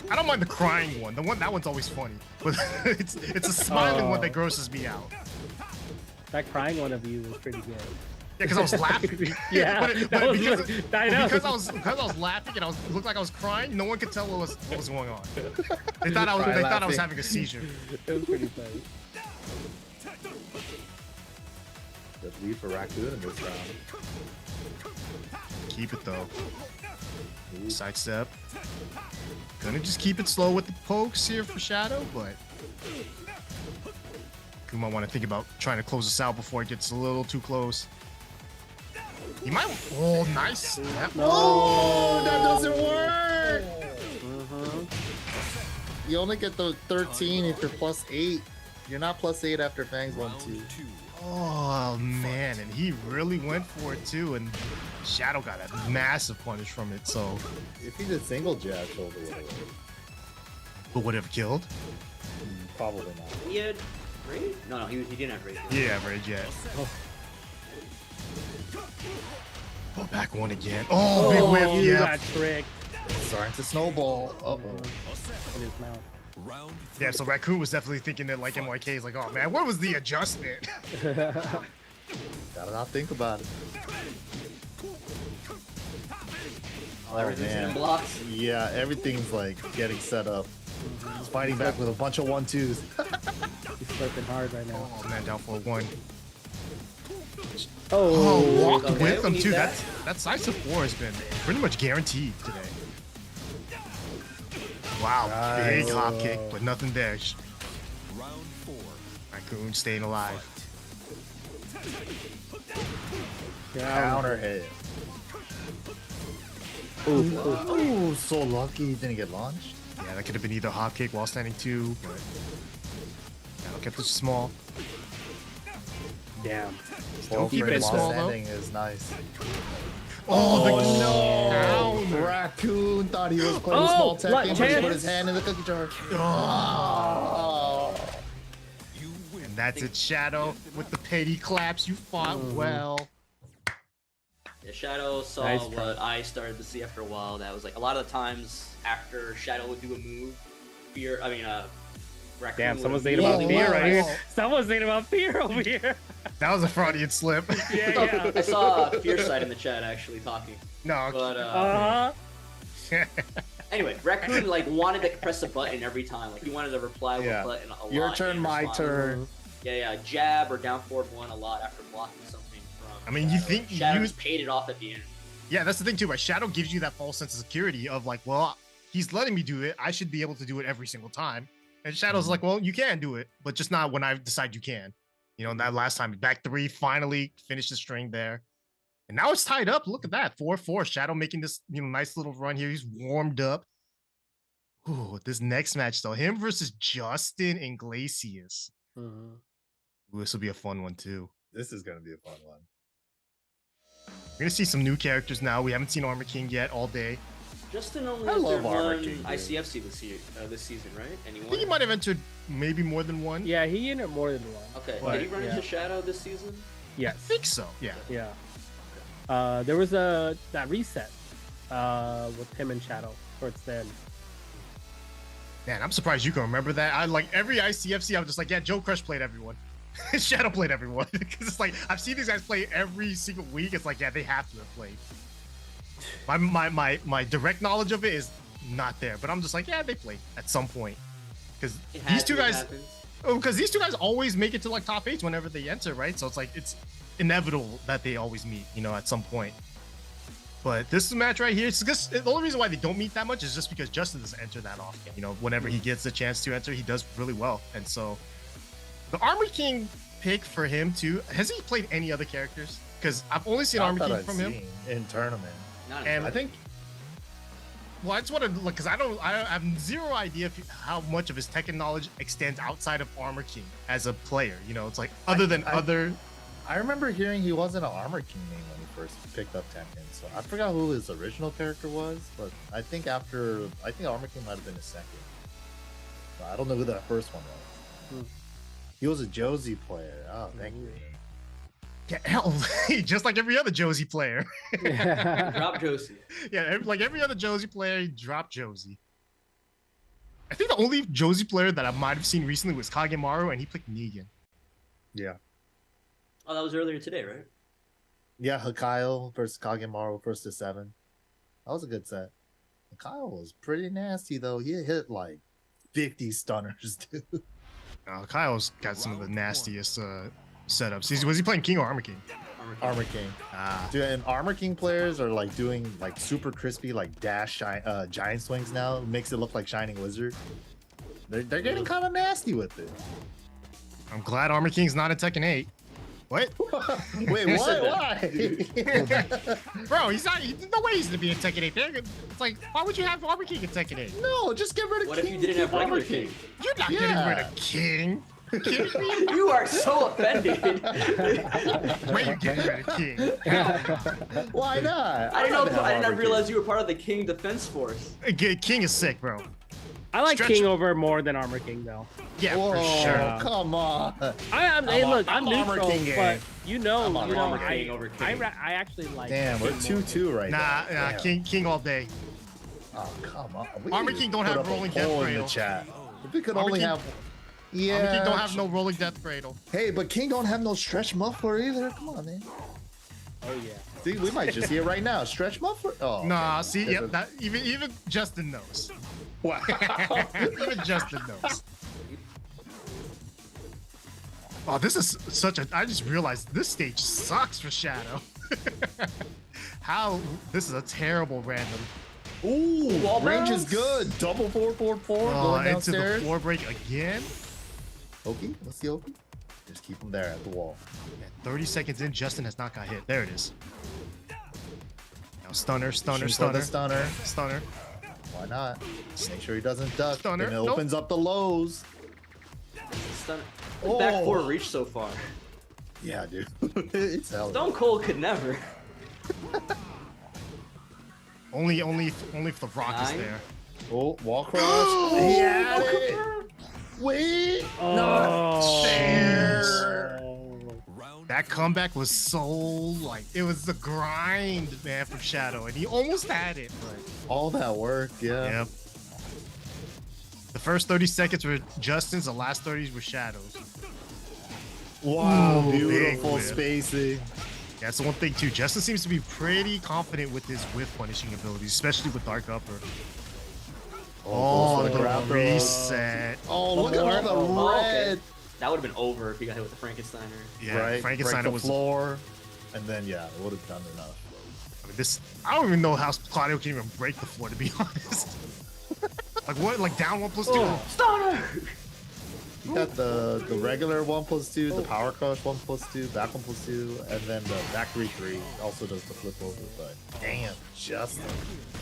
I don't mind the crying one. That one's always funny, but it's a smiling one that grosses me out. That crying one of you was pretty good. Yeah, because I was laughing. Yeah, but because I know. because I was laughing and looked like I was crying. No one could tell what was going on. They thought I was having a seizure. It was pretty funny. The lead for Raccoon in this round. Keep it though. Sidestep. Gonna just keep it slow with the pokes here for Shadow, but you might want to think about trying to close this out before it gets a little too close. He might. Oh, nice. Yep. Oh, that doesn't work. You only get the 13 if you're +8. You're not +8 after Fang's 1-2. Oh man, and he really went for it too, and Shadow got a massive punish from it. So, If he did single jab shoulder, would have worked. but would have killed? Probably not. He had rage? No, he didn't have rage. Yeah, rage yet. Oh, back one again. Oh, big whip. You Yeah. got tricked Starting to snowball. Uh-oh. in his mouth. Round Yeah, so Raccoon was definitely thinking that like MYK is like, oh man, what was the adjustment? Gotta not think about it. Oh Everything's in man. blocks. Yeah, everything's like getting set up. He's fighting back with a bunch of 1-2s. He's surfing hard right now. Oh man, down for 1. Oh, Oh, walked okay, with we him need too. that. That side support has been pretty much guaranteed today. Wow, big Nice. hop kick, but nothing there. round 4. Raccoon staying alive. Counter hit. Oh, so lucky he didn't get launched. Yeah, that could have been either hop kick while standing 2, but Shadow kept it small. damn. Well, keep it while small, though. standing is nice. Oh, the counter. Raccoon thought he was playing Oh, small what, Tekken, but he chance? put his hand in the cookie jar. Oh. You win. And that's it, Shadow. With the petty claps, you fought well. Yeah, Shadow saw Nice what try. I started to see after a while. That was like a lot of the times after Shadow would do a move, Raccoon Damn, would someone's thinking about Whoa, fear whoa, right whoa. here. Someone's thinking about fear over here. That was a Freudian slip. Yeah, yeah. I saw Fearside in the chat actually talking. No. But Uh-huh. anyway, Raccoon like wanted to press a button every time. Like he wanted to reply with Yeah. a button a lot. Your turn, and my respond. turn. Yeah, jab or down forward 1 a lot after blocking something from. I mean, you think Shadow you- just paid it off at the end. Yeah, that's the thing too, right? Shadow gives you that false sense of security of like, well, he's letting me do it. I should be able to do it every single time. And Shadow's like, well, you can do it, but just not when I decide you can. You know, and that last time, back 3, finally finished the string there. And now it's tied up. Look at that. 4-4. Shadow making this, nice little run here. He's warmed up. Ooh, this next match, though. Him versus JustinIglesias. Mhm. Ooh, this will be a fun one, too. This is gonna be a fun one. We're going to see some new characters now. We haven't seen Armor King yet all day. Justin only I entered love Armor one King, dude. ICFC this season, right? I think he Anyone? might have entered maybe more than one. Yeah, he entered more than one. Okay. But, Did he run yeah. into Shadow this season? Yes. I think so. Yeah. Yeah. There was that reset with him and Shadow towards the end. Man, I'm surprised you can remember that. I like every ICFC. I was just like, yeah, JoeCrush played everyone. Shadow played everyone. Because it's like I've seen these guys play every single week. It's like, yeah, they have to have played. My direct knowledge of it is not there, but I'm just like, yeah, they played at some point. Because these two guys, always make it to like top 8 whenever they enter, right? So it's like it's inevitable that they always meet, you know, at some point. But this match right here, it's just, the only reason why they don't meet that much is just because Justin doesn't enter that often. You know, whenever he gets the chance to enter, he does really well. And so the Armor King pick for him too. Has he played any other characters? Because I've only seen Armor King from him in tournament. And I think. Well, I just want to look because I have zero idea how much of his Tekken knowledge extends outside of Armor King as a player. You know, it's like I remember hearing he wasn't an Armor King main when he first picked up Tekken, so I forgot who his original character was, but I think Armor King might have been his second. But I don't know who that first one was. He was a Josie player. Oh, thank you. Yeah, hell, just like every other Josie player. Drop Josie. Yeah, like every other Josie player, he dropped Josie. I think the only Josie player that I might have seen recently was Kagemaru, and he picked Negan. Yeah. Oh, that was earlier today, right? Yeah, Hikayo versus Kagemaru first to 7. That was a good set. Hikayo was pretty nasty though. He hit like 50 stunners, dude. Kyle's got some of the nastiest setups. Was he playing King or Armor King? Armor King. Dude, and Armor King players are like doing like super crispy like dash giant swings now. It makes it look like Shining Wizard. They're getting kind of nasty with it. I'm glad Armor King's not in Tekken 8. What? Wait, what? Why? Bro, he's not. No way he's gonna be in Tekken 8. It's like, why would you have Armor King in Tekken 8? No, just get rid of What King. if you didn't have regular King? You're not getting rid of King. You are so offended. Why are you getting rid of King? Why not? I did Armor not King. realize you were part of the King Defense Force. King is sick, bro. I like Stretch- King over more than Armor King though. Yeah, Whoa, for sure. come on. Hey, look, I'm Armor neutral, King but gang. you know, Armor King over King. I actually like. Damn, we're King more. 2-2 right Nah, now. King all day. Oh, come on. We Armor need King to don't put have up a rolling death poll in cradle. the chat. If we could Armor only King- have. Yeah. Armor King don't have no rolling death cradle. Hey, but King don't have no stretch muffler either. Come on, man. Oh yeah. See, we might just see it right now. Stretch muffler. Oh. Nah, okay. see, There's yep, a- that even Justin knows. Wow. Even Justin knows. Oh, this is such a. I just realized this stage sucks for Shadow. This is a terrible random. Ooh, Wall range is bounce. good. Double 4-4-4 Oh, going into the downstairs. floor break again. Oki, let's see Oki. Just keep him there at the wall. Yeah, 30 seconds in, Justin has not got hit. There it is. Now stunner. Shooting for the stunner. Why not? Make sure he doesn't duck. Stunner, And it nope. opens up the lows. Stunner. Oh. Back four reach so far. Yeah, dude. It's hell. Stone Cold could never. Only if the rock is 9. there. Oh, wall crush. He had it. Wait. Oh. There. That comeback was so like it was the grind, man, from Shadow, and he almost had it. But All that work, yeah. yep. The first 30 seconds were Justin's, the last 30s were Shadow's. Wow, Ooh, beautiful big whip. spacing. That's the one thing too. Justin seems to be pretty confident with his whiff punishing abilities, especially with Dark Upper. Oh, goes for the grab throw. reset. Oh, look at all the Oh, okay. red. That would have been over if he got hit with the Frankensteiner. Yeah, Right, break Frankensteiner the was. floor, and then yeah, it would have done enough. I mean, I don't even know how Claudio can even break the floor, to be honest. Like what? Like down 1+2? Stunner! You got the regular 1+2, the power crush 1+2, back 1+2, and then the back 3-3 also does the flip over. But damn, Justin,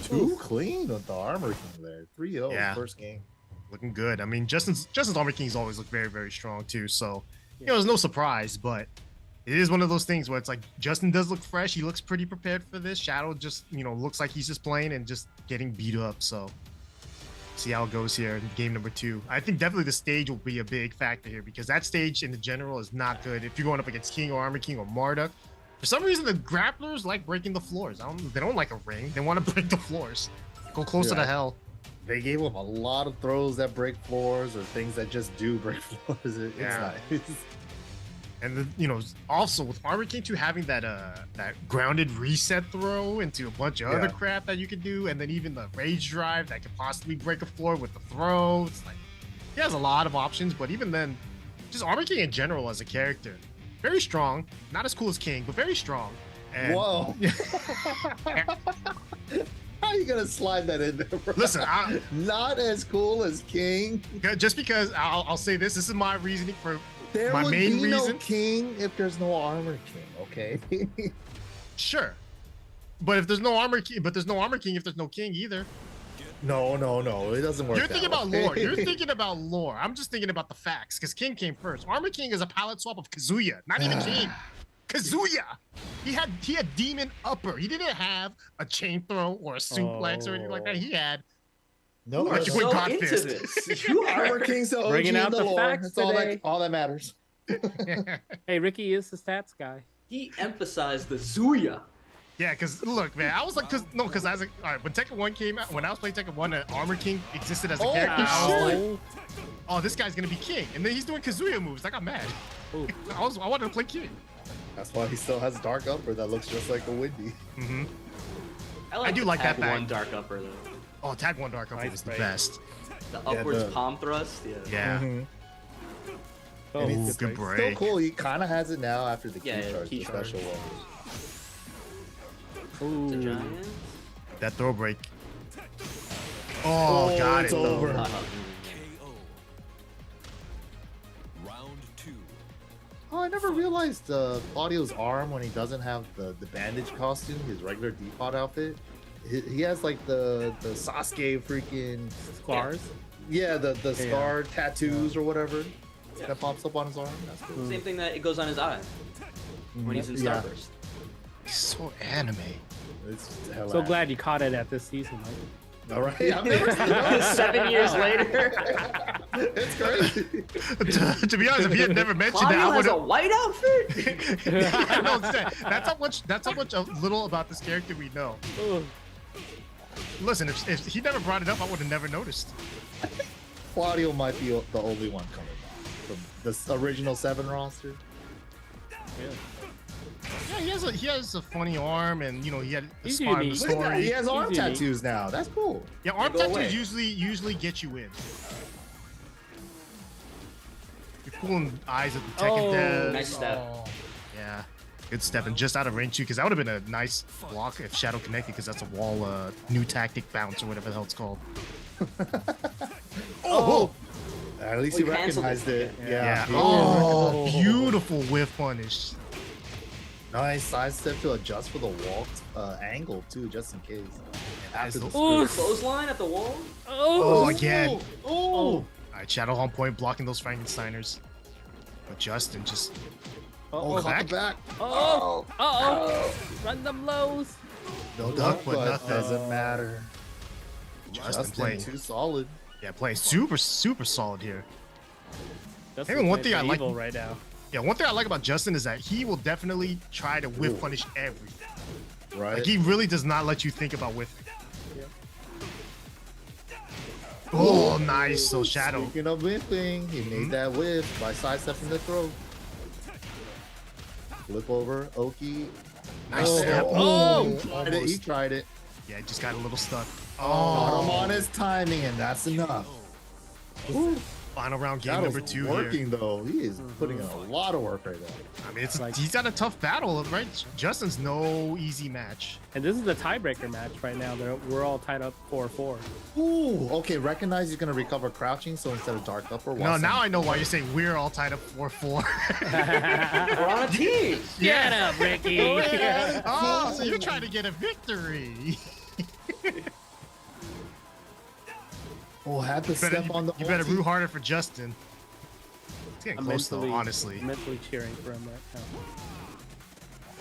too clean with the armor king there. 3-0 Yeah. first game. Looking good. I mean, Justin's Armor King's always looked very, very strong too. So, you know, there's no surprise, but it is one of those things where it's like Justin does look fresh. He looks pretty prepared for this. Shadow just, looks like he's just playing and just getting beat up. So see how it goes here in game number 2. I think definitely the stage will be a big factor here because that stage in the general is not good. If you're going up against King or Armor King or Marduk, for some reason the grapplers like breaking the floors. They don't like a ring. They want to break the floors. Go closer to hell. They gave him a lot of throws that break floors or things that just do break floors. It's nice. And also with Armor King 2 having that grounded reset throw into a bunch of other crap that you could do, and then even the rage drive that could possibly break a floor with the throw. It's like he has a lot of options, but even then, just Armor King in general as a character, very strong. Not as cool as King, but very strong. And, whoa. How are you gonna slide that in there, bro? Listen, not as cool as King. Just because I'll say this is my reasoning for there my would main be reason. No King if there's no Armor King, okay? Sure, but if there's no Armor King, if there's no King either. No, it doesn't work. You're thinking about lore. You're thinking about lore. I'm just thinking about the facts because King came first. Armor King is a palette swap of Kazuya, not even King. Kazuya, he had demon upper. He didn't have a chain throw or a suplex or anything like that. He had like so into this. You Armor King's the OG Bringing out in the the lore. facts That's all that matters. Hey, Ricky is the stats guy. He emphasized the Zuya. Yeah, because look, man, I was like, because I was like, all right, when Tekken 1 came out, when I was playing Tekken 1 and Armor King existed as a character, I was like, oh, this guy's gonna be King, and then he's doing Kazuya moves. I got mad. I wanted to play King. That's why he still has dark upper that looks just like a Windy. Mm-hmm. I do like that tag one bag. dark upper though. Oh, tag 1 dark upper is the best. The upwards palm thrust. Yeah. Yeah. Oh, And it's good still break. cool. He kind of has it now after the key charge, key the charge. special one. It's a giant. That throw break. Oh, got it's it. over. Though. Round 2. Oh, I never realized Claudio's arm when he doesn't have the bandage costume, his regular default outfit. He has like the Sasuke freaking Scars. Yeah, the scar tattoos or whatever that pops up on his arm. That's cool. Same thing that it goes on his eye when he's in Starburst. He's so anime. It's hella So glad you caught it at this season, Mike. All right, I've never seen that. 7 years later. It's crazy. To be honest, if he had never mentioned Claudio that, I has would a white outfit. Yeah, no, that's how much little about this character we know. Listen, if he never brought it up, I would have never noticed. Claudio might be the only one coming back from the original 7 roster. Yeah, he has a funny arm, and he had a He's spot in the unique. Look at that, story. he has arm He's unique. tattoos now. That's cool. Yeah, arm Go away. tattoos usually get you in. You're pulling eyes at the Tekken devs. Nice step. Yeah, good step, and just out of range too, because that would have been a nice block if Shadow connected, because that's a wall new tactic bounce or whatever the hell it's called. Oh! At least he We canceled recognized it. it. Yeah. Yeah. Oh, beautiful whiff punish. Nice sidestep to adjust for the wall angle too, just in case. After the Ooh. screw. Clothesline at the wall. Oh, again. Oh! All right, Shadow on point, blocking those Frankensteiners. But Justin just Oh, caught the back. Oh. Run them lows. No Duck, duck, but but nothing. doesn't matter. Justin playing. too solid. Yeah, playing super solid here. That's Hey, one thing I like- evil right now. Yeah, one thing I like about Justin is that he will definitely try to whiff punish everything. Right. Like he really does not let you think about whiffing. Oh, nice. So Shadow. Speaking of whipping, he made that whiff by sidestepping the throw. Flip over, Oki. Nice step. He tried it. Yeah, just got a little stuck. Got him Oh, on his timing, and that's enough. final round game Shadow's number 2 working here. though. He is putting in a lot of work right now. I mean, it's Like- he's got a tough battle, right? Justin's no easy match. And this is the tiebreaker match right now. We're all tied up 4-4. Ooh, okay. Recognize he's gonna recover crouching, so instead of dark upper. No, now I know why you're saying we're all tied up 4-4. We're on a team. Get up, Ricky. Oh, so you're trying to get a victory. Oh, had to step on the. You better ulti. root harder for Justin. getting I'm close though, mentally, honestly. mentally cheering for him right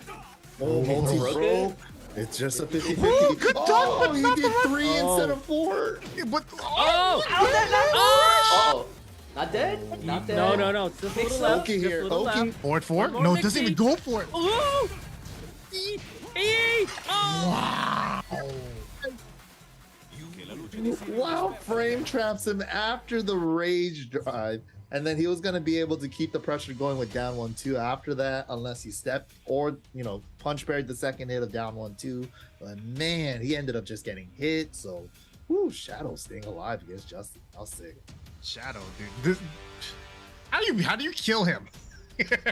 now. Oh, multi broke broke. it? It's just a 50-50. Ooh, good dunk, Oh, but he not did the right- 3 instead of 4. But How's that not Oh, not dead? Not dead. No. It's just a little left. Oki Just a here. little Oki. left. forward 4? One more No, it doesn't Mickey. even go for it. Ooh! Oh! Wow, frame traps him after the rage drive. And then he was going to be able to keep the pressure going with down 1-2 after that, unless he stepped or, punch buried the second hit of down 1-2. But man, he ended up just getting hit. So, Shadow staying alive against Justin. I'll say. Shadow, dude. How do you kill him?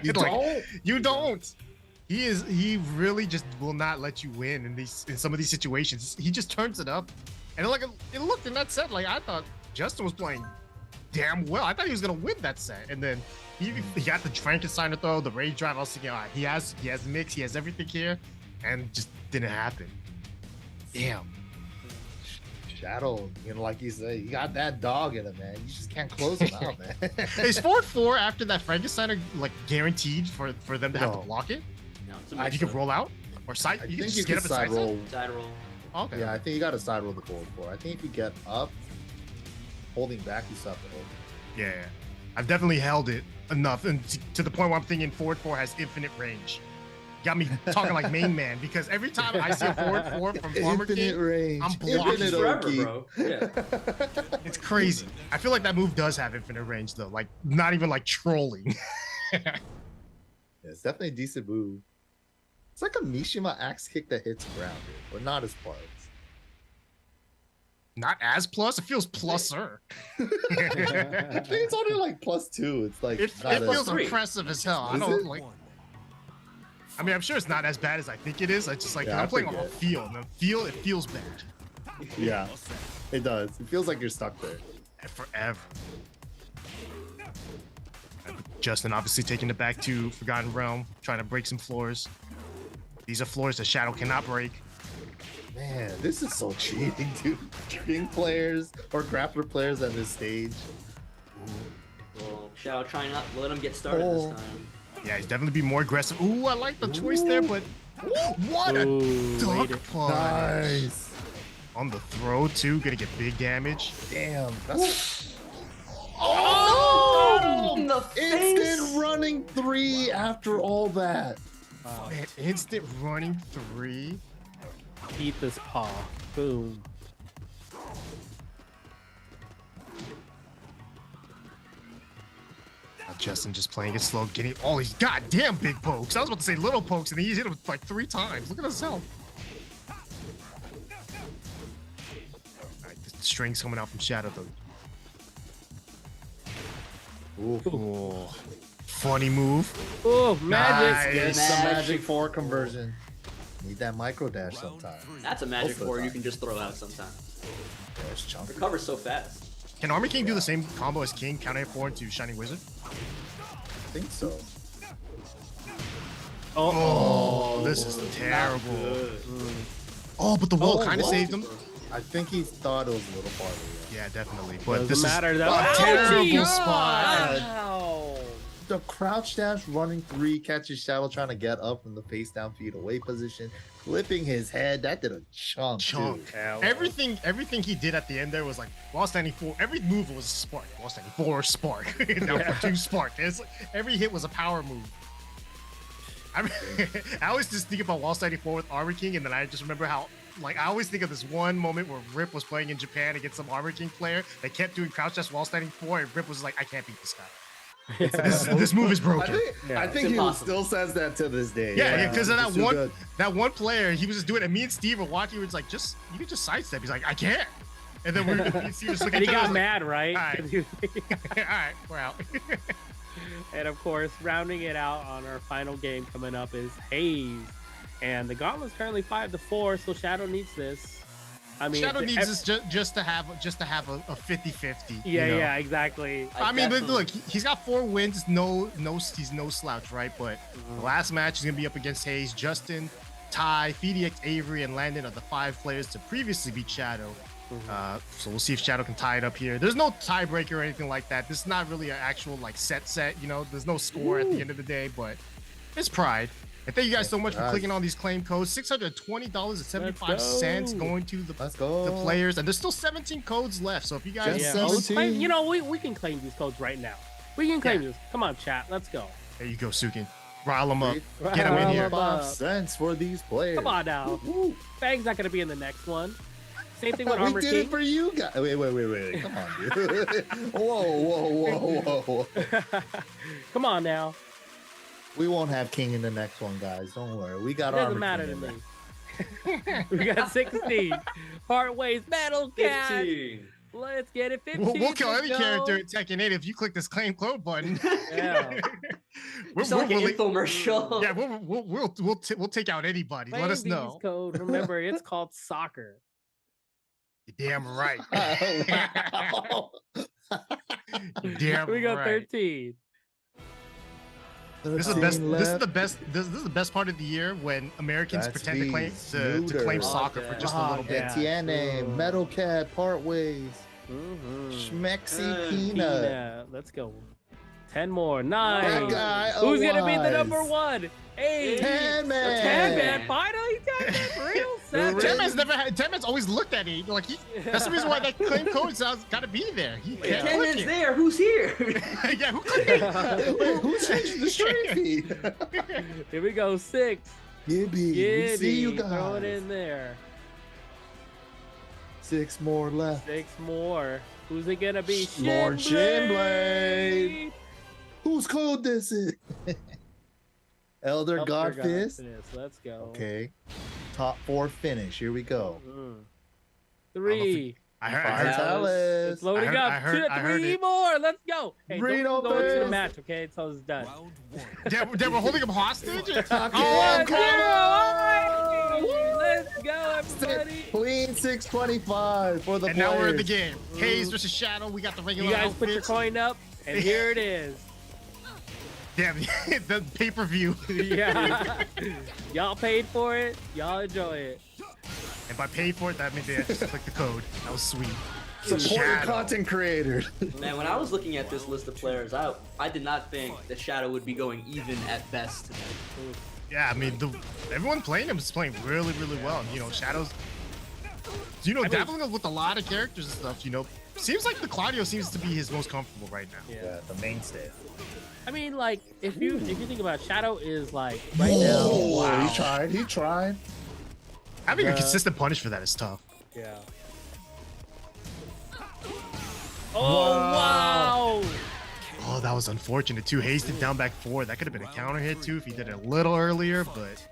You don't? You don't. He really just will not let you win in some of these situations. He just turns it up. And it looked in that set like I thought Justin was playing damn well. I thought he was gonna win that set, and then he got the Frankensteiner throw, the rage drive. I was thinking, all right, he has mix, he has everything here, and just didn't happen. Damn. Shadow, like you say, you got that dog in him, man. You just can't close him out, man. Is 4-4 after that Frankensteiner like guaranteed for them to have to block it? No, it's a You mix can up. roll out or side. I You can think just you get can up and side roll. Side roll. Okay. Yeah, I think you got to side roll the forward 4. I think if you get up, holding back, you stop the hold. Yeah, I've definitely held it enough, and to the point where I'm thinking forward 4 has infinite range. Got me talking like main man, because every time I see a forward 4 from Farmer Infinite King, range. I'm blocking Infinite Forever, Oki. bro. Yeah. it's crazy. I feel like that move does have infinite range though, like not even like trolling. Yeah, it's definitely a decent move. It's like a Mishima axe kick that hits grounded, but not as parts. Not as plus, it feels pluser. I think it's only like +2. It's like It not as- feels three. impressive as hell. I Is don't it? like. I mean, I'm sure it's not as bad as I think it is. I just like Yeah, I'm I playing off forget. a feel, and it feels bad Yeah, it does. It feels like you're stuck there. forever. Justin obviously taking it back to Forgotten Realm, trying to break some floors. These are floors that Shadow cannot break. Man, this is so cheating, dude. String players or grappler players at this stage. Well, Shadow trying not to let him get started Oh. this time. Yeah, he's definitely be more aggressive. Ooh, I like the choice there, but what a Ooh, duck later. punch. Nice. On the throw too, gonna get big damage. Damn. That's Oh, in the face. instant running 3 after all that. Man, instant running 3. Eat this paw. Boom. Justin just playing it slow, getting all these goddamn big pokes. I was about to say little pokes, and he hit him like 3 times. Look at himself. All right, the strings coming out from Shadow though. Ooh. Funny move. Oh, magic. It's the Magic. magic 4 conversion. Need that micro dash sometime. That's a magic Most of the 4 you time. can just throw out sometimes. There's chunky. Recovers so fast. Can Armor King do the same combo as King, counter hit 4 into Shining Wizard? I think so. Oh, this is terrible. Good. Oh, but the wall Oh, kind of what? saved him. I think he thought it was a little farther. Yeah, definitely. But Doesn't this matter is though. a terrible Ouchie! spot. Ow. The crouch dash running 3 catches Shadow trying to get up from the face down feet away position, clipping his head. That did a chunk. Chunk. Too. Everything he did at the end there was like while standing 4. Every move was a spark. While standing 4 spark. Down for 2 spark. It's like, every hit was a power move. I always just think about while standing 4 with Armor King, and then I just remember how I always think of this one moment where Rip was playing in Japan against some Armor King player. They kept doing crouch dash while standing 4, and Rip was like, I can't beat this guy. This move is broken. I think he impossible. still says that to this day. Yeah, because of it's that too one good. player, he was just doing it. And me and Steve were watching. He was like, you can just sidestep. He's like, I can't. And then me and Steve just looking And he at each other, got mad, right? All right. All right, we're out. And of course, rounding it out on our final game coming up is Haze. And the gauntlet's currently 5-4, so Shadow needs this. I mean, Shadow needs this just to have a 50-50. Yeah, yeah, exactly. I mean, but definitely- look, he's got 4 wins. He's no slouch, right? But the last match is gonna be up against Haze, Justin, Ty, PhiDX, Avery, and Landon are the 5 players to previously beat Shadow. So we'll see if Shadow can tie it up here. There's no tiebreaker or anything like that. This is not really an actual like set. You know, there's no score at the end of the day, but it's pride. And thank you guys so much for clicking on these claim codes. $620.75 going to the players, and there's still 17 codes left. So if you guys, claim, you know, we can claim these codes right now. We can claim this. Come on, chat. Let's go. There you go, Suiken. Rile them up. Get them in here. 5 cents for these players. Come on now. Fang's not gonna be in the next one. Same thing with Armor King. We did it for you guys. Wait. Come on, dude. Whoa. Come on now. We won't have King in the next one, guys. Don't worry. We got Doesn't Armor matter King to in me. We got 16. Part ways Battle Cat. 15. Let's get it. 15. We'll kill any character in Tekken 8 if you click this claim code button. Yeah. It's like an infomercial. Yeah, we'll take out anybody. Claim Let us these know. Code. Remember, it's called soccer. You're damn right. You're damn We got right. 13. This is the best. This is the best. This is the best part of the year when Americans pretend to claim soccer for just a little bit. Etienne, Metal Cat, Part Ways, Schmexy Peanut. Let's go. 10 more. 9. That guy, Who's gonna be the Alive. number 1? 8. Tan Man. Tan Man. Finally, Tan Man. Real 7. Tan Man's never had. Tan Man's always looked at it like that's the reason why that claim code sounds gotta be there. He can't Tan click Man's it. there. Who's here? Yeah, who clicked it? Wait, who changed the stream feed? Here we go. 6. Gibby, we see you guys. Throw it in there. 6 more left. 6 more. Who's it gonna be? Lord Shinblade. Shinblade. Whose code this is? Elder Godfist. Let's go. Okay. Top 4 finish. Here we go. 3. I heard. It's loading up. I heard 3 it. more. Let's go. Hey, Reno don't go into the Bears. match, okay? Until it's done. They were holding him hostage. Oh, come on! Let's go, everybody. Clean 625 for the And players. now we're in the game. Haze versus Shadow. We got the regular. You guys put your outfits. coin up, and here it is. Damn, the pay-per-view. Yeah. Y'all paid for it. Y'all enjoy it. And by paid for it, that means they had to just click the code. That was sweet. Support your Shadow. content creators. Man, when I was looking at this list of players, I did not think that Shadow would be going even at best today. Yeah, I mean, everyone playing him is playing really, really well. You know, Shadow's, dabbling with a lot of characters and stuff. You know, seems like the Claudio seems to be his most comfortable right now. Yeah, the mainstay. I mean, like, if you think about it, Shadow is like right now. Wow. He tried. Having a consistent punish for that is tough. Yeah. Oh wow! Oh, that was unfortunate too. Haze did down back 4. That could have been a counter hit too if he did it a little earlier, but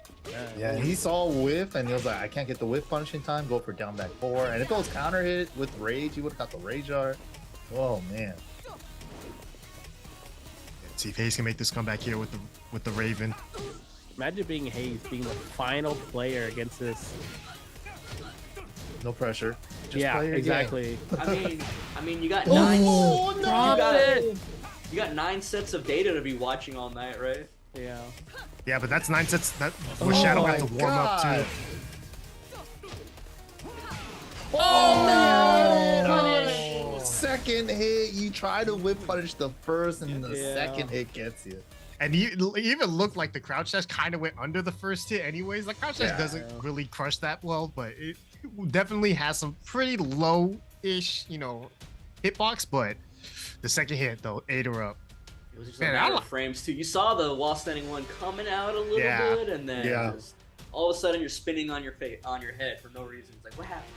Yeah, he saw whiff and he was like, I can't get the whiff punish in time, go for down back 4. And if it was counter hit with rage, he would have got the rage art. Oh man. let's see if Haze can make this comeback here with the Raven. Imagine being Haze, being the final player against this. No pressure. Just Yeah, play your exactly. I mean, you got 9. Oh, no! You got 9 sets of data to be watching all night, right? Yeah. Yeah, but that's 9 sets that where Shadow had to warm up too. Oh, man! Oh, second hit, you try to whip punish the first, and the second hit gets you. And he even looked like the crouch dash kind of went under the first hit anyways. Like crouch dash doesn't really crush that well, but it definitely has some pretty low-ish, hitbox. But the second hit though ate her up. It was just a matter of frames too. You saw the wall standing one coming out a little bit, and then just, all of a sudden you're spinning on your head for no reason. It's like, what happened?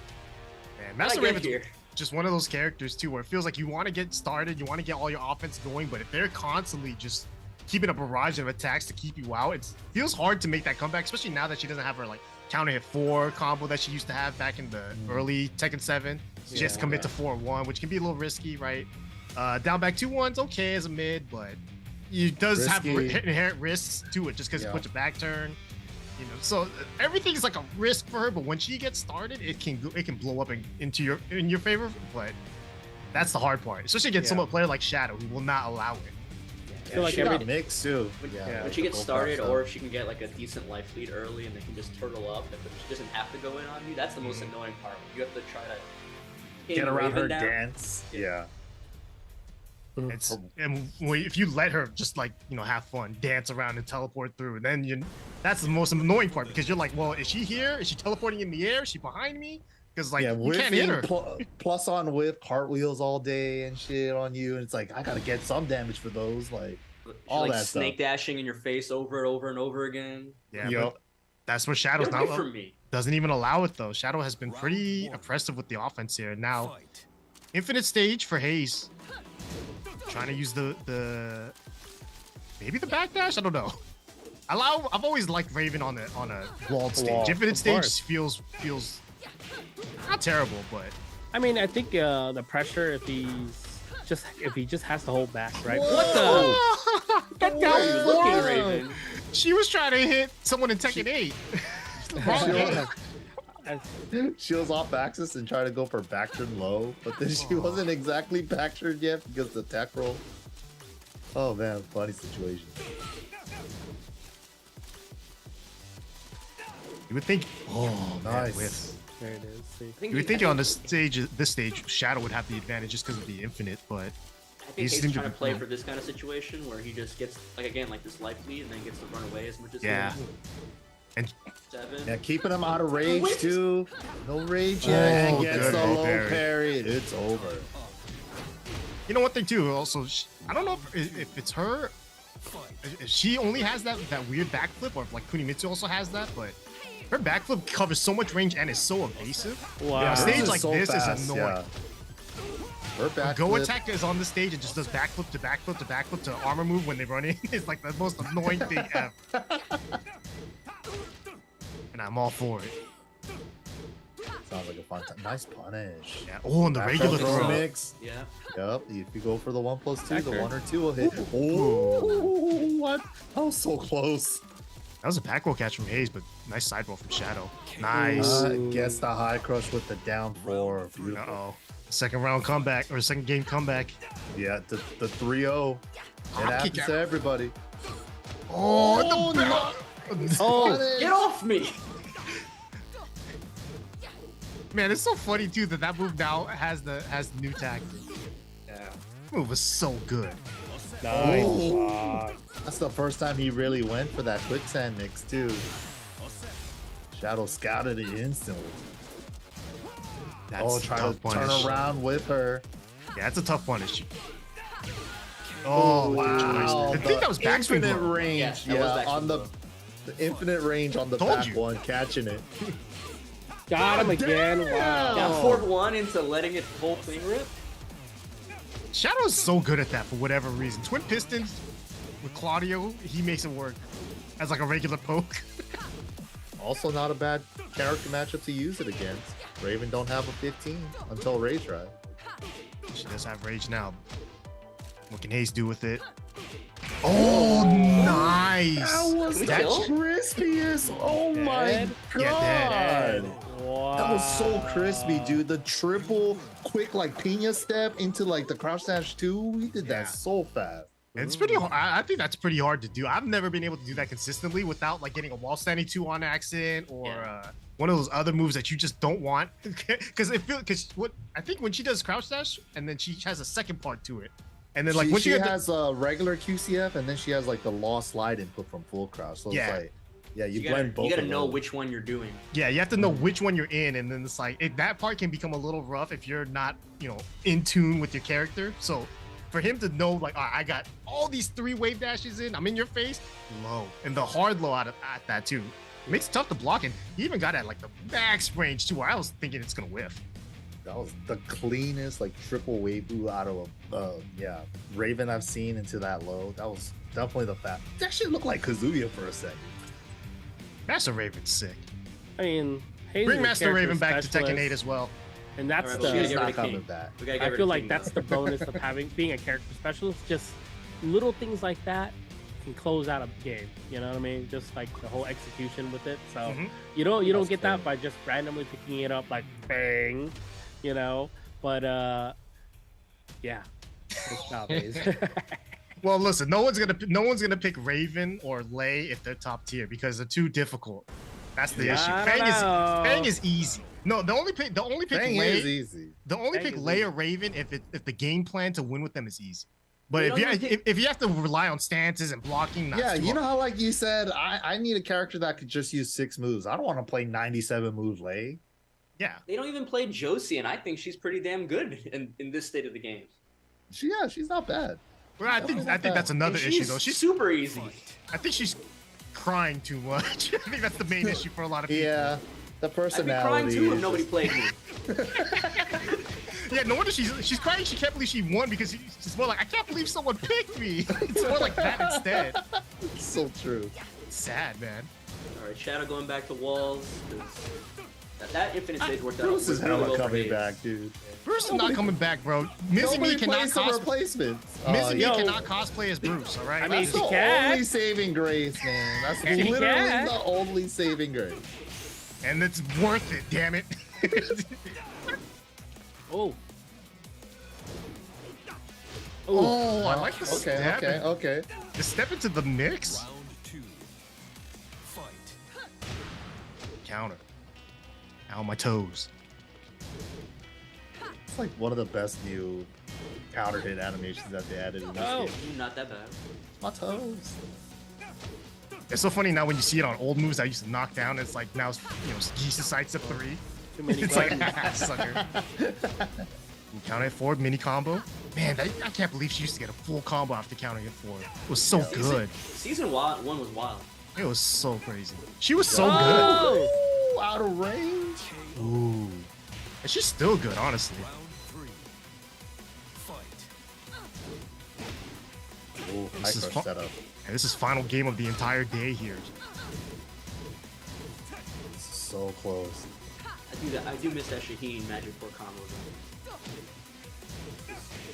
Man, Master Raven's just one of those characters too, where it feels like you want to get started, you want to get all your offense going, but if they're constantly just keeping a barrage of attacks to keep you out, it feels hard to make that comeback, especially now that she doesn't have her like counter hit 4 combo that she used to have back in the early Tekken 7. So she has to commit to 4-1, which can be a little risky, right? Down back 2-1's okay as a mid, but it does have inherent risks to it just because it puts a back turn. So everything's like a risk for her, but when she gets started, it can blow up in your favor. But that's the hard part, especially against a player like Shadow who will not allow it. I feel like she got mix too. When she gets started, or if she can get like a decent life lead early and they can just turtle up, and she doesn't have to go in on you. That's the most annoying part. You have to try to get around Raven her down. dance. Yeah. It's and if you let her just like have fun, dance around and teleport through, then that's the most annoying part because you're like, well, is she here? Is she teleporting in the air? Is she behind me? Because like you can't hit her. Plus on whip, cartwheels all day and shit on you, and it's like I gotta get some damage for those. Like all like that snake stuff. dashing in your face over and over and over again. Yeah, Yep. but that's what Shadow's Get away not. from me. Doesn't even allow it though. Shadow has been pretty oppressive with the offense here. Now, infinite stage for Haze. Trying to use the maybe the backdash. I don't know. I've always liked Raven on a walled stage. Infinite stage feels not terrible, but I mean, I think the pressure if he just has to hold back, right? Whoa! What the? Get Where are you down, looking, Feng! Raven? she was trying to hit someone in Tekken 8. Wrong game. She was off axis and tried to go for backturn low, but then she wasn't exactly backturn yet because of the tech roll. Oh man, funny situation. You would think. Oh, man, Nice. whiff. There it is. See. I You would think on this stage, Shadow would have the advantage just because of the infinite, but I think He he's seemed to trying to be play cool. for this kind of situation where he just gets like this life lead and then gets to run away as much as yeah. he wants. And 7. Yeah, keeping him out of rage Wait. too. No rage Oh, yet. And gets good the roll low parry. parry. It's over. you know one thing too. Also, I don't know if it's her. If she only has that weird backflip, or if like Kunimitsu also has that, but her backflip covers so much range and is so evasive. Wow. Yeah, Hers stage is like so this fast, is annoying. yeah. Her back Go flip, attack is on the stage and just does backflip to backflip to backflip to armor move when they run in. It's like the most annoying thing ever. And I'm all for it. sounds like a fun time. Nice punish. Yeah. Oh, and the Back regular throw throw. mix. Yeah. Yep. If you go for the 1+2, the Backer. 1 or 2 will hit. Oh, what? That was so close. That was a back roll catch from Haze, but nice side roll from Shadow. Nice. Gets the high crush with the down 4. Beautiful. Uh-oh. Second round comeback, or second game comeback. Yeah, the 3-0. It Hop happens kick to out. everybody. Oh, Oh, Get off me! man, it's so funny too that move now has new tactic. Yeah. Move was so good. nice. Oh. That's the first time he really went for that quicksand mix too. Shadow scouted it instantly. That's Try to tough turn punish. around with her. Yeah, that's a tough punish. Oh, Wow, I think that was backswing infinite blow. range. Yeah, that Yeah, was backswing on the blow. infinite range on the Told back you. one, catching it. Got him again. Wow. Got forward 1 into letting it full thing rip. Shadow is so good at that for whatever reason. Twin pistons with Claudio, he makes it work as like a regular poke. Also, not a bad character matchup to use it against. Raven don't have a 15 until Rage Ride. She does have rage now. What can Haze do with it? Oh, nice. That was the kill? crispiest. Oh my Dead? god. Yeah, dead. Wow. That was so crispy, dude. The triple quick like pina step into like the crouch dash 2. He did that Yeah. so fast. It's pretty hard. I think that's pretty hard to do. I've never been able to do that consistently without like getting a wall standing 2 on accident or one of those other moves that you just don't want. Because what I think when she does crouch dash and then she has a second part to it, and then like when she had has a regular QCF and then she has like the lost slide input from full crouch. So Yeah. it's like, yeah, you, You blend both. gotta of know those. which one you're doing. yeah, you have to know which one you're in, and then it's like that part can become a little rough if you're not in tune with your character. So for him to know like, oh, I got all these 3 wave dashes in, I'm in your face, low, and the hard low at that too. It makes it tough to block, and he even got at like the max range too, where I was thinking it's gonna whiff. That was the cleanest like triple wave boo out of a Raven I've seen into that low. That was definitely the fat. That shit looked like Kazuya for a second. Master Raven's sick. I mean, Haze Bring is a Master character Raven back to Tekken 8 specialist, as well. and that's Alright, the. well, She's get rid not of coming King. back. We gotta get I rid feel of like King that's now. the bonus of being a character specialist. Just little things like that can close out a game. You know what I mean? Just like the whole execution with it. So Mhm. you don't That's get fair. that by just randomly picking it up like bang, But yeah, good job, Haze. Well, listen, no one's gonna pick Raven or Lei if they're top tier because they're too difficult. That's the issue. I don't know. Feng is easy. No, the only pick Feng Lei, is easy. the only Feng pick is Lei easy. or Raven if the game plan to win with them is easy. But You if don't even if you have to rely on stances and blocking, nah, Yeah, it's too you know hard. how like you said, I need a character that could just use 6 moves. I don't want to play 97 moves Lei. Yeah. They don't even play Josie, and I think she's pretty damn good in this state of the game. She's not bad. Well, I think that's another And issue she's though. She's super easy. I think she's crying too much. I think that's the main issue for a lot of people. Yeah, the I'd be crying personality. too if is nobody just- played me. Yeah, no wonder she's crying. She can't believe she won because she's more like, I can't believe someone picked me. It's more like that instead. So true. It's sad, man. All right, Shadow going back to walls. 'Cause That infinite stage worked out. Bruce is really hella well for coming Haze. back, dude. Bruce is not coming back, bro. Mizzy Nobody cannot plays some cosplay. replacements. Mizzy yo. cannot cosplay as Bruce. All right. I mean, That's she the can. only saving grace, man. That's She literally can. the only saving grace. and it's worth it. Damn it. Oh. Oh, I like the Okay, step. okay. The step into the mix. Round 2. Fight. Counter. Ow, my toes. It's like one of the best new counter hit animations that they added in this Oh. game. Not that bad. My toes. It's so funny now when you see it on old moves I used to knock down. It's like now, Geese sidestep 3. Too many It's like, buttons. sucker. Counter hit forward, mini combo. Man, I can't believe she used to get a full combo after countering it forward. It was so good. Season 1 was wild. It was so crazy. She was so Oh! Ooh, out of range. good. Ooh. And she's still good, honestly. Round 3. Fight. Ooh, This is nice fun. setup. And this is final game of the entire day here. So close. I do miss that Shaheen Magic 4 combo though.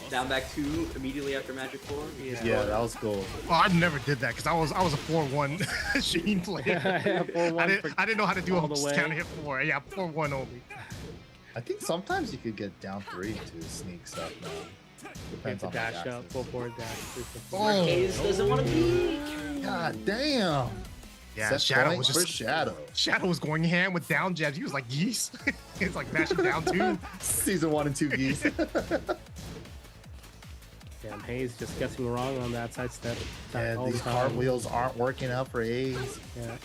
Down back 2 immediately after Magic 4. Yeah, that was cool. Well, I never did that because I was a 4-1 Sheen player. 4-1 I didn't know how to do all a the way. counter hit 4. Yeah, 4-1 only. I think sometimes you could get down 3 to sneak stuff now. Depends It's a on the dash up, access. full forward dash. Oh. Haze doesn't want to be. God damn. Yeah, Set Shadow point was for just Shadow. Shadow was going ham with down jabs. He was like Geese. It's like mashing down 2. Season 1 and 2 Geese. Damn, Haze just guessing wrong on that side step. Yeah, all these the time. cartwheels aren't working out for Haze. Yeah.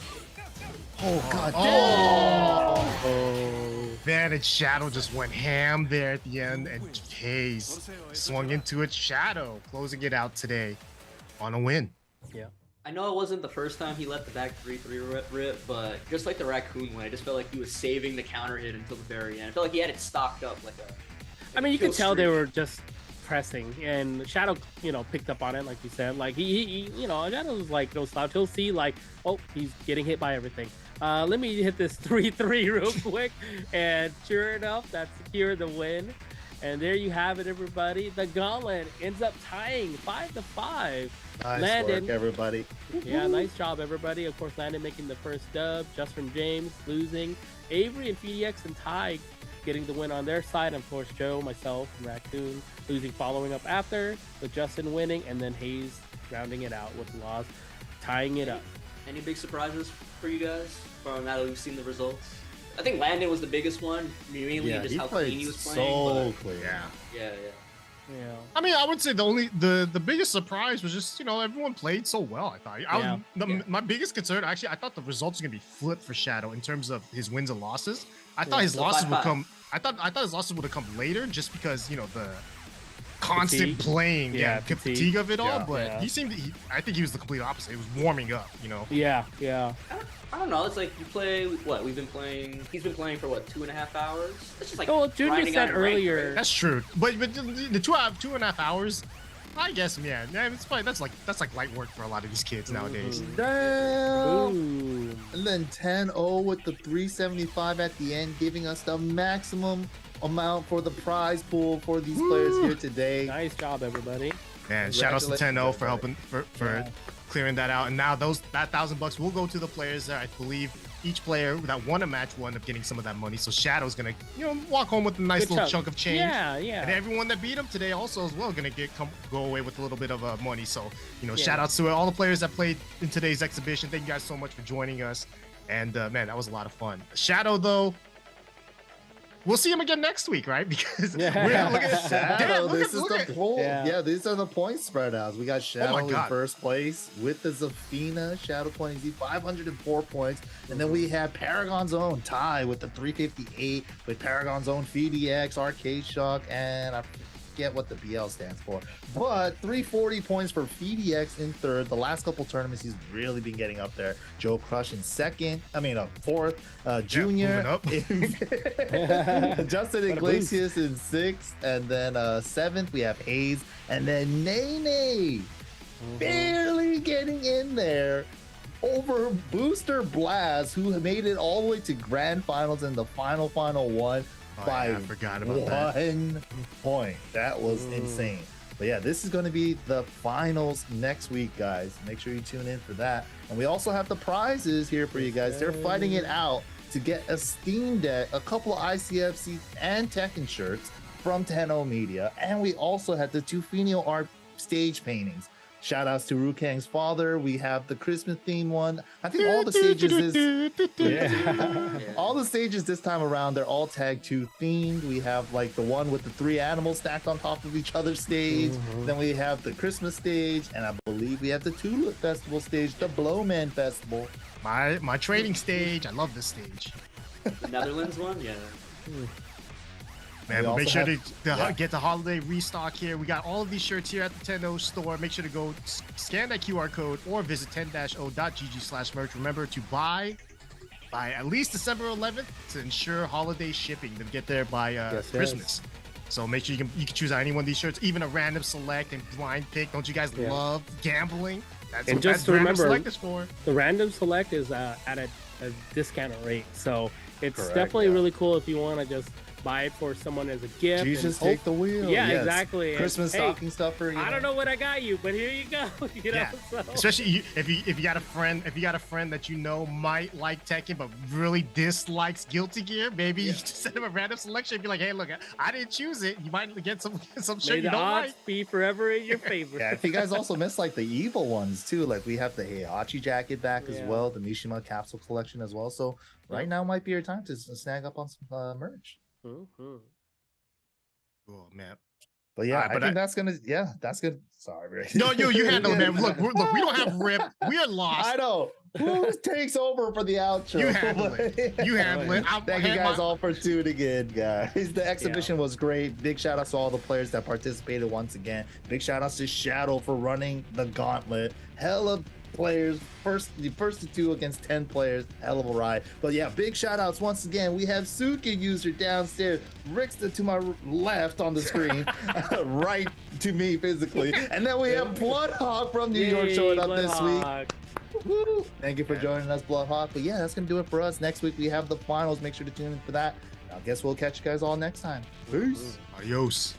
Oh god damn. Oh. Vantage Shadow just went ham there at the end, and Haze swung into it. Shadow closing it out today on a win. Yeah. I know it wasn't the first time he let the back 3-3 rip, but just like the Raccoon one, I just felt like he was saving the counter hit until the very end. I felt like he had it stocked up like a. I mean, you kill could tell they streak. were just pressing, and Shadow, picked up on it, like you said. Like he Shadow was like no slouch. He'll see like, oh, he's getting hit by everything. Let me hit this 3-3 real quick, and sure enough, that secured the win. And there you have it, everybody. The Gauntlet ends up tying 5-5. Nice Landon. work, everybody. Yeah, nice job, everybody. Of course, Landon making the first dub. JustFrameJames losing. Avery and PhiDX and Ty getting the win on their side. And of course, Joe, myself, and Raccoon losing following up after, with Justin winning, and then Haze rounding it out with the loss, tying it up. Any big surprises for you guys from now that we've seen the results? I think Landon was the biggest one, mainly Yeah, just he how clean played he was so playing. clean. Yeah. Yeah. Yeah. I mean, I would say the biggest surprise was just everyone played so well. I thought my biggest concern, actually, I thought the results were gonna be flipped for Shadow in terms of his wins and losses. I thought his so losses 5-5. would come. I thought his losses would have come later, just because the constant Fatigue. playing, Yeah, fatigue of it all. Yeah. But Yeah. I think he was the complete opposite. He was warming up. Yeah. I don't know. It's like you play what we've been playing. He's been playing for what 2.5 hours. It's just like Oh, Junior grinding said out a rank, earlier- right? That's true. But the 2.5 hours, I guess, yeah, it's probably that's like light work for a lot of these kids nowadays. Damn. Ooh. And then 10-0 with the 375 at the end, giving us the maximum amount for the prize pool for these players here today. Nice job, everybody. And shout outs to 10-0 for Congratulations, helping for clearing that out. And now that $1,000 will go to the players there. I believe each player that won a match will end up getting some of that money. So Shadow's gonna walk home with a nice Good little chunk of change. Yeah. And everyone that beat him today also as well gonna go away with a little bit of money. So shout outs to all the players that played in today's exhibition. Thank you guys so much for joining us. And man, that was a lot of fun. Shadow though, we'll see him again next week, right? Because Yeah. we're look at Shadow, damn, this is the poll. Yeah. Yeah, these are the point spread outs. We got Shadow in God. first place with the Zafina, Shadow 20Z, 504 points. And then we have Paragon's Own Ty with the 358, with Paragon's Own PhiDX, Arcade Shock, and I forget what the BL stands for. But 340 points for PhiDX in third. The last couple tournaments, he's really been getting up there. JoeCrush in second. Fourth. Junior. JustinIglesias in sixth. And then seventh, we have Haze. And then Nene barely getting in there over Booster Blast, who made it all the way to grand finals in the final one. By I forgot about that. 1 point. That was insane. But yeah, this is going to be the finals next week, guys. Make sure you tune in for that. And we also have the prizes here for you guys. They're fighting it out to get a Steam Deck, a couple of ICFC and Tekken shirts from Tenno Media. And we also have the Tufino art stage paintings. Shout outs to Rukang's father. We have the Christmas theme one. I think all the stages all the stages this time around, they're all Tag 2 themed. We have like the one with the 3 animals stacked on top of each other's stage. Then we have the Christmas stage, and I believe we have the Tulip Festival stage, the Blowman Festival. My training stage. I love this stage. The Netherlands one, yeah. Man, We but make also sure have- to get the holiday restock here. We got all of these shirts here at the Tenno store. Make sure to go scan that QR code or visit 10-o.gg/merch. Remember to buy by at least December 11th to ensure holiday shipping to get there by Christmas. So make sure you can choose any one of these shirts, even a random select and blind pick. Don't you guys love gambling? That's And what just that random remember, select is for. The random select is at a discounted rate, so it's Correct, definitely yeah. really cool if you want to just buy it for someone as a gift. Jesus, and take the wheel. Yeah, Yes. exactly. And, Christmas hey, stocking stuffer. I don't know what I got you, but here you go. You know, Yeah. so. Especially if you got a friend that you know might like Tekken but really dislikes Guilty Gear, maybe you just send him a random selection and be like, hey, look, I didn't choose it. You might get some shirt May you the don't odds like. be forever in your favor. Yeah, if you guys also missed like the evil ones too, like we have the Heihachi jacket back as Yeah. well, the Mishima capsule collection as well. So right now might be your time to snag up on some merch. Mhm. Oh man. But yeah, Alright, I but think that's good. Sorry, Rick. No, you handle it, man. Look, we don't have rip. We are lost. I know. Who takes over for the outro? You handle it. You handle it. Thank you guys all for tuning in, guys. The exhibition was great. Big shout outs to all the players that participated once again. Big shout outs to Shadow for running the gauntlet. Hella players, the first to 2 against 10 players, hell of a ride. But yeah, big shout outs once again. We have Suiken user downstairs, Rick's to my left on the screen, right to me physically, and then we have Bloodhawk from New York showing up this week. Woo. Thank you for joining us, Bloodhawk. But yeah, that's gonna do it for us. Next week we have the finals. Make sure to tune in for that. I guess we'll catch you guys all next time. Peace. Adios.